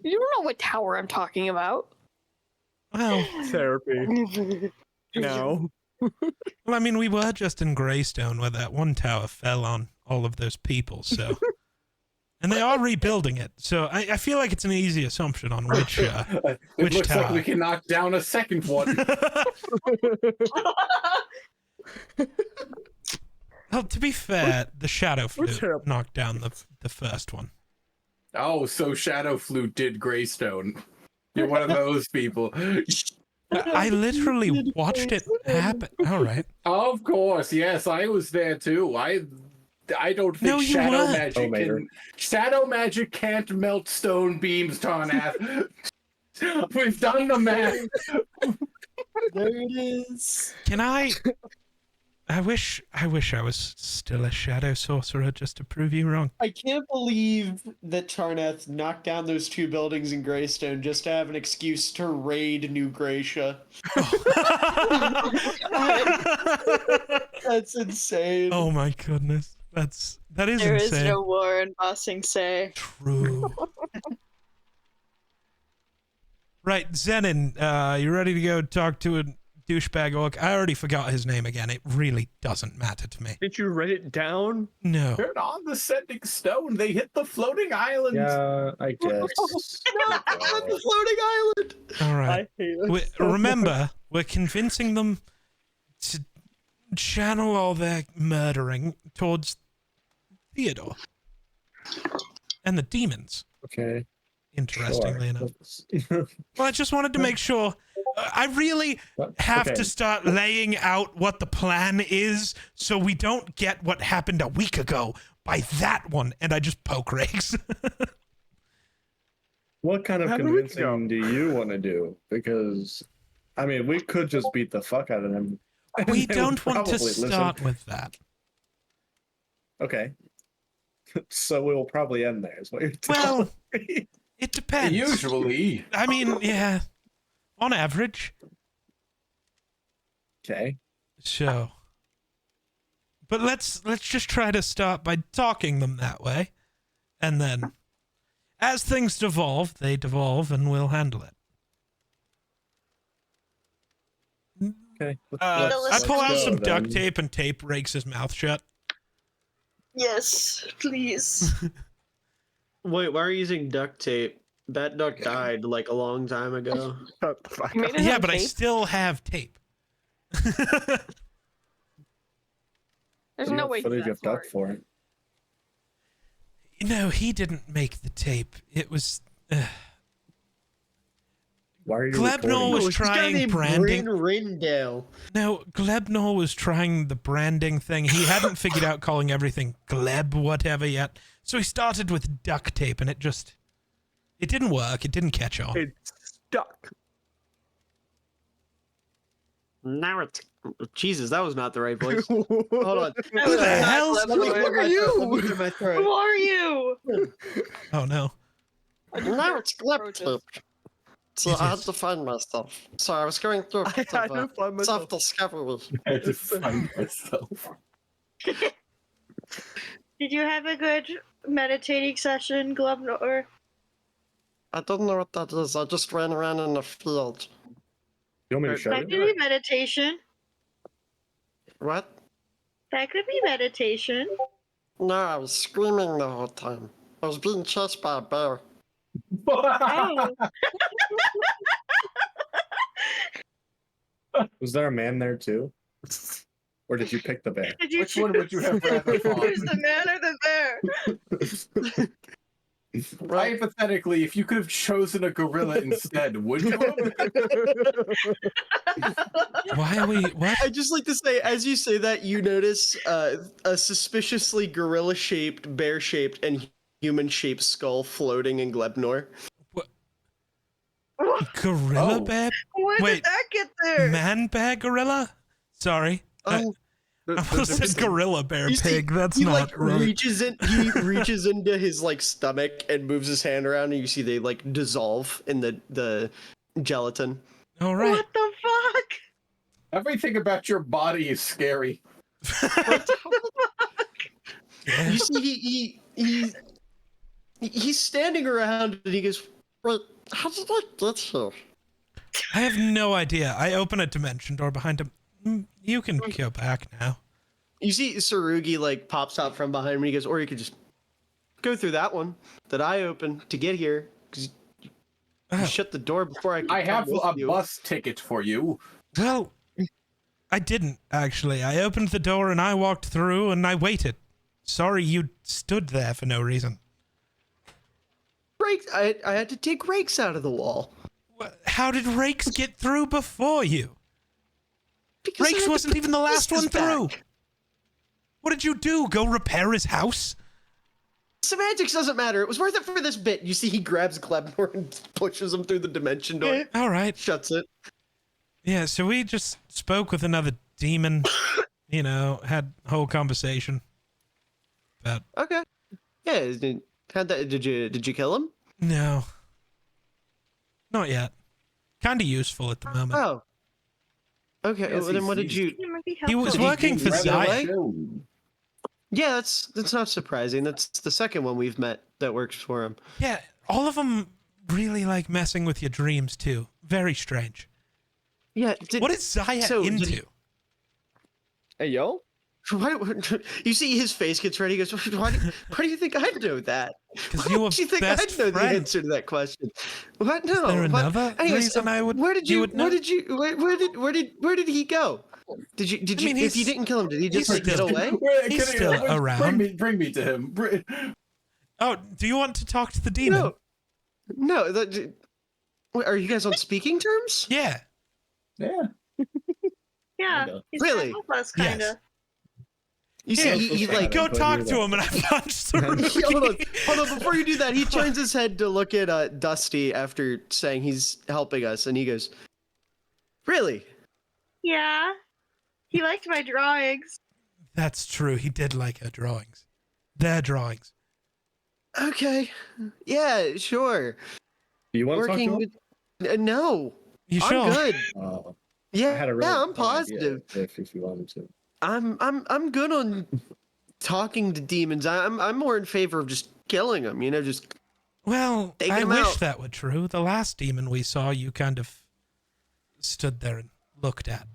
You don't know what tower I'm talking about. Well, Therapy. No. well, I mean, we were just in Greystone where that one tower fell on all of those people, so. And they are rebuilding it, so I feel like it's an easy assumption on which It which looks tower. like we can knock down a second one. Well, to be fair, the Shadow We're Flute terrible. knocked down the first one. Oh, so Shadow Flute did Greystone. You're one of those people. I literally watched it happen. All right. Of course, yes, I was there too. I don't think No, you shadow weren't. magic Mater. can. Shadow magic can't melt stone beams, Tarnath. We've done the math. There it is. Can I? I wish I was still a shadow sorcerer just to prove you wrong. I can't believe that Tarnath knocked down those 2 buildings in Greystone just to have an excuse to raid New Gracia. That's insane. Oh my goodness, that is There is insane. no war in Bossing Say. True. Right, Zenin, you ready to go talk to a douchebag orc? I already forgot his name again. It really doesn't matter to me. Did you write it down? No. Turn on the sending stone. They hit the floating island. Yeah, I guess. On the floating island. All right. I hate it. Remember, we're convincing them to channel all their murdering towards Theodore and the demons. Okay. Interestingly enough. enough. Well, I just wanted to make sure. I really have to start laying out what the plan is so we don't get what happened a week ago by that one, and I just poke rakes. What kind of How did we go? convincing do you want to do? Because, I mean, we could just beat the fuck out of them. and We they would don't want to probably listen. start with that. Okay. So we will probably end there, is what you're telling Well, me. it depends. Usually. I mean, yeah, on average. Okay. So, but let's just try to start by talking them that way, and then, as things devolve, they devolve, and we'll handle it. Okay. I let's pull out go some duct then. tape and tape rakes his mouth shut. Yes, please. Wait, why are you using duct tape? That duck died like a long time ago. Shut the fuck You made up. it Yeah, on but I tape? still have tape. There's You no have way. footage he's of that duck smart. for it. No, he didn't make the tape. It was Why are you Glebnor recording was it? It's a guy trying named branding. Bryn Rindale. No, Glebnor was trying the branding thing. He hadn't figured out calling everything Gleb whatever yet. So he started with duct tape, and it didn't work. It didn't catch on. It's stuck. Now it's Jesus, that was not the right voice. Hold on. Who the hell? Let me clear my throat. Let me clear my Who throat. are you? Oh no. Now it's Roaches. So It I had is. to find myself. So I was going through a bit I of had to find myself. self-discovery. I had to find myself. Did you have a good meditating session, Glebnor? I don't know what that is. I just ran around in the field. You want me to show That you? could be meditation. What? That could be meditation. No, I was screaming the whole time. I was being chased by a bear. Oh. Was there a man there too? Or did you pick the bear? Did you Which one would you have rather fought? choose the man or the bear? Hypothetically, if you could have chosen a gorilla instead, would you have? Why are we? What? I just like to say, as you say that, you notice a suspiciously gorilla-shaped, bear-shaped, and human-shaped skull floating in Glebnor. Gorilla Oh. bear? Where Wait, did that get there? Man bear gorilla? Sorry. I almost said gorilla bear You see, pig. That's he not like right. he reaches into his like stomach and moves his hand around, and you see they like dissolve in the gelatin. All right. What the fuck? Everything about your body is scary. Yeah. You see, he's standing around, and he goes, "Wait, how did I get here?" I have no idea. I open a dimension door behind him. You can go back now. You see Sarugi like pops out from behind him, and he goes, "Or you could just go through that one that I opened to get here, because you shut the door before I could I come have with a you." bus ticket for you. Well, I didn't, actually. I opened the door and I walked through and I waited. Sorry you stood there for no reason. Rakes, I had to take rakes out of the wall. How did Rakes get through before you? Because I Rakes had to wasn't put even the last one pieces through. back. What did you do? Go repair his house? Semantics doesn't matter. It was worth it for this bit. You see, he grabs Glebnor and pushes him through the dimension door. All right. Shuts it. Yeah, so we just spoke with another demon, you know, had a whole conversation. About Okay. Yeah. Did you kill him? no. Not yet. Kind of useful at the moment. Oh. Okay. Yes, well, then what did he's- you? It might be He was helpful. working for Ran Zaya. away? Yeah, that's not surprising. That's the second one we've met that works for him. Yeah, all of them really like messing with your dreams too. Very strange. Yeah. What is Zaya so did into? he- Hey, yo. Why, you see his face gets ready. He goes, why do you think I know that? Because Why you were do you think I best know the friends. answer to that question? What? No. Is there what? another reason I would? Where did you you? would know? Where did you? Where did he go? Did you? I mean, If you he's- didn't kill him, did he just he's like get still- away? He's still around. Bring me to him. Oh, do you want to talk to the demon? No. Wait, are you guys on speaking terms? Yeah. Yeah. Yeah. Kinda. He's Really? gonna help us, Yes. kinda. You see, Yeah, he like. Go I knew talk to that. him, and I punched Hold on, Sarugi. hold on. Before you do that, he turns his head to look at Dusty after saying he's helping us, and he goes, "Really? Yeah. He liked my drawings. That's true. He did like her drawings. Their drawings. Okay, yeah, sure. Do you want to talk to him? Working with no, You I'm sure? good. I Yeah, had a really I'm fun idea positive. if you wanted to. I'm good on talking to demons. I'm more in favor of just killing them. You know, just Well, Taking I him wish out. that were true. The last demon we saw, you kind of stood there and looked at.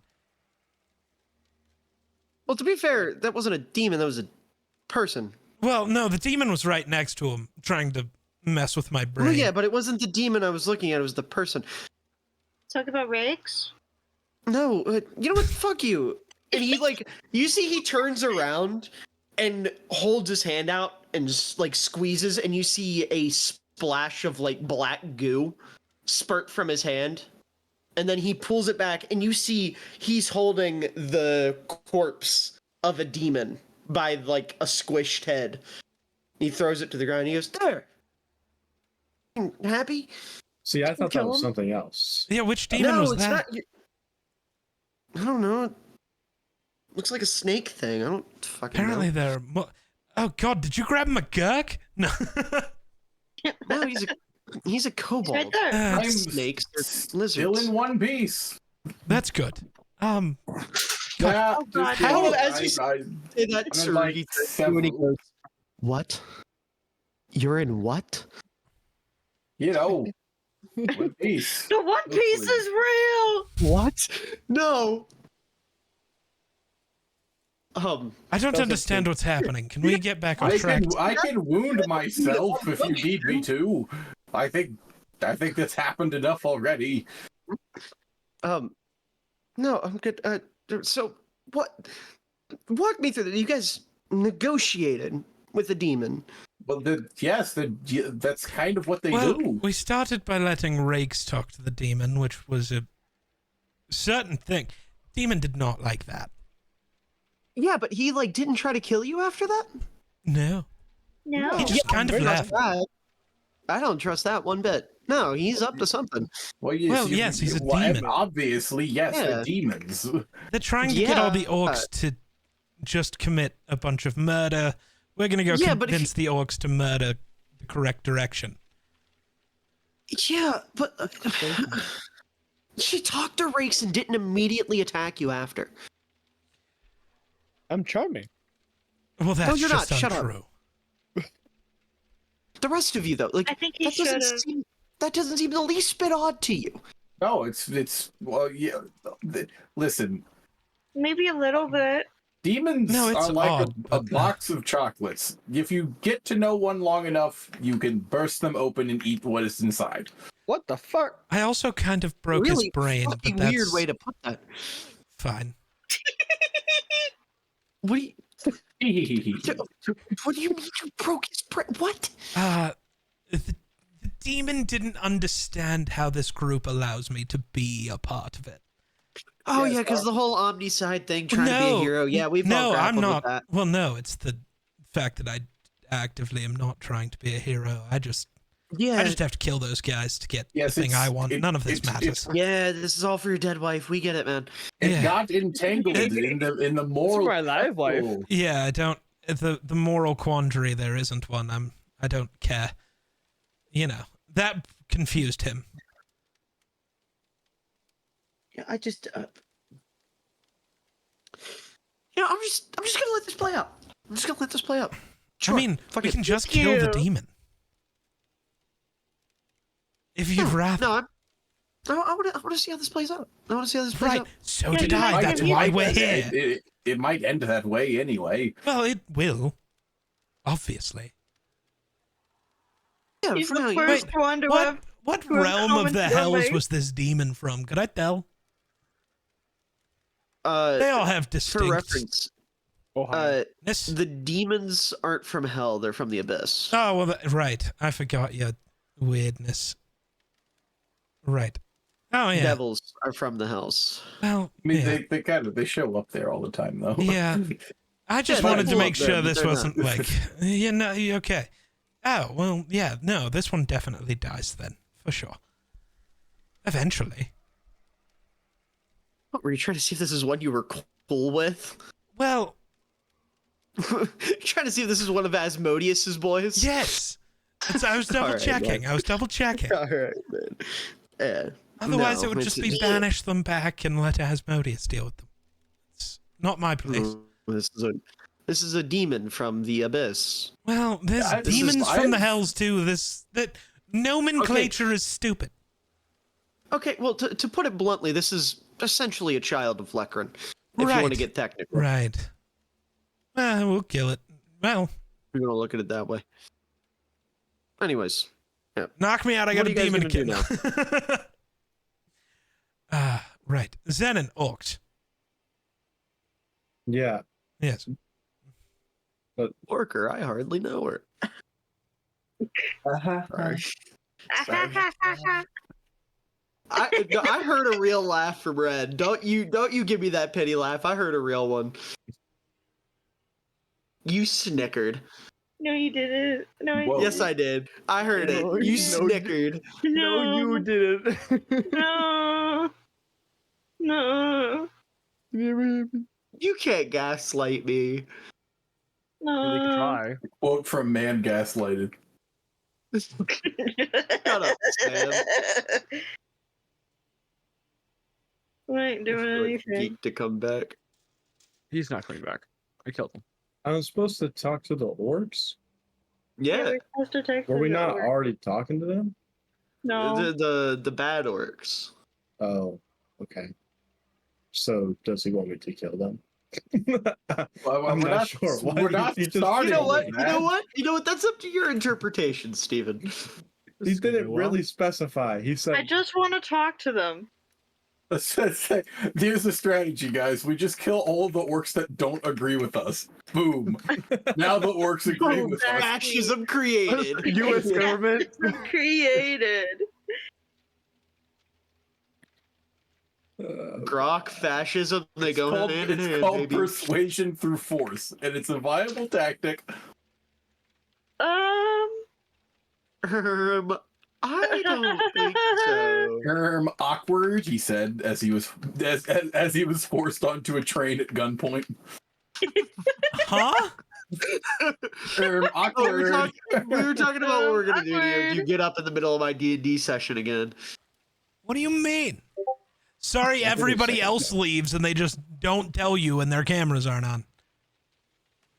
well. To be fair, that wasn't a demon. That was a person. Well, no, the demon was right next to him, trying to mess with my brain. Well, yeah, but it wasn't the demon I was looking at. It was the person. Talk about rakes. No, you know what? Fuck you. And he like, you see, he turns around and holds his hand out and just like squeezes, and you see a splash of like black goo spurt from his hand, and then he pulls it back, and you see he's holding the corpse of a demon by like a squished head. He throws it to the ground. And he goes, "There, happy?" See, I thought that Kill was him? something else. Yeah, which demon no, was it's that? not. I don't know. It looks like a snake thing. I don't fucking Apparently know. they're... Oh, God, did you grab him a gurk? No. No, he's a kobold. Right there. I'm Snakes are Still lizards. in one piece. That's good. Yeah. Oh, God. How, as you say that, I'm in, like, Sarugi several. goes, "What? You're in what?" You know, one piece. The One Piece is real. What? No. I don't Doesn't understand what's happening. Can we get back on I track? can wound myself if you need me to. I think that's happened enough already. No, I'm good. So what? Walk me through that. You guys negotiated with the demon. Well, that's kind of what they Well, do. we started by letting Rakes talk to the demon, which was a certain thing. Demon did not like that. Yeah, but he like didn't try to kill you after that. No. No. He just kind of left. I don't trust that one bit. No, he's up to something. Well, Yes, he's a demon. Obviously, yes, Yeah. they're demons. They're trying to get all the Yeah. orcs to just commit a bunch of murder. We're gonna go Yeah, but if convince the orcs to murder the correct direction. Yeah, but she talked to Rakes and didn't immediately attack you after. I'm charming. Well, that's you're just not. Shut up. untrue. The rest of you, though, like I think he that doesn't should have. seem that doesn't seem the least bit odd to you. No, it's well, yeah. Listen, Maybe a little bit. demons No, it's are like odd, a but- box of chocolates. If you get to know one long enough, you can burst them open and eat what is inside. What the fuck? I also kind of broke Really his brain, but fucking that's weird way to put that. fine. What do you? What do you mean you broke his brain? What? The demon didn't understand how this group allows me to be a part of it. Oh Yes, yeah, because the whole Omnicide thing, trying to be a hero. Yeah, we've all No, I'm grappled not. with that. Well, no, it's the fact that I actively am not trying to be a hero. I just have to kill those guys to get Yes, the thing it's- I want. None of this it's- matters. Yeah, this is all for your dead wife. We get it, man. It Yeah. got entangled in the moral. my live wife. Yeah, I don't. The moral quandary there isn't one. I don't care. You know that confused him. Yeah, I just. I'm just gonna let this play out. I'm just gonna let this play out. Sure, I mean, fuck we it. can just kill the demon. If you'd rather. No, I want to see how this plays out. I want to see how this plays Right. out. So Yeah, did you I. might- That's you why might we're here. It might end that way anyway. Well, it will. Obviously. Yeah, He's for the now, first one to have. What to have realm of the commented on hells me. was this demon from? Could I tell? They Uh, all have for distinct. reference, the demons aren't from hell; they're from the abyss. Oh well, right. I forgot your weirdness. Right. Oh yeah. Devils are from the hells. Well, I mean, yeah. they show up there all the time though. Yeah. I just Yeah, wanted to they're make cool up sure there, but this they're wasn't not. like, yeah, no, okay. Oh, well, yeah, no, this one definitely dies then, for sure. Eventually. What, were you trying to see if this is one you were cool with? Well, trying to see if this is one of Asmodeus's boys? yes. I was double checking. I was double checking. All right, man. Yeah. Otherwise, No, it would it's just be banish them back and let Asmodeus deal with them. It's not my place. This is a demon from the abyss. Well, there's Yeah, this is- demons from the I've- hells too. That nomenclature is stupid. Okay, well, to put it bluntly, this is essentially a child of Lekrin, if you Right. want to get technical. Right. Well, we'll kill it. Well, We're gonna look at it that way. Anyways, knock me out. I got What a are you guys demon gonna to kill. Right. Zenon orcs. Yeah. Yes. Orker, I hardly know her. Sorry. I heard a real laugh from Red. Don't you give me that pity laugh. I heard a real one. You snickered. No, you didn't. No, I Whoa. Yes, I did. I heard it. No, You no, snickered. No, you didn't. No. No. You can't gaslight me. They No. can try. Quote from Man Gaslighted. Shut up, Sam. I ain't doing anything. Geek to come back. He's not coming back. I killed him. I was supposed to talk to the orcs. Yeah, We're supposed to take Were we the not door. already talking to them? No. the bad orcs. Oh, okay. So does he want me to kill them? Well, I'm we're not sure. Why We're did not he just- starting. You know what? with You that. know what? You know what? That's up to your interpretation, Steven. He didn't really specify. He said, I just want to talk to them. Here's the strategy, guys. We just kill all the orcs that don't agree with us. Boom. Now the orcs agree with us. Fascism created. U.S. government. Created. Grok, fascism, they go hand in hand, It's called baby. persuasion through force, and it's a viable tactic. I don't think so. Awkward, he said, as he was forced onto a train at gunpoint. Huh? Oh, Awkward. we were talking about what we're gonna do to you if you get up in the middle of my D&D session again. What do you mean? Sorry, everybody else leaves and they just don't tell you and their cameras aren't on.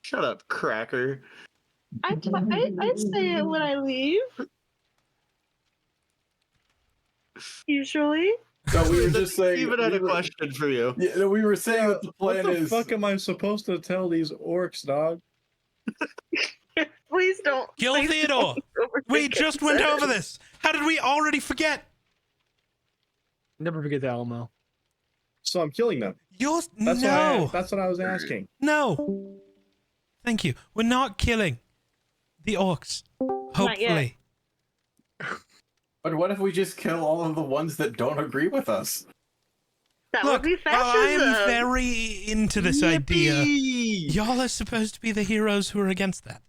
Shut up, cracker. I say it when I leave. Usually. No, we were just saying. Even had a question for you. Yeah, no, we were saying what the plan What the is. fuck am I supposed to tell these orcs, dog? Please don't. Kill please Theodore. don't We overthink just it, went sir. over this. How did we already forget? Never forget the Alamo. So I'm killing them. Yours? That's No. that's what I was asking. No. Thank you. We're not killing the orcs. Not yet. Hopefully. But what if we just kill all of the ones that don't agree with us? That Look, would be I fascism. am very into this idea. Yippee! Y'all are supposed to be the heroes who are against that.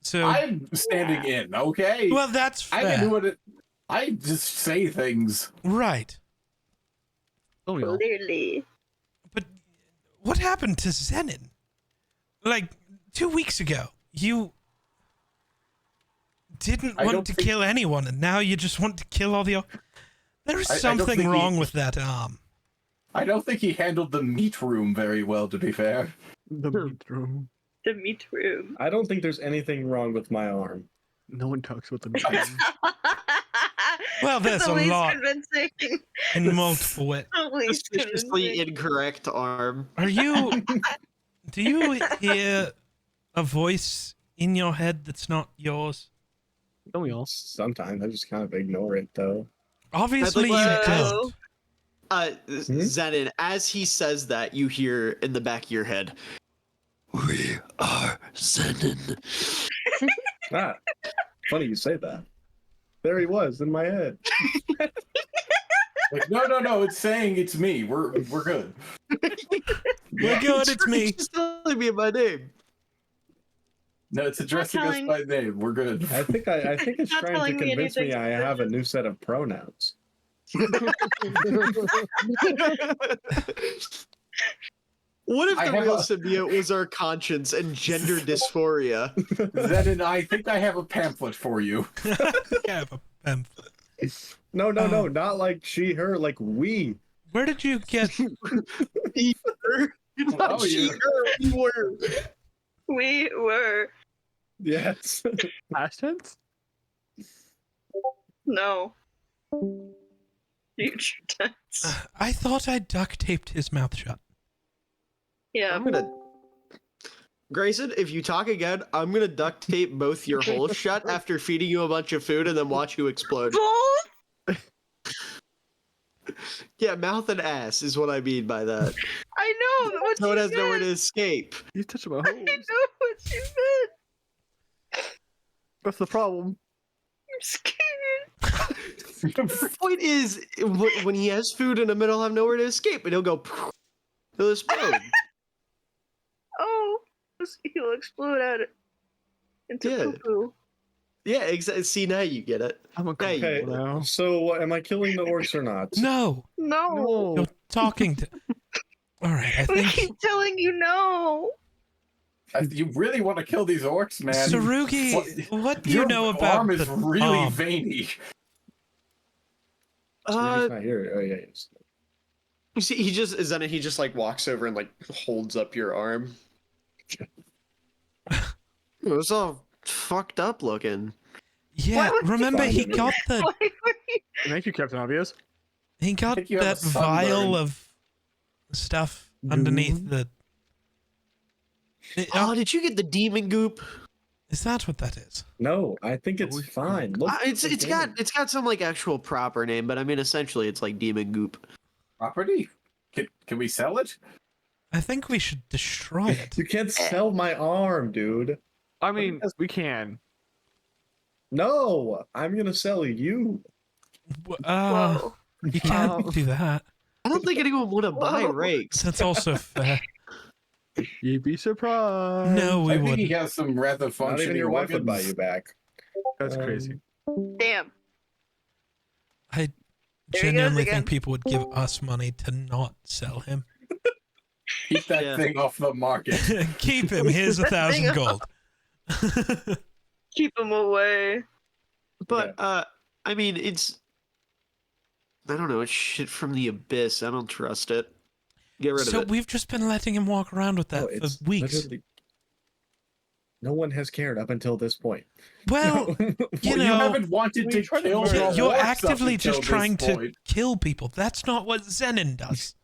So, I'm standing in, okay? well, that's I can do fair. what I just say things. Right. Don't we all? Clearly. But what happened to Zenin? Like 2 weeks ago, you didn't I want don't to think- kill anyone, and now you just want to kill all the. There is I don't something think wrong he- with that arm. I don't think he handled the meat room very well, to be fair. The meat room. The meat room. I don't think there's anything wrong with my arm. No one talks about the meat room. Well, there's the a least lot convincing. in multiple ways. The least Suspiciously convincing. incorrect arm. Are you? Do you hear a voice in your head that's not yours? Don't we all? Sometimes I just kind of ignore it though. Obviously, you like- don't. Zenin, as he says that, you hear in the back of your head, "We are Zenin." Ah, funny you say that. There he was in my head. Like, no, it's saying it's me. We're good. We're good. It's me. Just telling me my name. No, it's addressing us telling- by name. We're good. I think it's Not trying to telling me convince me anything I have a new set of pronouns. What if I the have real a- symbiote was our conscience and gender dysphoria? Zenin, I think I have a pamphlet for you. Yeah, but, No, not like she, her, like we. where did you get? Not Oh, she, yeah. her, we were. We were. Yes. Past tense? No. Future tense. I thought I duct taped his mouth shut. Yeah. I'm gonna. Grayson, if you talk again, I'm gonna duct tape both your holes shut after feeding you a bunch of food and then watch you explode. Both? Yeah, mouth and ass is what I mean by that. I know what So you it has nowhere meant. to escape. You touched my I hose. know what you meant. That's the problem. I'm scared. The point is, when he has food in the middle, he'll have nowhere to escape, and he'll go. He'll explode. Oh, he'll explode at it into Yeah. poo-poo. Yeah, exactly. See, now you get it. I'm a Hey, Okay, now. so am I killing the orcs or not? No, No. you're talking to. All right, I We think keep telling you no. You really want to kill these orcs, man? Sarugi. What do you Your know about arm is the really arm? veiny. He's not here. Oh yeah, yes. You see, he just like walks over and like holds up your arm. It's all fucked up looking. Yeah, Why would you remember he find it? got the Why were you- Thank you, Captain Obvious. he got think you have that a sunburn. vial of stuff underneath the. Oh, did you get the demon goop? Is that what that is? No, I think it's fine. Look, It's again. got some like actual proper name, but I mean essentially it's like demon goop. property? Can we sell it? I think we should destroy it. You can't sell my arm, dude. I mean, we can. No, I'm gonna sell you. Whoa. You can't do that. I don't think anyone would have buy rakes. That's also fair. You'd be surprised. No, we I think wouldn't. he has some rather Not functioning even your wife would buy organs. you back. That's crazy. Damn. I There he goes genuinely again. think people would give us money to not sell him. Keep that Yeah. thing off the market. Keep him. Here's 1,000 Hang gold. Keep him away. But I mean, it's I don't know. It's shit from the abyss. I don't trust it. Get rid So of it. we've just been letting him walk around with that No, it's for weeks. literally- No one has cared up until this point. Well, you You know, haven't wanted we to tried to kill murder the him. you're orcs up actively until just this trying to point. kill people. That's not what Zenin does.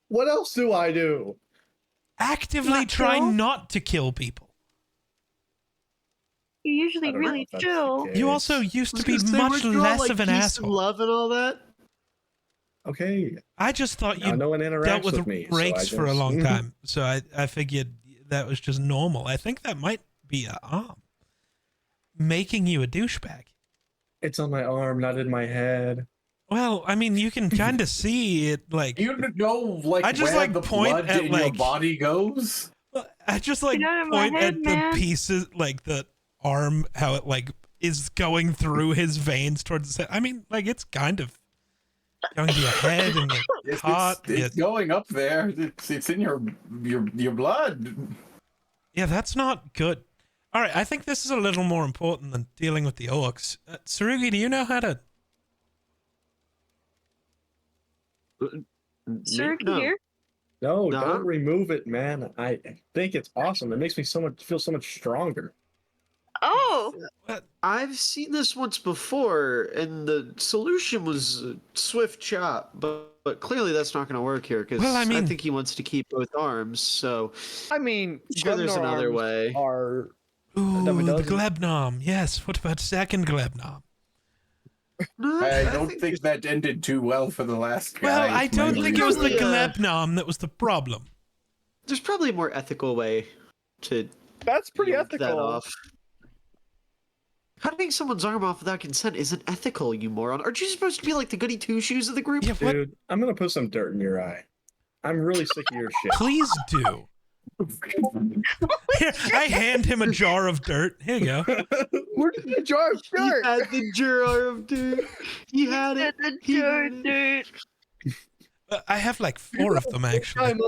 What else do I do? Actively Not try kill? not to kill people. You're I usually don't know really if that's chill. the You case. also used to I be was gonna say, much weren't you all, less like, of an peace and asshole. love and all that. Okay. I just thought Now you no one interacts dealt with with me. so I rakes for a just- long time, so I figured that was just normal. I think that might be a arm making you a douchebag. It's on my arm, not in my head. Well, I mean, you can kind of see it, like You know, like I just, where like, the point blood at, in your like- body goes. I just like Get out of my point head, at man. the pieces, like the arm, how it like is going through his veins towards the. I mean, like it's kind of going to your head and your It's, heart. it's going up there. It's in your blood. Yeah, that's not good. All right, I think this is a little more important than dealing with the orcs. Tsurugi, do you know how to? Sir, No. here. No, Nah. don't remove it, man. I think it's awesome. It makes me feel so much stronger. Oh, I've seen this once before, and the solution was swift chop, but clearly that's not going to work here because Well, I mean- think he wants to keep both arms. So I mean, sure there's Gundar another arms way. Are Ooh, That we the doesn't- Glebnom. Yes. What about second Glebnom? No, I don't think that ended too well for the last guy. Well, I don't think it was the Probably, Glebnom that was the problem. there's probably a more ethical way to that's pretty yank that ethical. off. Cutting someone's arm off without consent isn't ethical, you moron. Aren't you supposed to be like the goody two shoes of the group? Yeah, what? Dude, I'm gonna put some dirt in your eye. I'm really sick of your shit. Please do. Here, I hand him a jar of dirt. Here you go. Where did the jar of He dirt? had the jar of dirt. He had it. the He dirt, had it. dirt. I have like 4 of them actually. Time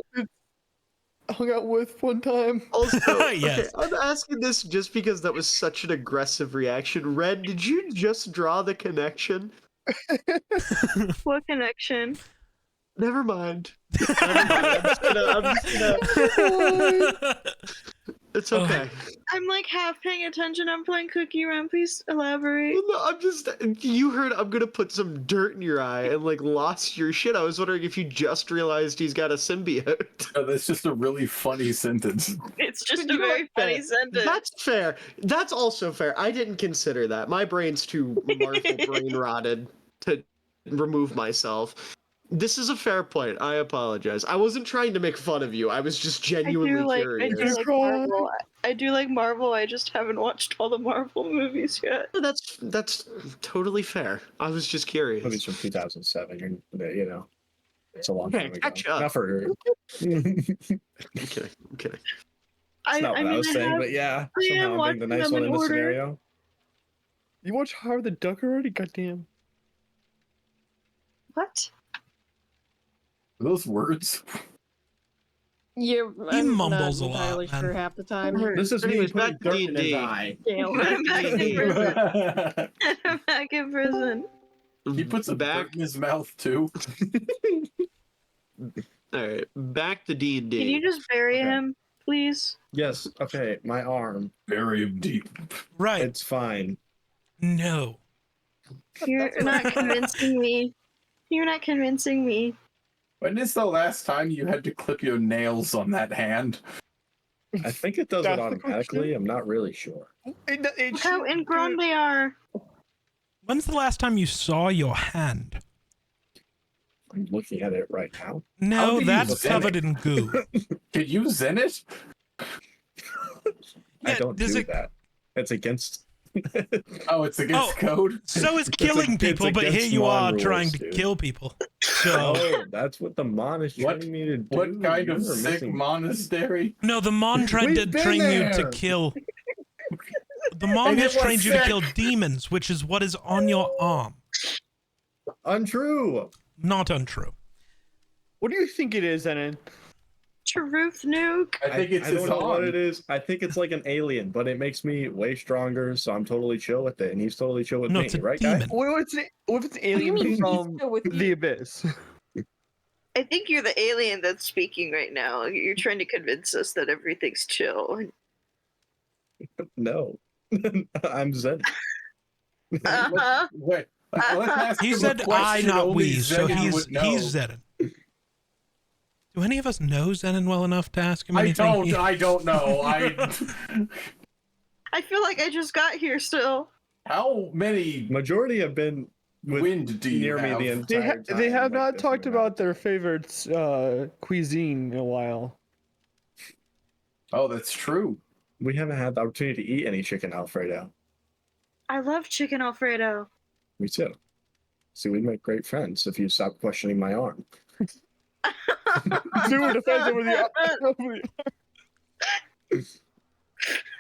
I hung out with one time. Also, Yes. okay, I'm asking this just because that was such an aggressive reaction. Red, did you just draw the connection? What connection? Never mind. Never mind. I'm just gonna- It's Oh. okay. I'm like half paying attention. I'm playing Cookie Run. Please elaborate. Well, no, I'm just. You heard I'm gonna put some dirt in your eye and like lost your shit. I was wondering if you just realized he's got a symbiote. Oh, that's just a really funny sentence. It's just You a know very what? funny sentence. That's fair. That's also fair. I didn't consider that. My brain's too Marvel brain rotted to remove myself. This is a fair point. I apologize. I wasn't trying to make fun of you. I was just genuinely I curious. do like Marvel. I do like Marvel. I just haven't watched all the Marvel movies yet. That's totally fair. I was just curious. Movies from 2007. You know, it's a long Okay, time ago. catch up. Not for. I'm kidding. I'm kidding. That's not what I was saying, have- but yeah, I am somehow I'm being watching the nice them one in in this order. scenario. You watch Howard the Duck already? Goddamn. What? Those words. You He I'm mumbles a not lot, entirely man. sure half the time. This is me Anyways, putting back to dirt in his D&D. eye. I'm back in prison. I'm back in prison. He puts a back. dirt in his mouth too. All right, back to D&D. Can you just bury Okay. him, please? Yes. Okay. My arm. Bury him deep. Right. It's fine. No. You're not convincing me. You're not convincing me. When is the last time you had to clip your nails on that hand? I think it does it That's the automatically. question. I'm not really sure. Look how ingrown they are. When's the last time you saw your hand? I'm looking at it right now. No, do you that's zen covered it? in goo. Can you zen it? I Yeah, don't does do it- that. It's against. Oh, it's against code. So is killing people, but here against you are non-rules, trying to dude. kill people. So Oh, that's what the mon is What- training me to do. What kind of You're sick missing- monastery? no, the Mon tried We've to been train you to there. kill. The Mon And it has was trained you to sick. kill demons, which is what is on your arm. Untrue. Not untrue. What do you think it is, Zenon? Truth nuke. I think it's I his don't know what arm. it is. I think it's like an alien, but it makes me way stronger, so I'm totally chill with it, and he's totally chill with No, me, it's a right, demon. What if it's alien mean he's from still with the you? abyss? I think you're the alien that's speaking right now. You're trying to convince us that everything's chill. guy? No, I'm Zen. Uh-huh. Wait, let's ask He him a said I, question not only we, so Zenon he's would know. Zenon. Do any of us know Zenon well enough to ask him I anything? don't know. I feel like I just got here still. How many Majority have been with wind do you near me have? the entire time. They have like not this talked amount. about their favorite cuisine in a while. Oh, that's true. We haven't had the opportunity to eat any chicken Alfredo. I love chicken Alfredo. Me too. See, we'd make great friends if you stopped questioning my arm. Super defense over the.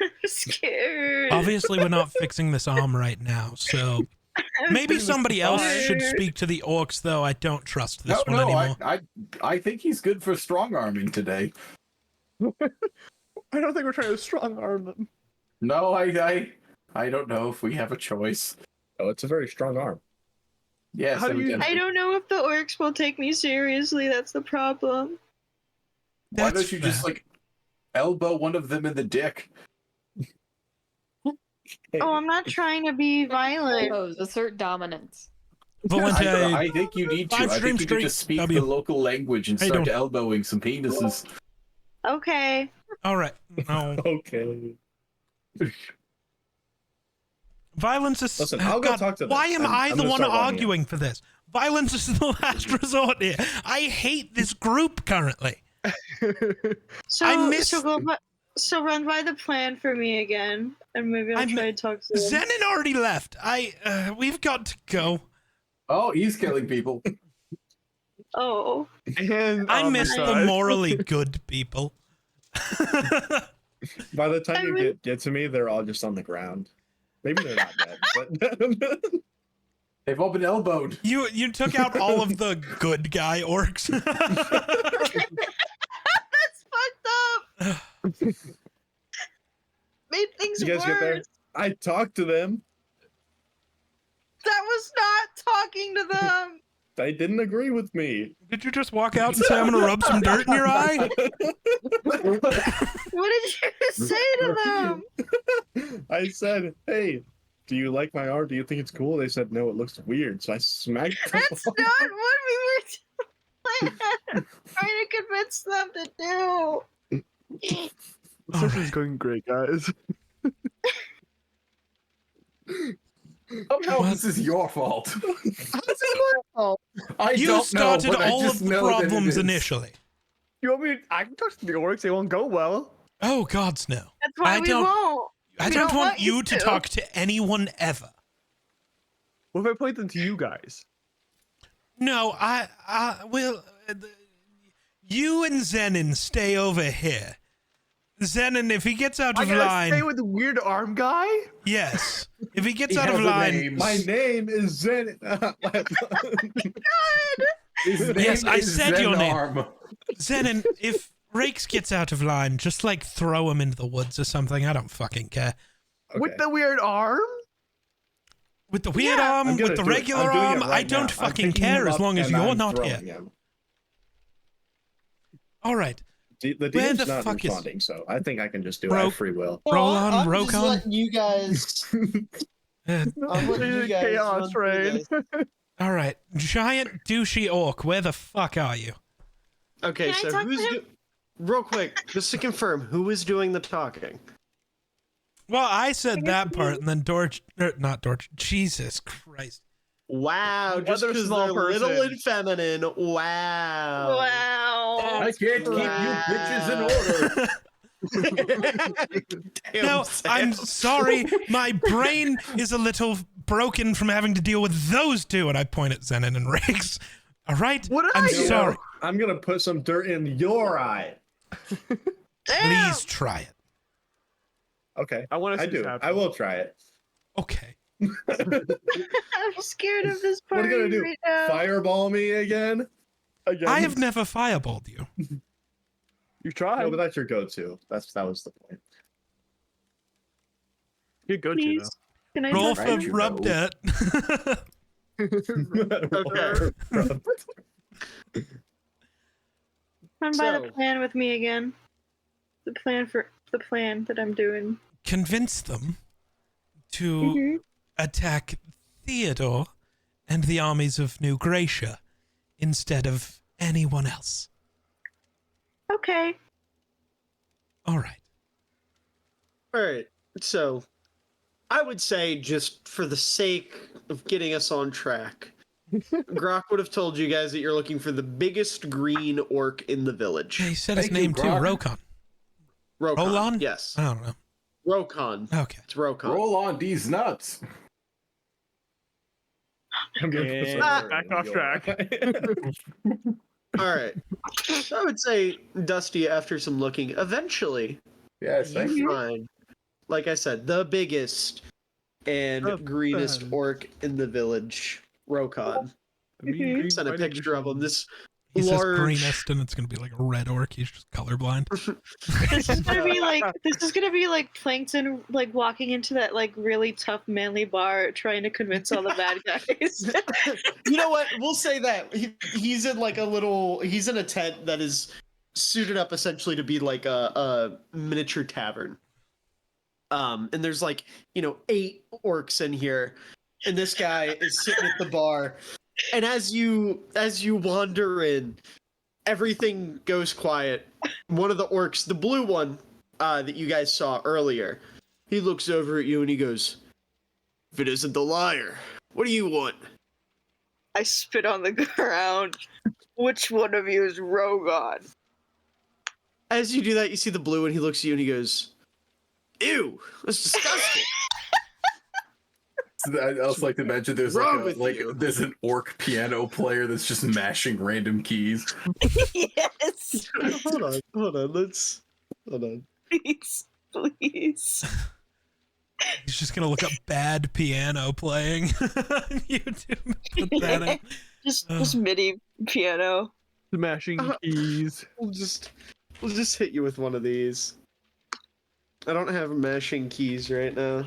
I'm scared. Obviously, we're not fixing this arm right now, so maybe somebody else should scared. speak to the orcs, though. I don't trust this one No, anymore. I think he's good for strong arming today. I don't think we're trying to strong arm them. No, I don't know if we have a choice. Oh, it's a very strong arm. Yes, How do you- evidently. I don't know if the orcs will take me seriously. That's the problem. Why That's don't you just fair. like elbow one of them in the dick? Hey, Oh, I'm not trying to be violent. Pose, assert dominance. Volunteer. I think you need to. Live I stream think you need to streak, speak W. the local language and How you start doing? elbowing some penises. Okay. All right. No. okay. Violence is. Listen, I'll go God, talk to them. why am I I'm the gonna one start running it. arguing for this? Violence is the last resort here. I hate this group currently. So I miss- so run by the plan for me again, and maybe I'll I try to talk to them. Zenon already left. We've got to go. Oh, he's killing people. Oh. And I on miss the side- morally good people. By the time I you mean- get to me, they're all just on the ground. Maybe they're not dead, but They've all been elbowed. You took out all of the good guy orcs. That's fucked up. Made things you guys worse. get there. I talked to them. That was not talking to them. They didn't agree with me. Did you just walk out and say I'm gonna rub some dirt in your eye? What did you say to them? I said, "Hey, do you like my art? Do you think it's cool?" They said, "No, it looks weird." So I smacked them. That's not what we were trying to convince them to do. This is going great, guys. Somehow What? this is your fault. I You don't started know, but I all just of the know that it problems is. initially. You want me? I can talk to the orcs. They won't go well. Oh gods no. That's why I we don't- won't. I We don't don't want want you you to to. talk to anyone ever. What if I point them to you guys? No, I will. You and Zenon stay over here. Zenon, if he gets out I of gotta line, stay with the weird arm guy. yes. If he gets He out of has a line, name. My name is Zen. His name Yes, I is said your name. Zenarm. Zenon, if Rakes gets out of line, just like throw him into the woods or something. I don't fucking care. With the weird arm? With the weird Yeah. arm, I'm gonna with the do it. regular I'm doing it arm, right I don't now. I'm fucking picking him care as up long as and you're I'm not throwing here. him. All right. The Where DM's the not fuck is- responding, so I think I can just do it. I have free will. Roll on, I'm Rokon. just letting you guys. Uh, I'm letting you guys Chaos run through rain. this. all right. Giant douchey orc, where the fuck are you? Okay, Can I so talk to who's him? real quick, just to confirm, who is doing the talking? Well, I said that part, and then Dorch, not Dorch, Jesus Christ. Wow, just Other because small they're little person. and feminine. Wow. Wow. I can't keep you bitches in order. Damn, No, Sam. I'm sorry. My brain is a little broken from having to deal with those two. And I point at Zenon and Riggs. All right? What I'm I You know, sorry. I'm gonna put some dirt in your eye. Please try it. Okay. I want to I see do. this happen. I will try it. Okay. I'm scared of this What are party you gonna do? right now. Fireball me again? I have never fireballed you. You tried. No, but that's your go-to. That was the point. You go to Please. Can I Roll touch for you? rub dirt. Come by So- the plan with me again. The plan that I'm doing. Convince them to Mhm. attack Theodore and the armies of New Gracia instead of anyone else. Okay. All right. All right. So, I would say, just for the sake of getting us on track, Grok would have told you guys that you're looking for the biggest green orc in the village. Yeah, he said his Thank you, name too, Grok. Rokon. Rokon. Roland? Yes. I don't know. Rokon. Okay. It's Rokon. Roll on these nuts. I'm gonna put some Yeah. dirt Back in off your track. eye. All right. So I would say, Dusty, after some looking, eventually Yes, thank you you. find, like I said, the biggest and The greenest best. orc in the village, Rokon. Mhm. Sent a picture of him. This He says large. greenest, and it's going to be like a red orc. He's just colorblind. This is gonna be like Plankton like walking into that like really tough manly bar trying to convince all the bad guys. You know what? We'll say that he's in like a little. He's in a tent that is suited up essentially to be like a miniature tavern. And there's like 8 orcs in here, and this guy is sitting at the bar. And as you wander in, everything goes quiet. One of the orcs, the blue one that you guys saw earlier, he looks over at you and he goes, "If it isn't the liar, what do you want?" I spit on the ground. Which one of you is Rogon? As you do that, you see the blue and he looks at you and he goes, "Ew, that's disgusting." I also like to mention there's Wrong with like you? there's an orc piano player that's just mashing random keys. Yes. Hold on. Hold on. Please. Please. He's just going to look up bad piano playing on YouTube. Put that in. Just MIDI piano. Smashing keys. We'll just hit you with one of these. I don't have mashing keys right now.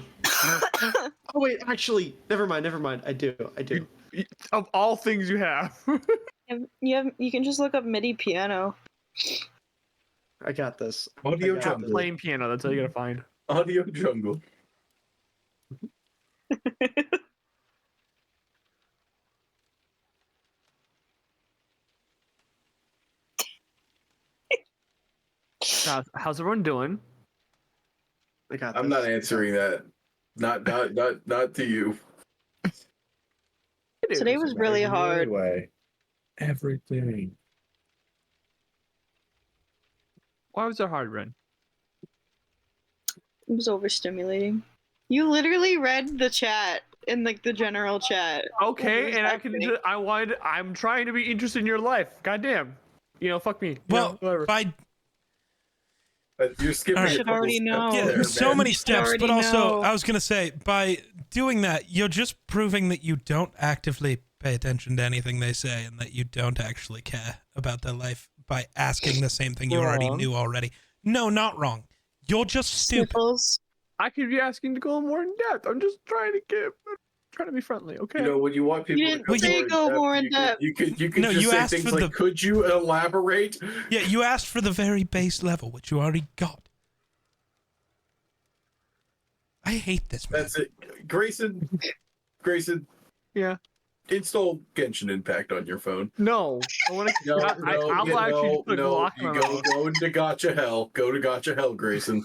Oh wait, actually, never mind. I do. Of all things you have. You can just look up MIDI piano. I got this. Audio I got jungle. this. Plain piano. That's all you gotta find. Audio jungle. How's everyone doing? I got I'm this. not answering that. Not to you. Today was really hard. Anyway, everything. Why was it hard, Ren? It was overstimulating. You literally read the chat in like the general chat. Okay, and I can. Happening. I'm trying to be interested in your life. Goddamn. Fuck me. Well, whatever. by You're skipping. All right. a Should couple already steps know. yeah, there, so man. many steps, but already also know. I was going to say, by doing that, you're just proving that you don't actively pay attention to anything they say and that you don't actually care about their life by asking the same thing you already Wrong. knew already. No, not wrong. You're just stupid. Sniffles. I could be asking to go more in depth. I'm just trying to be friendly. Okay. You know, when you want people didn't to say go more in you depth. can No, just you say asked things for like, the- "Could you elaborate?" Yeah, you asked for the very base level, which you already got. I hate this, man. That's it, Grayson. Yeah. Install Genshin Impact on your phone. No. I want to. No, I'll actually put a Glock in you my mouth. go into Gotcha Hell. Go to Gotcha Hell, Grayson.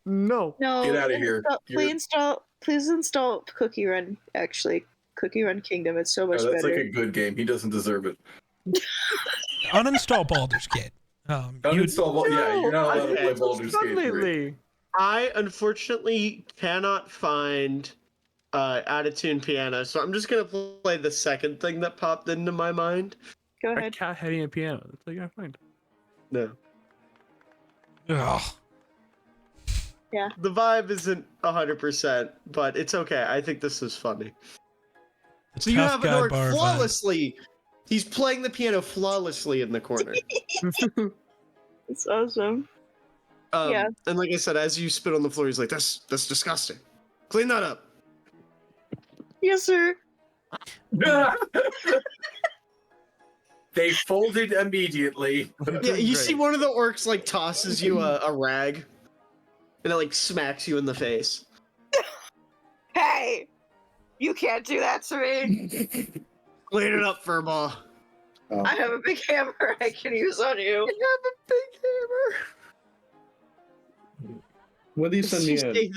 No. No. Get outta here. Please install Cookie Run. Actually, Cookie Run Kingdom. It's so much that's better. like a good game. He doesn't deserve it. Uninstall Baldur's Gate. Uninstall. Yeah, you're not allowed to play Baldur's Gate 3. Lately. I unfortunately cannot find Attitude Piano, so I'm just gonna play the second thing that popped into my mind. Go A ahead. cat hitting a piano. That's all you gotta find. No. Ugh. The vibe isn't 100%, but it's okay. I think this is funny. The So you tough have an guy orc bar vibe. flawlessly. He's playing the piano flawlessly in the corner. It's awesome. Yeah. And like I said, as you spit on the floor, he's like, "That's disgusting. Clean that up." Yes, sir. They folded immediately. Yeah, you see one of the orcs like tosses you a rag, and it like smacks you in the face. Hey, you can't do that to me. Clean it up, furball. I have a big hammer I can use on you. I have a big hammer. What do you send me in?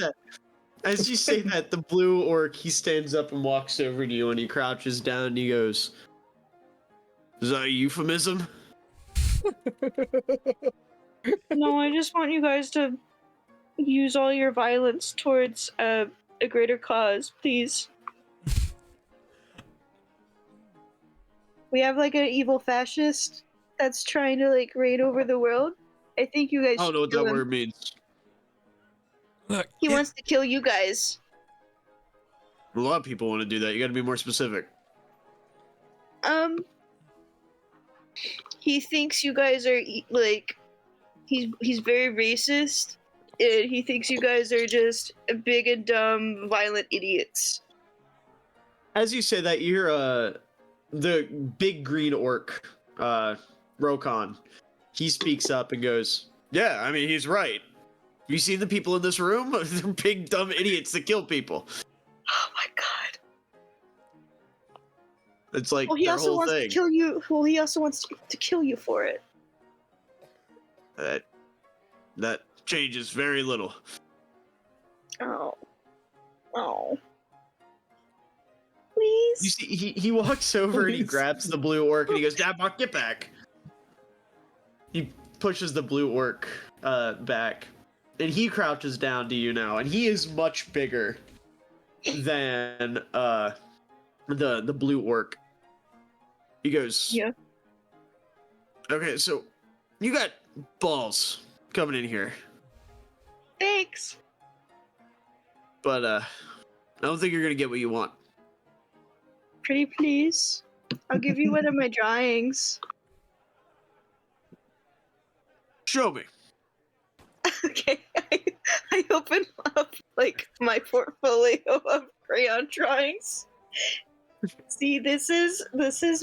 As you say that, the blue orc, he stands up and walks over to you, and he crouches down and he goes, "Is that a euphemism?" No, I just want you guys to use all your violence towards a greater cause, please. We have like an evil fascist that's trying to like reign over the world. I think you guys I don't know what should kill that him. word means. Look, He wants to kill you guys. A lot of people want to do that. You got to be more specific. He thinks you guys are like, he's very racist, and he thinks you guys are just big and dumb, violent idiots. As you say that, you hear the big green orc, Rokon. He speaks up and goes, "Yeah, I mean, he's right. You seen the people in this room? They're big dumb idiots that kill people." Oh my god. It's like Well, he their also whole wants thing. to kill you. Well, he also wants to kill you for it. That changes very little. Oh. Oh. Please. You see, he walks over and he grabs the blue orc and he goes, "Dabok, get back." He pushes the blue orc back, and he crouches down to you now, and he is much bigger than the blue orc. He goes, Yeah. "Okay, so you got balls coming in here, Thanks. but I don't think you're gonna get what you want." Pretty please. I'll give you one of my drawings. Show me. Okay. I open up like my portfolio of crayon drawings. See, this is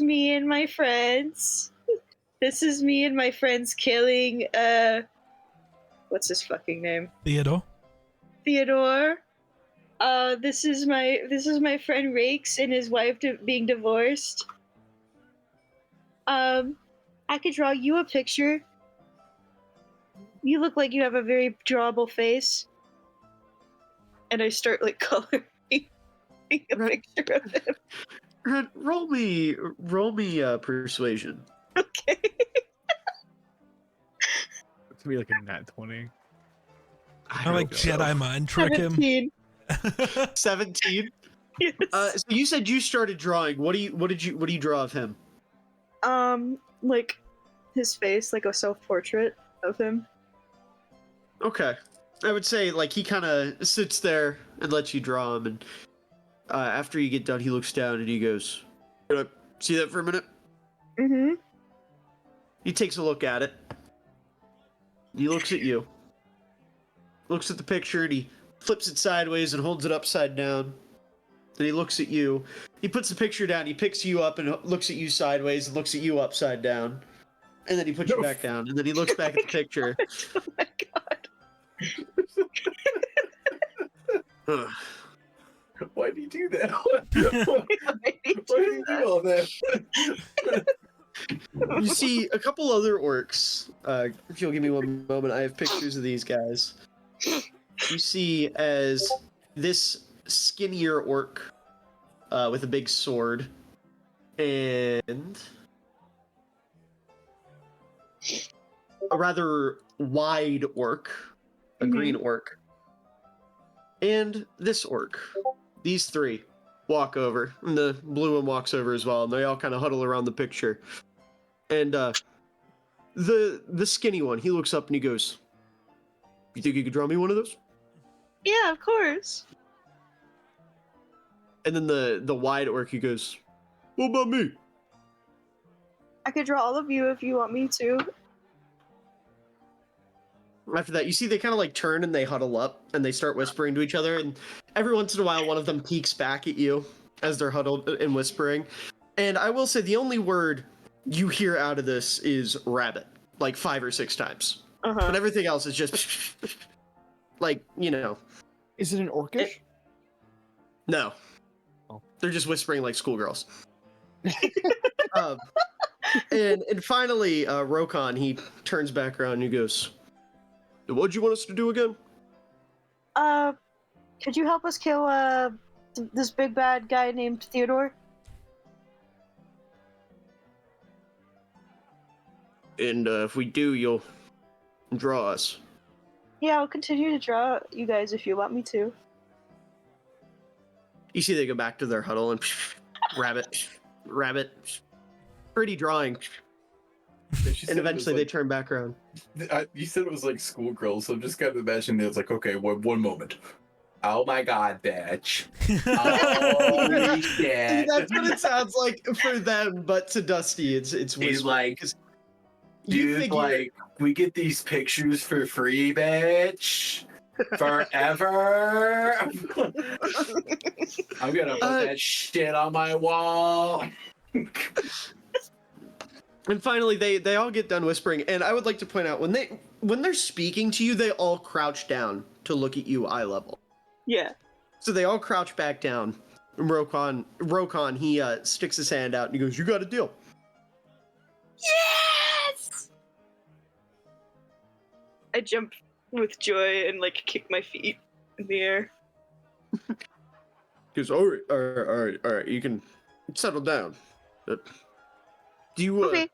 me and my friends. This is me and my friends killing what's his fucking name? Theodore. This is my friend Rakes and his wife being divorced. I could draw you a picture. You look like you have a very drawable face. And I start like coloring a picture of him. Roll me persuasion. Okay. It's gonna be like a nat 20. I like Jedi mind trick him. 17. 17. Yes. So you said you started drawing. What do you draw of him? Like his face, like a self-portrait of him. Okay. I would say like he kind of sits there and lets you draw him, and after you get done, he looks down and he goes, "Can I see that for a minute?" Mm-hmm. He takes a look at it. He looks at you. Looks at the picture and he flips it sideways and holds it upside down. Then he looks at you. He puts the picture down. He picks you up and looks at you sideways and looks at you upside down. And then he puts you back down. And then he looks back at the picture. Oh my god. Why do you do that? Why do you do all that? You see a couple other orcs. If you'll give me one moment, I have pictures of these guys. You see as this skinnier orc with a big sword, and a rather wide orc, a green orc, and this orc. These three walk over, and the blue one walks over as well, and they all kind of huddle around the picture. And the skinny one, he looks up and he goes, "You think you could draw me one of those?" Yeah, of course. And then the wide orc, he goes, "What about me?" I could draw all of you if you want me to. After that, you see they kind of like turn and they huddle up and they start whispering to each other. And every once in a while, one of them peeks back at you as they're huddled and whispering. And I will say the only word you hear out of this is rabbit, like 5 or 6 times. But everything else is just like, you know. Is it an orcish? No. Oh. They're just whispering like schoolgirls. And finally, Rokon, he turns back around and he goes, "What'd you want us to do again?" Could you help us kill this big bad guy named Theodore? And if we do, you'll draw us. Yeah, I'll continue to draw you guys if you want me to. You see they go back to their huddle and rabbit, pretty drawing. And eventually they turn back around. You said it was like schoolgirls, so I'm just kind of imagining it's like, okay, one moment. Oh my god, bitch. Holy shit. That's what it sounds like for them, but to Dusty, it's He's like, you dude, figure- like, we get these pictures for free, bitch. Forever. I'm gonna put that shit on my wall. And finally, they all get done whispering. And I would like to point out when they're speaking to you, they all crouch down to look at you eye level. Yeah. So they all crouch back down. And Rokon, he sticks his hand out and he goes, "You got a deal." Yes! I jump with joy and like kick my feet in the air. He goes, all right. You can settle down. Do you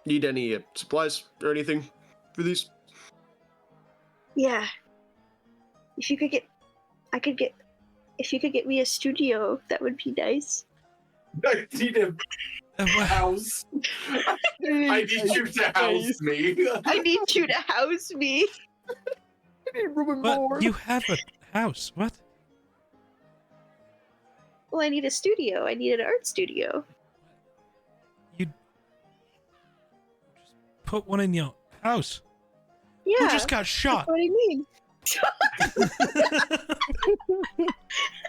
need any supplies or anything for these? Yeah. If you could get me a studio, that would be nice. I need a house. I need you to house me. I need you to house me. I need room and But board. you have a house. What? Well, I need a studio. I need an art studio. You just put one in your house. Yeah. Who just got shot? That's what I mean.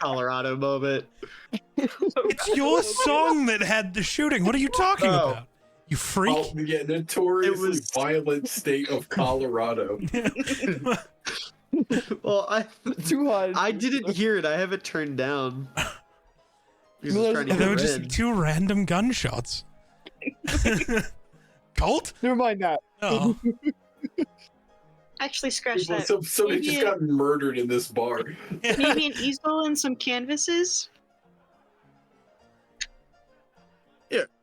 Colorado moment. It's your song that had the shooting. What are you talking about? You freak. Oh, yeah, notoriously violent state of Colorado. Well, Too hot. I didn't hear it. I have it turned down. Because it's trying to There were get just red. 2 random gunshots. Colt? Never mind that. Oh. Actually, scratch that. Somebody just got murdered in this bar. Maybe an easel and some canvases?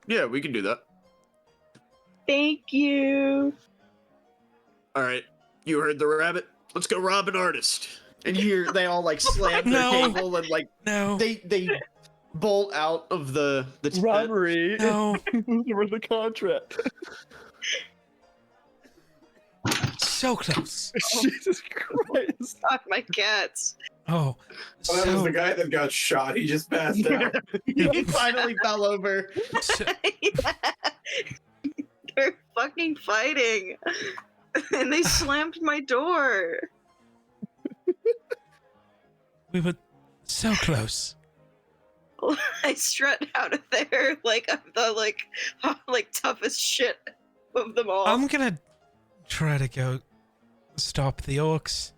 Yeah, we can do that. Thank you. All right, you heard the rabbit. Let's go rob an artist. And you hear they all like slam their No. table and like No. they bolt out of the tent. Robbery. No. Where's the contract? So close. Jesus Christ. Fuck my cats. Oh. Oh, that was So, the guy that got shot. He just passed out. He finally fell over. so They're fucking fighting. And they slammed my door. we were so close. I strut out of there like I'm the like toughest shit of them all. I'm gonna try to go stop the orcs.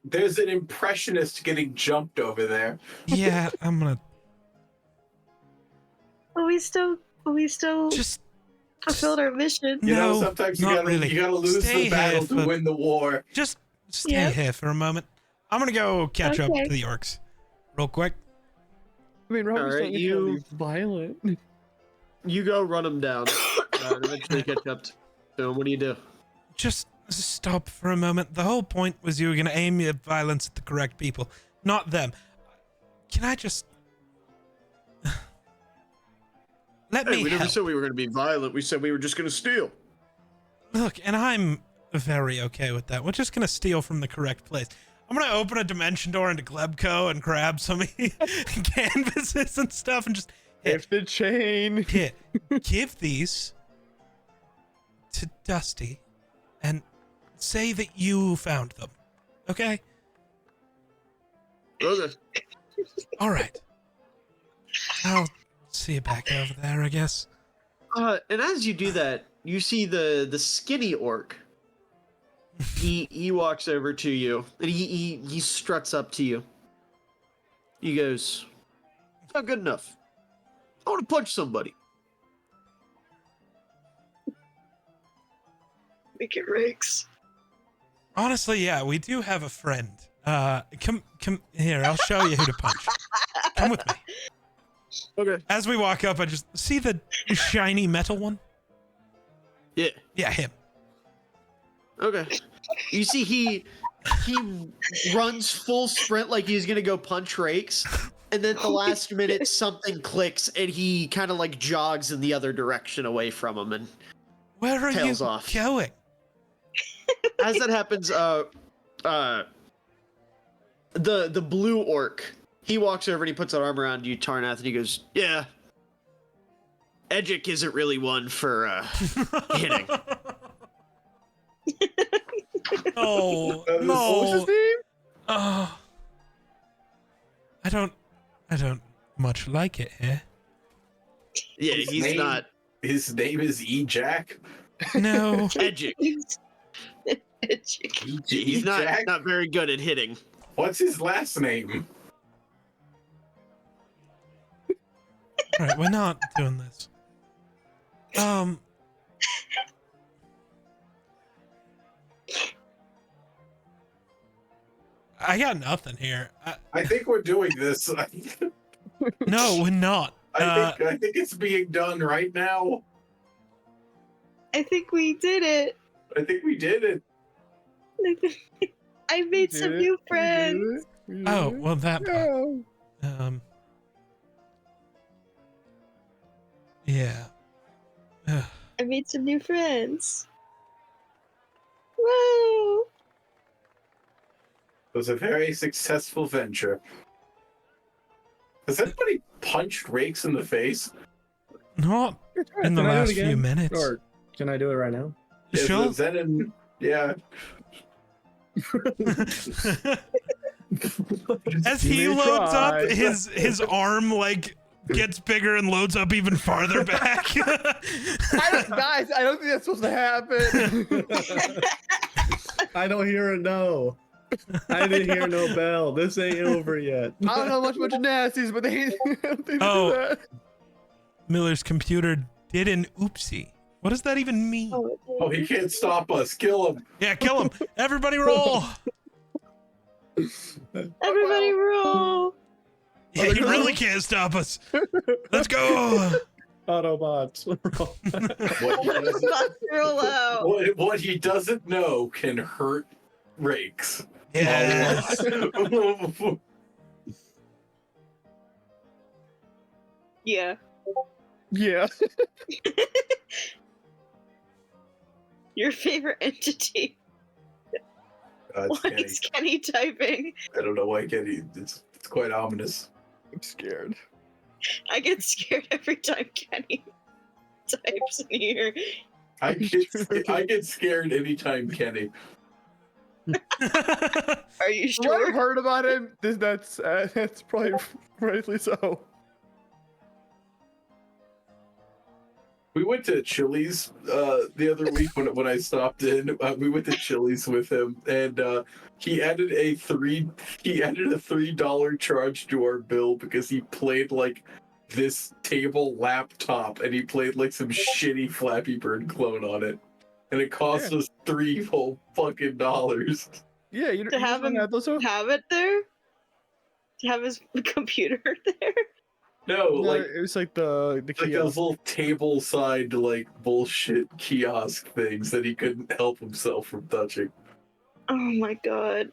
There's an impressionist getting jumped over there. Yeah, I'm gonna But we still just fulfilled our mission. You know, No, sometimes you not gotta really. you gotta lose Stay the battle here to for- win the war. just stay Yeah. here for a moment. I'm gonna go catch up Okay. to the orcs real quick. I mean, Robert's Alright, not you- violent. You go run him down. Eventually catch up to him. What do you do? Just stop for a moment. The whole point was you were going to aim your violence at the correct people, not them. Can I just... Let me We never help. said we were going to be violent. We said we were just going to steal. Look, and I'm very okay with that. We're just going to steal from the correct place. I'm going to open a dimension door into Glebco and grab some canvases and stuff and just... If the chain. Here, give these to Dusty and say that you found them. Okay? Okay. All right. I'll see you back over there, I guess. And as you do that, you see the skinny orc. He walks over to you and he struts up to you. He goes, "It's not good enough. I want to punch somebody." Make it Riggs. Honestly, yeah, we do have a friend. Come here, I'll show you who to punch. Come with me. Okay. As we walk up, I just see the shiny metal one. Yeah. Yeah, him. Okay. You see he runs full sprint like he's gonna go punch Rakes, and then at the last minute something clicks and he kind of like jogs in the other direction away from him and Where are tails you off. going? As that happens, the blue orc, he walks over and he puts an arm around you, Tarnath, and he goes, "Yeah, Edgic isn't really one for hitting." Oh, What was no. his name? Oh. I don't much like it here. Yeah, His he's name- not His name is E-Jack. No. Edgic. He's E-Jack? not very good at hitting. What's his last name? All right, we're not doing this. I got nothing here. I think we're doing this. No, we're not. I think it's being done right now. I think we did it. I think we did it. I made some new friends. Oh, well, that part. Yeah. Ugh. I made some new friends. Woo! It was a very successful venture. Has anybody punched Rakes in the face? Not in the Can I do it last few again? minutes. Or can I do it right now? Sure. Zenon, yeah. As he Give it a loads up, try. his arm like gets bigger and loads up even farther back. Guys, I don't think that's supposed to happen. I don't hear a no. I didn't hear no bell. This ain't over yet. I don't know much about nasties, but they I don't think they Oh. do that. Miller's computer did an oopsie. What does that even mean? Oh, he can't stop us. Kill him. Yeah, kill him. Everybody roll. Everybody roll! Yeah, he really can't stop us. Let's go. Autobots. Roll out! What he doesn't know can hurt Rakes. Yeah. Yeah. Yeah. Your favorite entity. It's Why Kenny. is Kenny typing? I don't know why Kenny. It's quite ominous. I'm scared. I get scared every time Kenny types in here. I get scared anytime Kenny. Are you From what I've sure? heard about him, that's probably rightly so. We went to Chili's the other week when I stopped in. We went to Chili's with him, and he added a $3 charge to our bill because he played like this table laptop, and he played like some shitty Flappy Bird clone on it, and it cost us $3 whole fucking dollars. Yeah, To have him those. have it there? To have his computer there? No, like it was like the like kiosk. those little table side like bullshit kiosk things that he couldn't help himself from touching. Oh my god.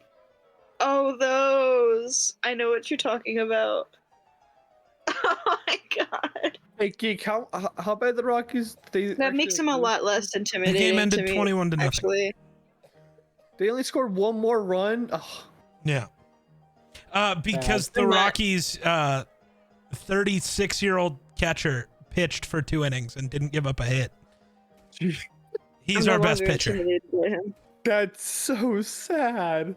Oh, those. I know what you're talking about. Oh my god. Hey, Geek, how bad the Rockies? That makes him a lot less The intimidating. game ended to me, 21-0. Actually. They only scored one more run. Oh, Yeah. Because the And that- Rockies' 36-year-old catcher pitched for 2 innings and didn't give up a hit. He's I'm our no best longer pitcher. intimidated by him. that's so sad.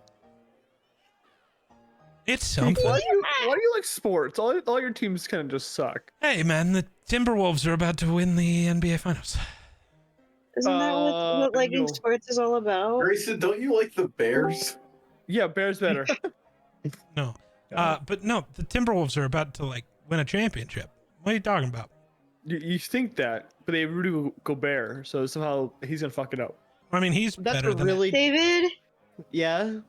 It's Why something. do you like sports? All your teams kind of just suck. Hey, man, the Timberwolves are about to win the NBA Finals. Isn't that what liking no. sports is all about? Grayson, don't you like the Bears? Yeah, Bears better. No. But no, the Timberwolves are about to, like, win a championship. What are you talking about? you think that, but they Rudy Gobert, so somehow he's gonna fuck it up. I mean, he's That's better a than really David, yeah.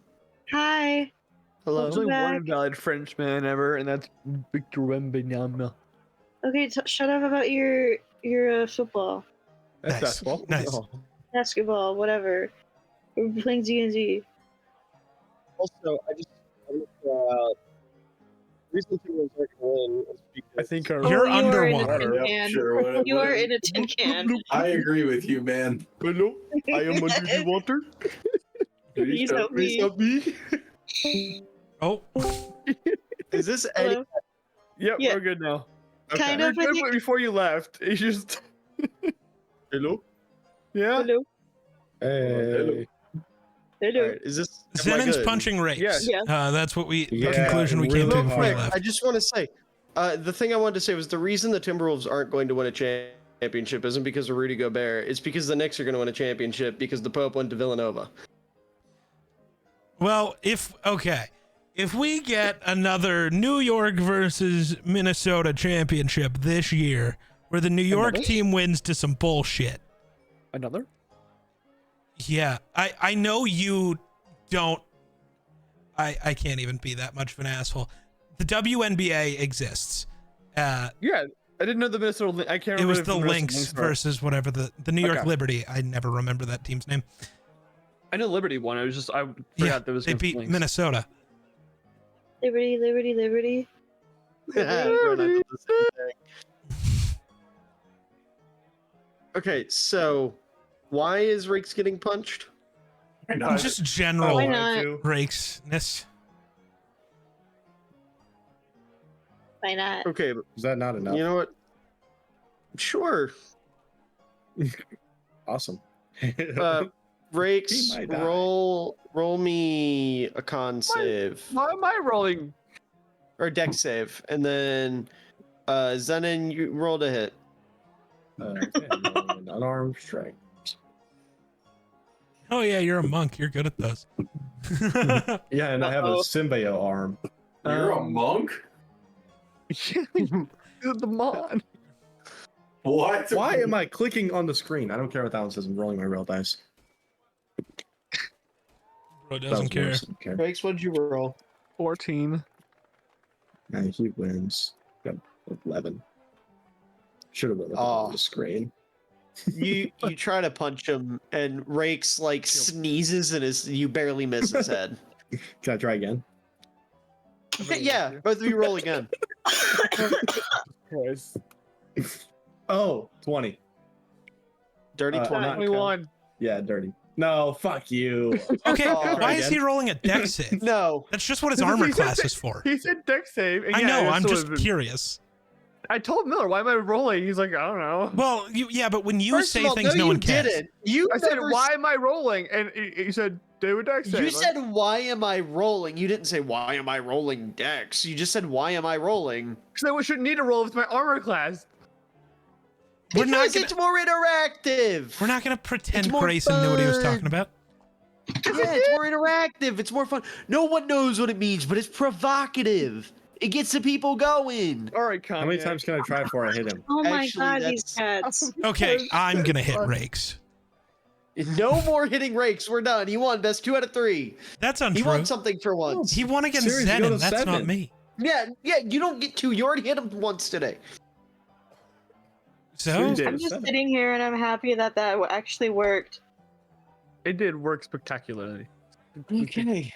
hi. Hello. There's only back. one valid Frenchman ever, and that's Victor Wembanyama. Okay, shut up about your football, That's Nice. basketball. Nice. Oh. basketball, whatever. We're playing D&D. Also, I just reason Timberwolves aren't going to win is because I think our You're you are in a underwater. tin Yep, can. sure, what- You what- are in a tin can. I agree with you, man. hello. I am under the water. Please help me. Help me. Oh, Is this any? Hello? Yep, Yeah. we're good now. Kind You're of, I good, think. but before you left, it's just. Hello. Yeah. Hello. Hey. Hello. Alright, is this? am I Zenon's good? punching rakes. Yes. Yeah. That's what the Yeah, conclusion we came really to before we hard. left. I just want to say, the thing I wanted to say was the reason the Timberwolves aren't going to win a championship isn't because of Rudy Gobert. It's because the Knicks are going to win a championship because the Pope went to Villanova. Well, if we get another New York versus Minnesota championship this year, where the New York Another? team wins to some bullshit, Another. yeah, I know you don't. I can't even be that much of an asshole. The WNBA exists. Yeah, I didn't know the Minnesota. I can't It remember. was if the Minnesota Lynx were. versus whatever the New York Okay. Liberty. I never remember that team's name. I know Liberty won. I was just I forgot Yeah, there was. they against beat Lynx. Minnesota. Liberty, liberty, liberty. Everyone had the same thing. Okay, so why is Rakes getting punched? I know. Just general Why not? rakesness. Why not? Okay, but Is that not enough? you know what? Sure. Awesome. Rakes, He might die. roll me a con save Why am I rolling? or deck save, and then Zenon, you rolled a hit. Okay, an unarmed strike. Oh yeah, you're a monk. You're good at those. Yeah, and I have a Uh-oh. symbiote arm. You're a monk? The mon. What? Why am I clicking on the screen? I don't care what that one says. I'm rolling my real dice. Bro That doesn't was care. worse. Okay. Rakes, what'd you roll? 14. And he wins. Got 11. Should have rolled it Oh. on the screen. You try to punch him, and Rakes like sneezes, and you barely miss his head. Can I try again? Yeah, both of you roll again. Christ. Oh, 20. Dirty Uh, 20. not- 21. Yeah, dirty. No, fuck you. Okay, Oh. why is Again? he rolling a deck save? No. That's just what his Because armor he said class that- is for. He said deck save. And I yeah, know. it I'm still just would've been- curious. I told Miller, why am I rolling? He's like, I don't know. Well, yeah, but when you First say of all, things, no you one cares. didn't. You I said, never why am I rolling? And he said, David deck save. You said, why am I rolling? You didn't say, why am I rolling Dex? You just said, why am I rolling? Because I shouldn't need to roll with my armor class. We're not Because gonna. it's more interactive. We're not gonna pretend It's more Grayson knew what he was fun. talking about. Yeah, it's more interactive. It's more fun. No one knows what it means, but it's provocative. It gets the people going. All right, Kanye. How many times can I try before I hit him? Oh my Actually, god, these that's- cats. Okay, I'm gonna hit rakes. No more hitting Rakes. We're done. He won. Best 2 out of 3. That's He untrue. won something for once. He won against Serious, you go Zenon. to That's not 7. me. Yeah, you don't get to. You already hit him once today. So You did. I'm just sitting here and I'm happy that actually worked. It did work spectacularly. Okay.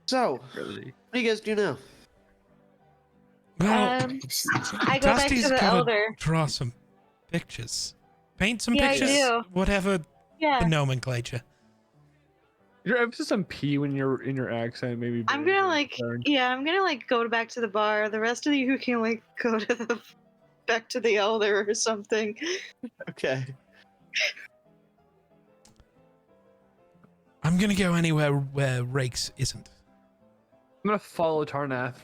So, Really. what do you guys do now? well, I go back to Dusty's the gotta elder. draw some pictures, paint some Yeah, I pictures, do. whatever the Yeah. nomenclature. Your emphasis on P when you're in your accent, maybe. I'm gonna go back to the bar. The rest of you can like go to the back to the elder or something. Okay. I'm gonna go anywhere where Rakes isn't. I'm gonna follow Tarnath.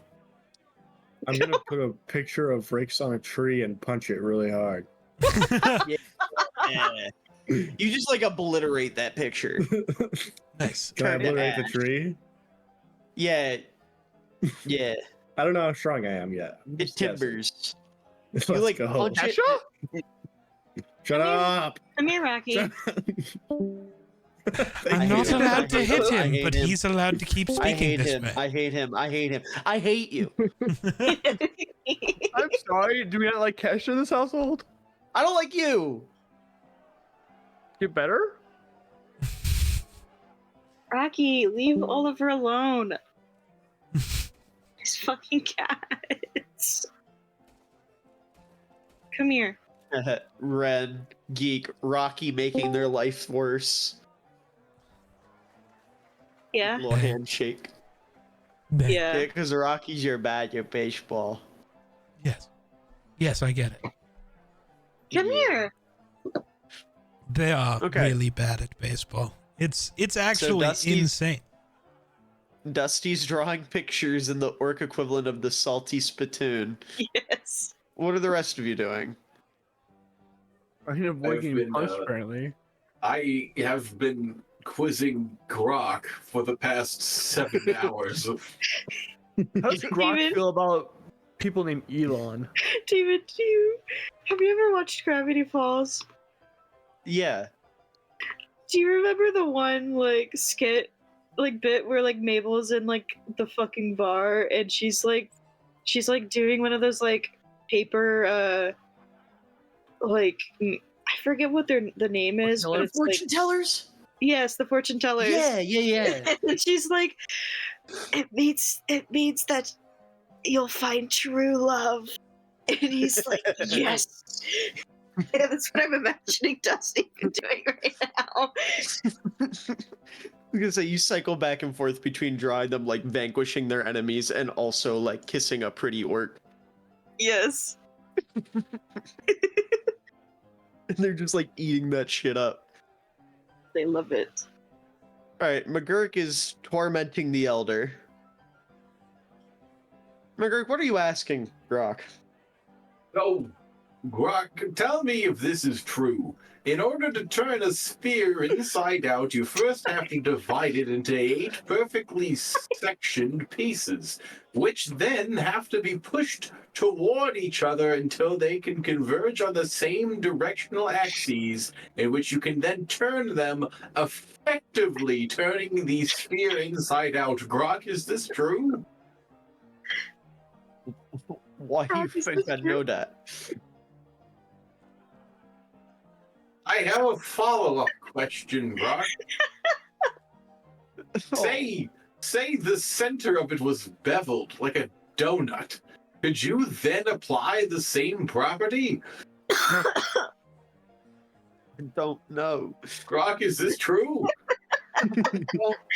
I'm gonna put a picture of Rakes on a tree and punch it really hard. Yeah. You just like obliterate that picture. Nice. Can I Turn it obliterate the ash. tree? Yeah. Yeah. I don't know how strong I am yet. I'm It just guessing. timbers. Let's You like go. punch it. Shut up! Come here, Rocky. Shut I'm I not hate him. allowed to hit I him, hate but him. he's allowed to keep I speaking hate this him. way. I hate him. I hate him. I hate you. I'm sorry. Do we not like Kesha in this household? I don't like you. Get better? Rocky, leave Oliver alone. These fucking cats. Come here. Red, Geek, Rocky making their life worse. Yeah. Little handshake. Yeah. Because Rocky's your bad, your baseball. Yes. Yes, I get it. Come here. They are Okay. really bad at baseball. It's actually Dusty's- insane. Dusty's drawing pictures in the orc equivalent of the salty spittoon. Yes. What are the rest of you doing? I need to avoid I've getting been, punched, uh, apparently. I have been quizzing Grok for the past 7 hours. How does Grok David? feel about people named Elon? David, have you ever watched Gravity Falls? Yeah. Do you remember the one like skit, like bit where like Mabel's in like the fucking bar and she's like doing one of those like paper I forget what the name is, but it's like, Fortune tellers? yes, the fortune tellers. Yeah. And she's like, it means that you'll find true love. And he's like, yes. Yeah, that's what I'm imagining Dusty doing right now. I was gonna say you cycle back and forth between drawing them like vanquishing their enemies and also like kissing a pretty orc. Yes. And they're just like eating that shit up. They love it. Alright, McGurk is tormenting the elder. McGurk, what are you asking, Grok? Oh, Grok, tell me if this is true. In order to turn a sphere inside out, you first have to divide it into 8 perfectly sectioned pieces, which then have to be pushed toward each other until they can converge on the same directional axes, in which you can then turn them, effectively turning the sphere inside out. Grok, is this true? Why do you think I know that? I have a follow-up question, Grok. Say the center of it was beveled like a donut. Could you then apply the same property? I don't know. Grok, is this true?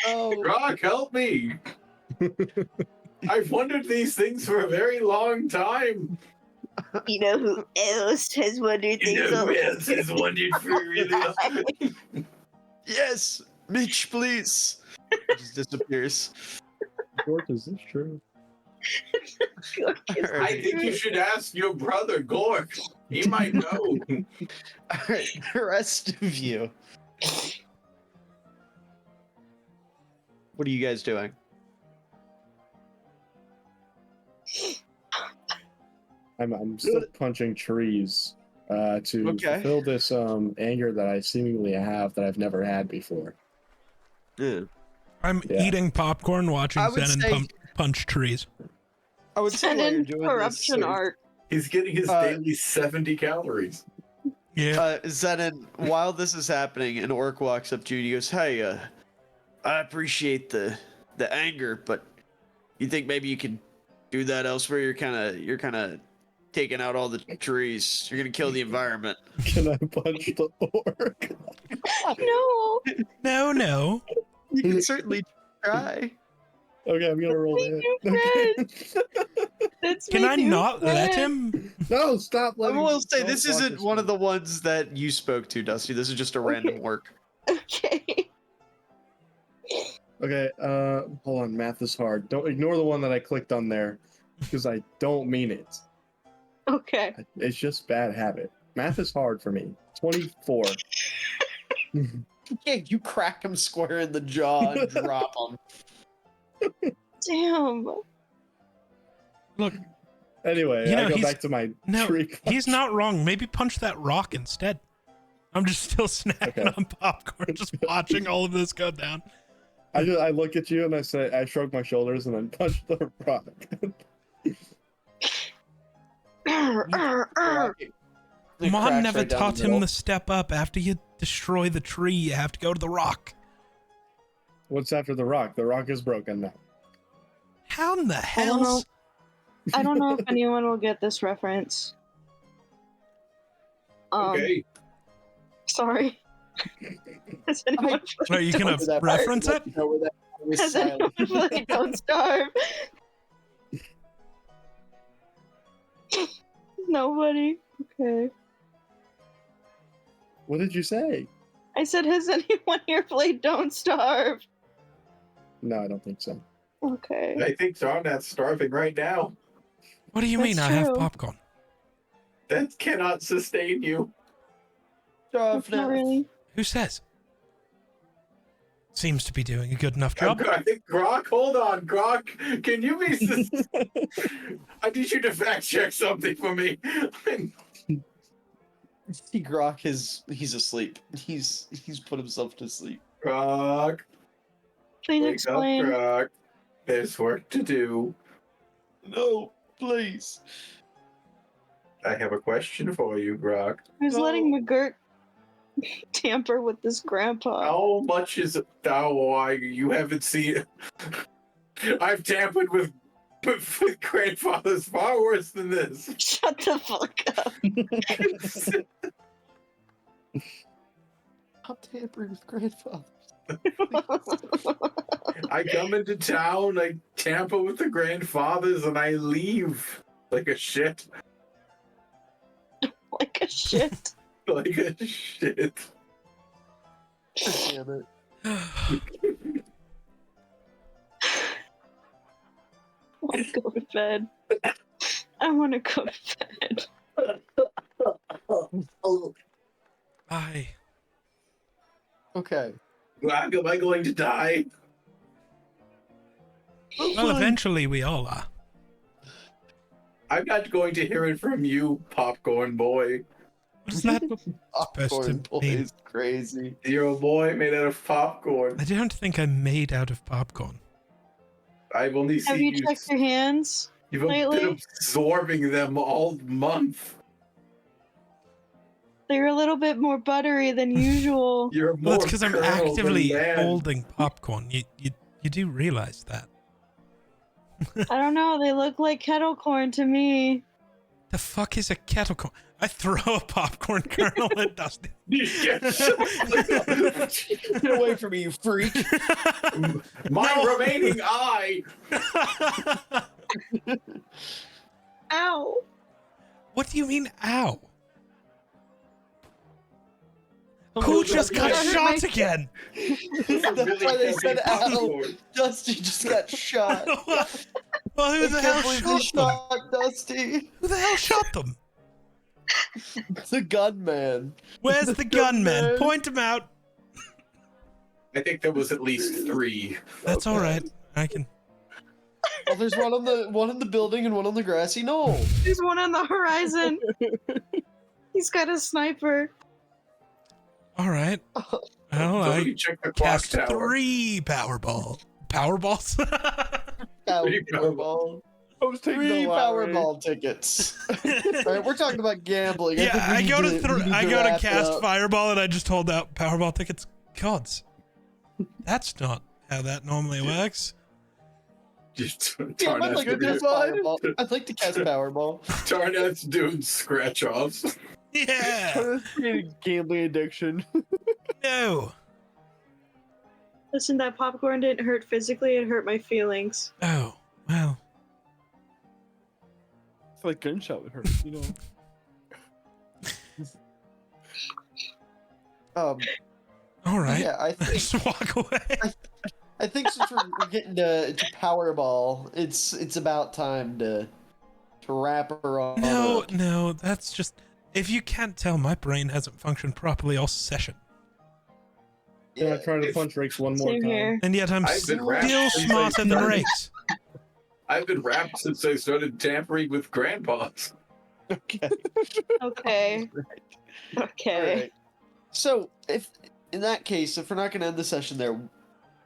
Oh, Grok, help me! I've wondered these things for a very long time. You know who else has wondered You know who else has wondered for a really long yes! Mitch, please! It just disappears. Dork, is this true? I think you should ask your brother, Gork. He might know. Alright, the rest of you. What are you guys doing? I'm still punching trees to Okay. fulfill this anger that I seemingly have that I've never had before. Yeah. I'm Yeah. eating popcorn, watching I would Zen say- punch trees. I would say Send while you're in doing corruption this, art. He's getting his daily 70 calories. Yeah. Zenon, while this is happening, an orc walks up to you and he goes, "Hey, I appreciate the anger, but you think maybe you could do that elsewhere? You're kind of taking out all the trees. You're gonna kill the environment." Can I punch the orc? No. No. You can certainly try. Okay, I'm gonna roll it. Can I not let him? No, stop. I will say don't this block isn't this one of one. the ones that you spoke to, Dusty. This is just a random work. Okay. Okay, hold on. Math is hard. Don't ignore the one that I clicked on there, because I don't mean it. Okay. It's just bad habit. Math is hard for me. 24. Yeah, you crack him square in the jaw and drop him. Damn. Look, Anyway, You know, I go he's- back to my no, tree. he's not wrong. Maybe punch that rock instead. I'm just still snacking Okay. on popcorn, just watching all of this go down. I look at you and I say, I shrug my shoulders and then punch the rock. Mon never right down taught the him middle. the step up. After you destroy the tree, you have to go to the rock. What's after the rock? The rock is broken now. How in the don't hell? know. I don't know if anyone will get this reference. Okay. Sorry. Has anyone Are you gonna Over that part, reference it? you know where that was Has silent. anyone played Don't Starve? Nobody. Okay. What did you say? I said, has anyone here played Don't Starve? No, I don't think so. Okay. I think Zarnat's starving right now. What do you mean? That's I have true. popcorn. That cannot sustain you. That's not really. Who says? Seems to be doing a good enough job. I think Grok, hold on, Grok, can you be? I need you to fact check something for me. See, Grok he's asleep. He's put himself to sleep. Grok, Please wake explain. up, Grok. There's work to do. No, please. I have a question for you, Grok. Who's letting McGirt tamper with this grandpa? How much is you haven't seen? I've tampered with grandfathers far worse than this. Shut the fuck up. I'll tamper with grandfather. I come into town, I tamper with the grandfathers, and I leave like a shit. Like a shit. Like a shit. Damn it. I want to go to bed. I want to go to bed. I. Okay. Grok, am I going to die? Well, eventually we all are. I'm not going to hear it from you, popcorn boy. What is that? Popcorn boy mean? is crazy. You're a boy made out of popcorn. I don't think I'm made out of popcorn. I've only Have seen you checked your hands? You've been lately? absorbing them all month. They're a little bit more buttery than usual. You're Well, more that's because I'm kernel than actively man. holding popcorn. You do realize that. I don't know. They look like kettle corn to me. The fuck is a kettle corn? I throw a popcorn kernel at Dusty. Get away from me, you freak. My remaining eye. Ow. What do you mean, ow? Who just got shot again? That's why they said ow. Dusty just got shot. Well, who the hell they shot them? shot Dusty? Who the hell shot them? The gunman. Where's the gunman? Point him out. I think there was at least 3. That's all right. I can. Oh, there's one in the building and one on the grassy knoll. There's one on the horizon. He's got a sniper. All right. Well, Somebody I check the clock cast tower. 3 Powerball. Powerballs? Powerball. I was taking Three the lottery. Powerball tickets. All right, we're talking about gambling. Yeah, think we I need go to we need I go to wrap it cast up. Fireball and I just hold out Powerball tickets. Gods, that's not how that normally works. Just Yeah, I'd like to cast Powerball. I'd like to cast Powerball. Tarnath's doing scratch offs. Yeah. Gambling addiction. No. Listen, that popcorn didn't hurt physically, it hurt my feelings. Oh, well. It's like gunshot would hurt, you know. All right. Yeah, I think Just walk away. I think since we're getting to Powerball, it's about time to wrap her up. No, that's just. If you can't tell, my brain hasn't functioned properly all session. Yeah, I try to punch Rakes one more Same time. here. And yet I'm I've been wrapped still since I smarter than started. Rakes. I've been wrapped since I started tampering with grandpas. Okay. Okay. Okay. All right. So, if in that case, if we're not going to end the session there,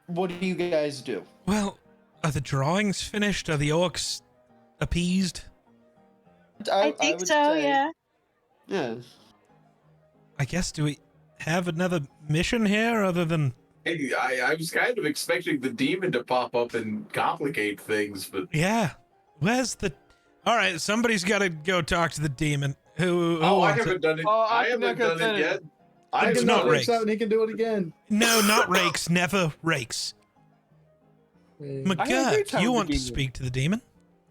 what do you guys do? Well, are the drawings finished? Are the orcs appeased? I think would so, say- yeah. Yeah. I guess, do we have another mission here other than... Hey, I was kind of expecting the demon to pop up and complicate things, but Yeah. Where's the... All right, somebody's got to go talk to the demon. Who I wants haven't it? done it. Oh, I I can haven't look at done it that. yet. I It's can not knock Rakes. Rakes out and he can do it again. No, not Rakes. Never Rakes. I had a great McGurk, time you with want the to demon. speak to the demon?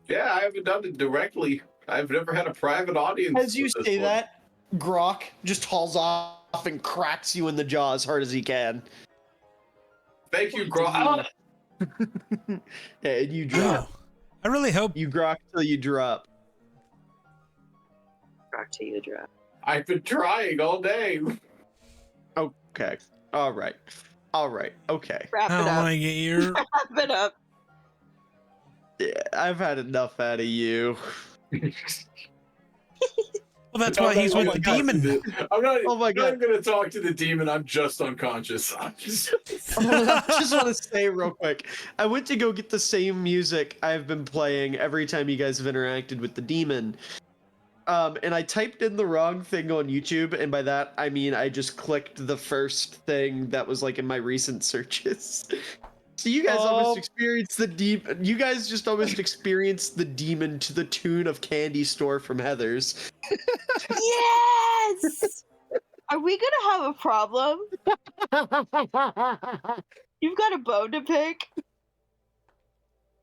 Yeah, I haven't done it directly. I've never had a private audience. As you with this say one. that, Grok just hauls off and cracks you in the jaw as hard as he can. Thank you, Grok. And you Oh, drop. I really hope... You grok till you drop. Rock to you, drop. I've been trying all day. Okay. All right. All right. Okay. Wrap I it don't up. want to get your... Wrap it up. Yeah, I've had enough out of you. Well, that's I'm why not he's gonna with the talk to demon. I'm not. Oh my I'm God. not going to talk to the demon. I'm just unconscious. I just want to say real quick. I went to go get the same music I've been playing every time you guys have interacted with the demon. And I typed in the wrong thing on YouTube, and by that I mean I just clicked the first thing that was like in my recent searches. So you guys almost experienced the demon. You guys just almost experienced the demon to the tune of Candy Store from Heather's. Yes! Are we gonna have a problem? You've got a bone to pick?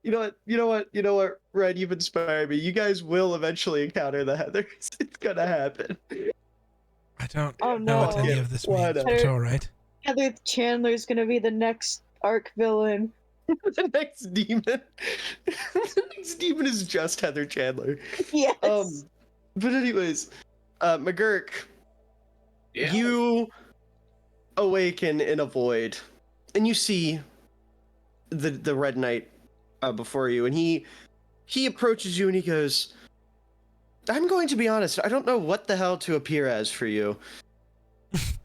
You know what, Red, you've inspired me. You guys will eventually encounter the Heathers. It's gonna happen. I don't Oh, know what no. any of this Why means, not? but it's all right. Heather Chandler's gonna be the next arc villain. The next demon. The next demon is just Heather Chandler. Yes. But anyways, McGurk, Yeah. you awaken in a void, and you see the Red Knight before you, and he approaches you and he goes, "I'm going to be honest. I don't know what the hell to appear as for you."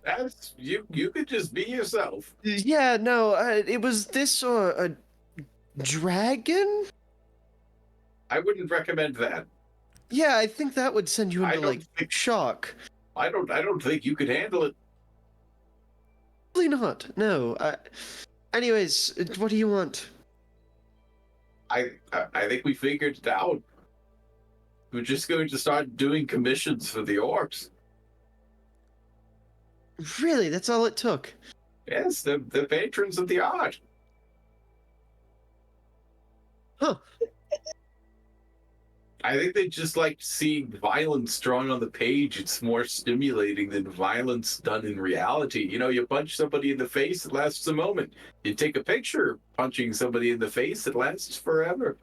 That's you. You could just be yourself. Yeah, no, it was this or a dragon. I wouldn't recommend that. Yeah, I think that would send you I into don't like think- shock. I don't think you could handle it. Probably not. No. Anyways, what do you want? I think we figured it out. We're just going to start doing commissions for the orcs. Really, that's all it took. Yes, the patrons of the art. Huh. I think they just like seeing violence drawn on the page. It's more stimulating than violence done in reality. You know, you punch somebody in the face, it lasts a moment. You take a picture punching somebody in the face, it lasts forever.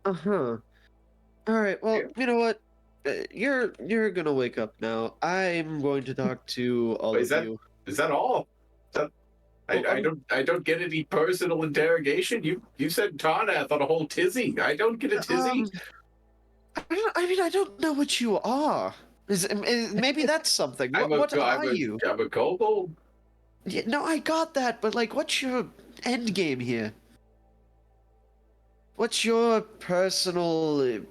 Uh-huh. All right. Well, Yeah. you know what? You're gonna wake up now. I'm going to talk to all Is of that- you. Is that all? I don't get any personal interrogation. You said Tarnath on a whole tizzy. I don't get a tizzy. I don't know what you are. Maybe that's something. What are you? I'm a kobold. Yeah, no, I got that, but like, what's your end game here? what's your personal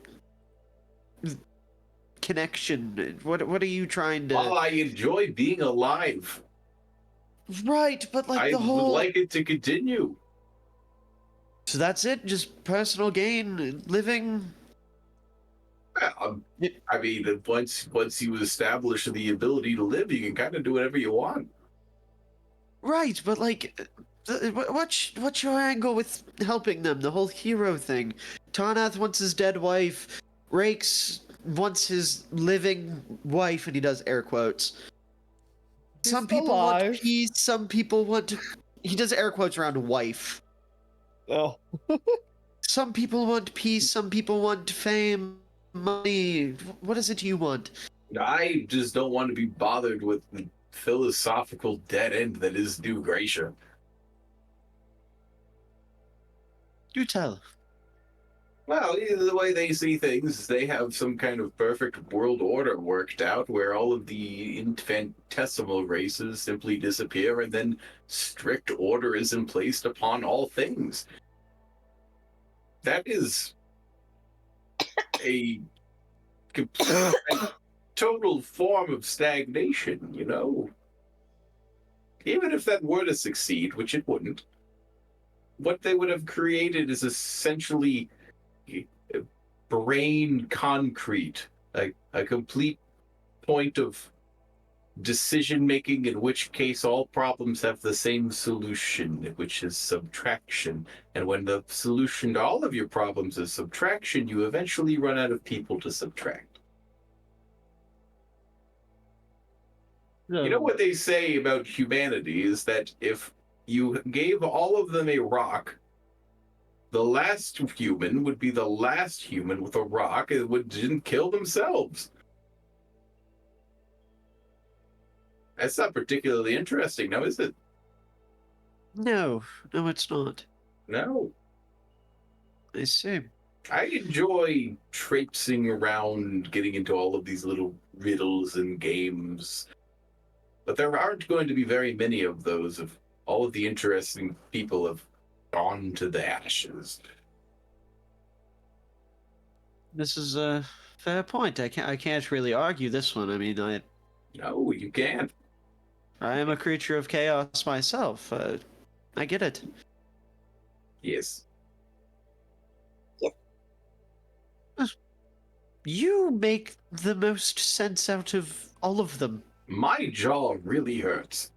connection? What are you trying to? Well, I enjoy being alive. Right, but like I the whole. would like it to continue. So that's it? Just personal gain, living. I mean, once you establish the ability to live, you can kind of do whatever you want. Right, but like, what's your angle with helping them? The whole hero thing. Tarnath wants his dead wife. Rakes wants his living wife, and he does air quotes. Some people want peace. Some people want. He does air quotes around wife. Oh. Some people want peace. Some people want fame, money. What is it you want? I just don't want to be bothered with the philosophical dead end that is New Gracia. Do tell. Well, the way they see things, they have some kind of perfect world order worked out where all of the infinitesimal races simply disappear and then strict order is placed upon all things. That is a complete, total form of stagnation, you know? Even if that were to succeed, which it wouldn't, what they would have created is essentially brain concrete, a complete point of decision making, in which case all problems have the same solution, which is subtraction. And when the solution to all of your problems is subtraction, you eventually run out of people to subtract. You know what they say about humanity is that if you gave all of them a rock, the last human would be the last human with a rock and didn't kill themselves. That's not particularly interesting, now is it? No, it's not. No. I see. I enjoy traipsing around, getting into all of these little riddles and games. But there aren't going to be very many of those if all of the interesting people have gone to the ashes. This is a fair point. I can't really argue this one. I mean, No, you can't. I am a creature of chaos myself. I get it. Yes. You make the most sense out of all of them. My jaw really hurts.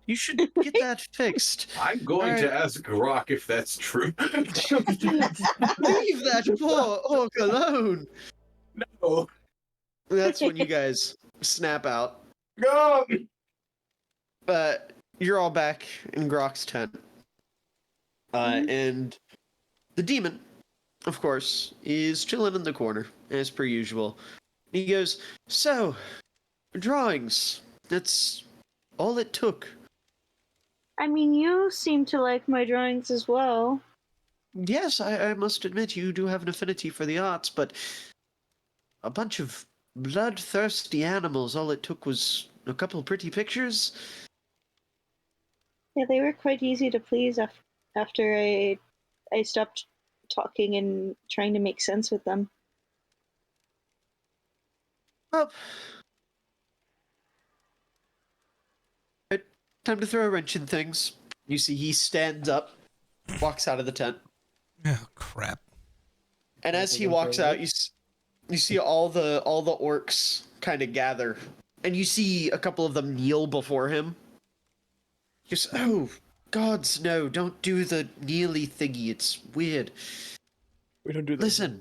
You should get that fixed. I'm going to ask Grok if that's true. Leave that poor orc alone. No. That's when you guys snap out. Go! You're all back in Grok's tent. And the demon, of course, is chilling in the corner, as per usual. He goes, so, drawings. That's all it took. I mean, you seem to like my drawings as well. Yes, I must admit you do have an affinity for the arts, but a bunch of bloodthirsty animals, all it took was a couple pretty pictures. Yeah, they were quite easy to please after I stopped talking and trying to make sense with them. Well, time to throw a wrench in things. You see he stands up, walks out of the tent. Oh, crap. And as he walks out, you see all the orcs kind of gather. And you see a couple of them kneel before him. Just, oh, gods, no, don't do the kneely thingy. It's weird. We don't do that. Listen.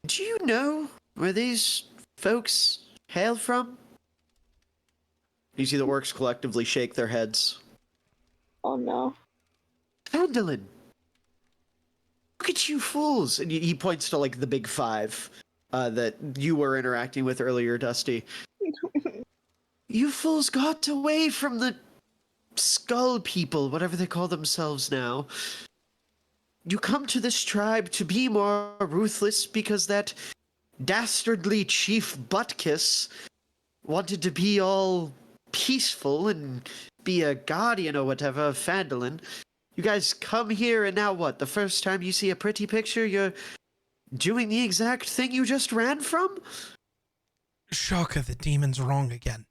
Do you know where these folks hail from? You see the orcs collectively shake their heads. Oh no. Phandalin! Look at you fools! And he points to, like, the big five that you were interacting with earlier, Dusty. You fools got away from the skull people, whatever they call themselves now. You come to this tribe to be more ruthless because that dastardly Chief Buttkiss wanted to be all peaceful and be a guardian or whatever of Phandalin. You guys come here and now what? The first time you see a pretty picture, you're doing the exact thing you just ran from? Shocker, the demon's wrong again.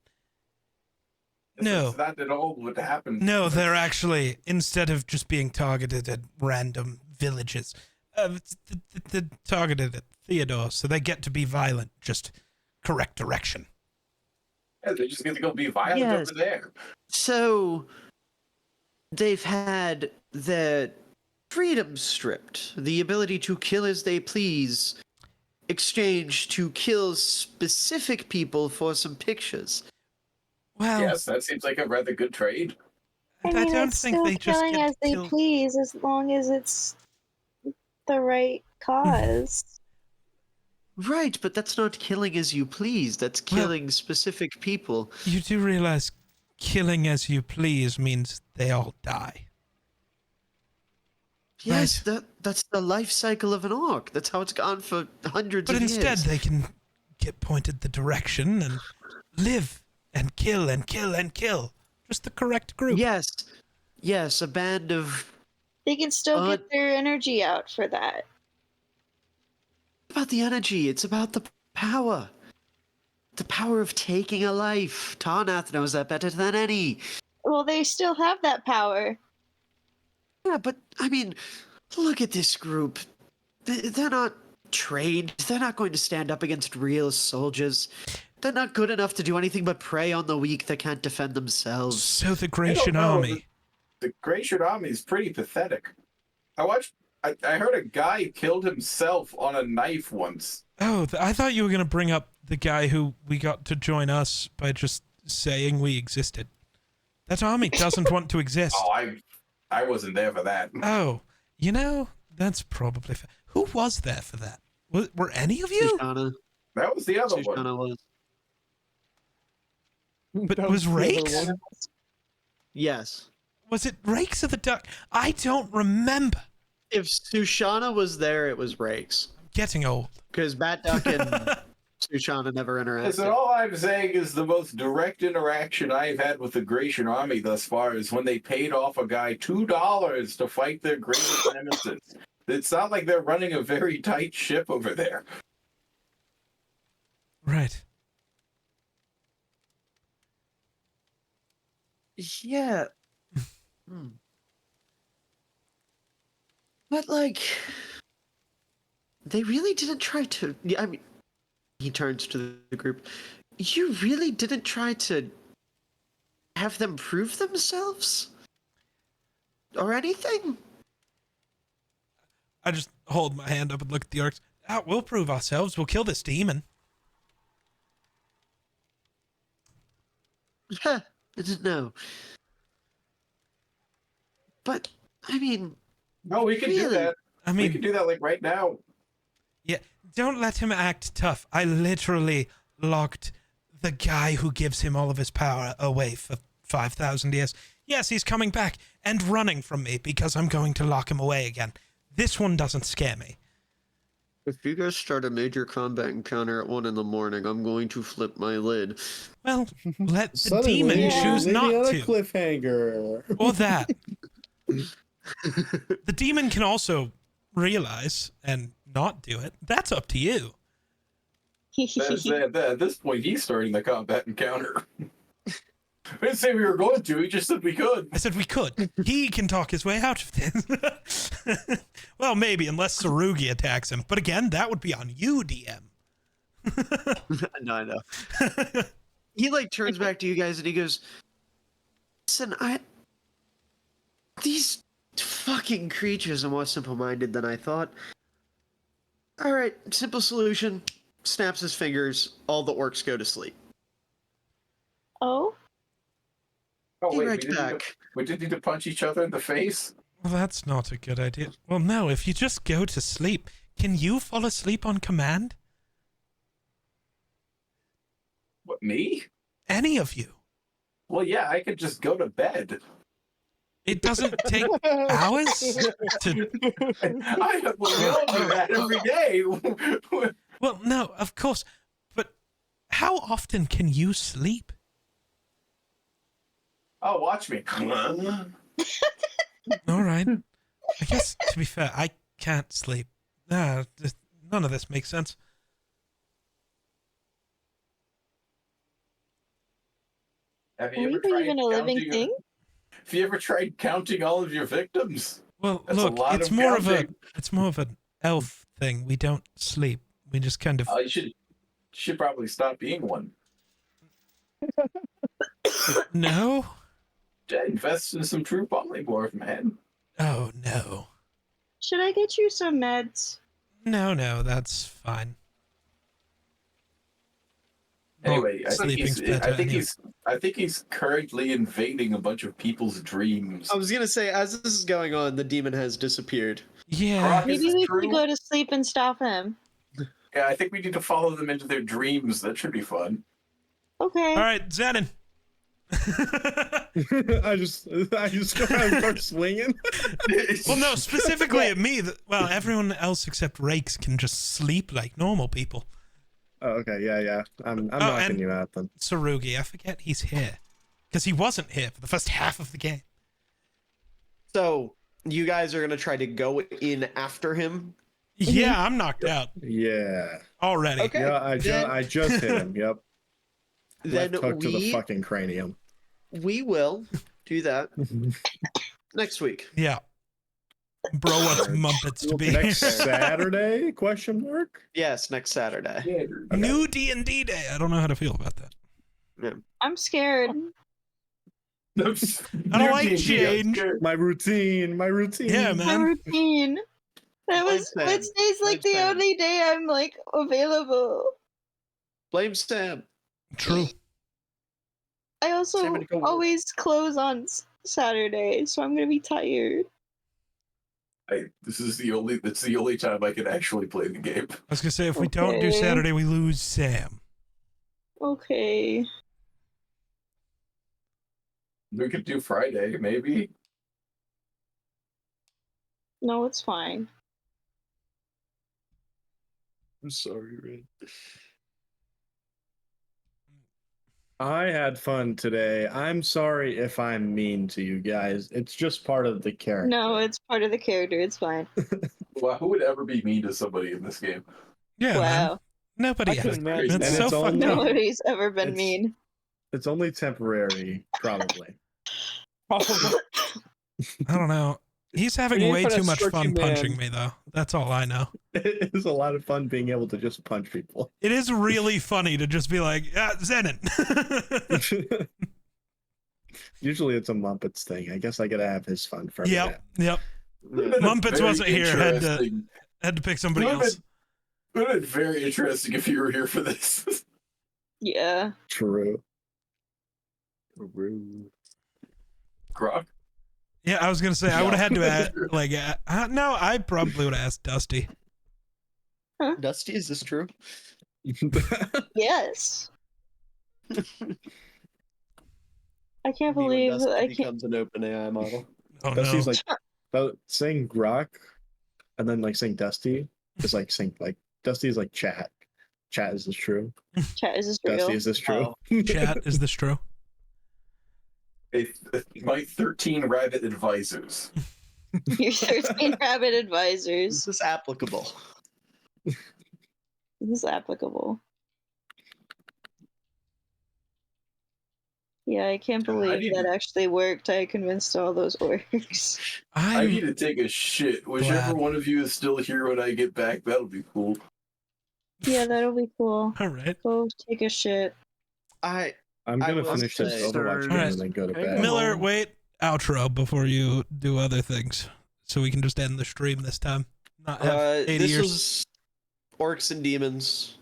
No. It's not at all what happened. No, they're actually, instead of just being targeted at random villages, they're targeted at Theodore, so they get to be violent, just correct direction. Yeah, they just get to go be violent Yes. over there. So, they've had their freedom stripped, the ability to kill as they please, exchanged to kill specific people for some pictures. Well, Yes, that seems like a rather good trade. I I mean, don't it's think still they just killing get as they killed. please, as long as it's the right cause. Right, but that's not killing as you please. That's Well- killing specific people. You do realize killing as you please means they all die. Yes, that's the life cycle of an orc. That's how it's gone for hundreds But of instead, years. they can get pointed the direction and live and kill and kill and kill. Just the correct group. Yes, a band of... They can still get their energy out for that. About the energy, it's about the power. The power of taking a life. Tarnath knows that better than any. Well, they still have that power. Yeah, but, I mean, look at this group. They're not trained. They're not going to stand up against real soldiers. They're not good enough to do anything but prey on the weak that can't defend themselves. So the I don't Gratian know. army. The Gratian army is pretty pathetic. I heard a guy killed himself on a knife once. Oh, I thought you were going to bring up the guy who we got to join us by just saying we existed. That army doesn't want to exist. Oh, I wasn't there for that. Oh, you know, that's probably... Who was there for that? Were any of you? Sushana. That was the other one. Sushana was. But That was the other Rakes? one. Yes. Was it Rakes of the Duck? I don't remember. If Sushana was there, it was Rakes. Getting old. Because Bat Duck and Sushana never Listen, interacted. all I'm saying is the most direct interaction I've had with the Gratian army thus far is when they paid off a guy $2 to fight their greatest nemesis. It's not like they're running a very tight ship over there. Right. Yeah. But, like, they really didn't try to... I mean, he turns to the group. You really didn't try to have them prove themselves? Or anything? I just hold my hand up and look at the orcs. Ah, we'll prove ourselves. We'll kill this demon. I didn't know. But, I mean... No, we can do Really? that. I We mean, can do that like right now. yeah, don't let him act tough. I literally locked the guy who gives him all of his power away for 5,000 years. Yes, he's coming back and running from me because I'm going to lock him away again. This one doesn't scare me. If you guys start a major combat encounter at 1 in the morning, I'm going to flip my lid. Well, let the Suddenly, demon yeah. choose leave me not on a to. cliffhanger. Or that. The demon can also realize and not do it. That's up to you. At this point, he's starting the combat encounter. We didn't say we were going to, he just said we could. I said we could. He can talk his way out of this. Well, maybe, unless Sarugi attacks him. But again, that would be on you, DM. No, I know. He, like, turns back to you guys and he goes, listen, these fucking creatures are more simple-minded than I thought. Alright, simple solution. Snaps his fingers, all the orcs go to sleep. Oh? Oh, He wait, writes back. we didn't need to punch each other in the face? Well, that's not a good idea. Well, no, if you just go to sleep, can you fall asleep on command? What, me? Any of you. Well, yeah, I could just go to bed. It doesn't take hours to... I don't do that every day. Well, no, of course. But how often can you sleep? Oh, watch me. All right. I guess, to be fair, I can't sleep. None of this makes sense. Have Are you you ever tried even a living counting? thing? Have you ever tried counting all of your victims? Well, That's a look, lot it's of more of counting. an elf thing. We don't sleep. We just kind of. You should probably stop being one. No? Invest in some true polymorph, man. Oh, no. Should I get you some meds? No, that's fine. Anyway, I think sleeping's better anyway. I think he's currently invading a bunch of people's dreams. I was gonna say, as this is going on, the demon has disappeared. Yeah. Brock, is Maybe this we true? should go to sleep and stop him. Yeah, I think we need to follow them into their dreams. That should be fun. Okay. All right, Zenon. I just go around and start swinging. Well, no, specifically at me. Well, everyone else except Rakes can just sleep like normal people. Oh, okay, yeah. I'm knocking you out then. Sarugi, I forget he's here. Because he wasn't here for the first half of the game. So, you guys are gonna try to go in after him? Yeah, I'm knocked out. Yeah. Already. Okay. Yeah, I just hit him. Yep. Then Left hook to the we fucking cranium. will do that next week. Yeah. Bro wants Muppets to be Next here. Saturday? Question mark. Yes, next Saturday. New D&D day. I don't know how to feel about that. I'm scared. I don't like change. My routine. Yeah, My man. routine. Wednesday's like the only day I'm like available. Blame Sam. True. I also Sam had to go work. always close on Saturday, so I'm gonna be tired. That's the only time I can actually play the game. I was going to say, if we don't do Okay. Saturday, we lose Sam. Okay. We could do Friday, maybe. No, it's fine. I'm sorry, Red. I had fun today. I'm sorry if I'm mean to you guys. It's just part of the character. No, it's part of the character. It's fine. Wow, who would ever be mean to somebody in this game? Yeah, man. Wow. Nobody I has. couldn't imagine It's that. so It's all fucked no. up. Nobody's ever been It's- mean. It's only temporary, probably. Probably. I don't know. He's having We need to way put a too much fun squirty man. punching me, though. That's all I know. It is a lot of fun being able to just punch people. It is really funny to just be like, Zenon. Usually it's a Muppets thing. I guess I gotta have his fun for every Yep. Yep. Would've been Mumpets very wasn't here. Had to interesting. pick somebody Would've else. Would have been very interesting if you were here for this. Yeah. True. Grok? Yeah, I was gonna say I would have had to ask, like, no, I probably would have asked Dusty. Dusty, is this true? Yes. I can't Maybe when believe Dusty I can't. becomes an open AI model. Oh Dusty's no. like saying Grok and then like saying Dusty is like saying like Dusty is like chat. Chat, is this true? Chat, is this real? Dusty, is this true? Chat, is this true? My 13 rabbit advisors. Your 13 rabbit advisors. Is this applicable? This is applicable. Yeah, I can't believe need that to- actually worked. I convinced all those orcs. I need to take a shit. Whichever glad. one of you is still here when I get back, that'll be cool. Yeah, that'll be cool. All right. Go take a shit. I'm I gonna will finish this say- Overwatch game Alright. and then go to Hey, bed. Miller, wait. Outro before you do other things, so we can just end the stream this time. Not have 80 This years. was Orcs and Demons.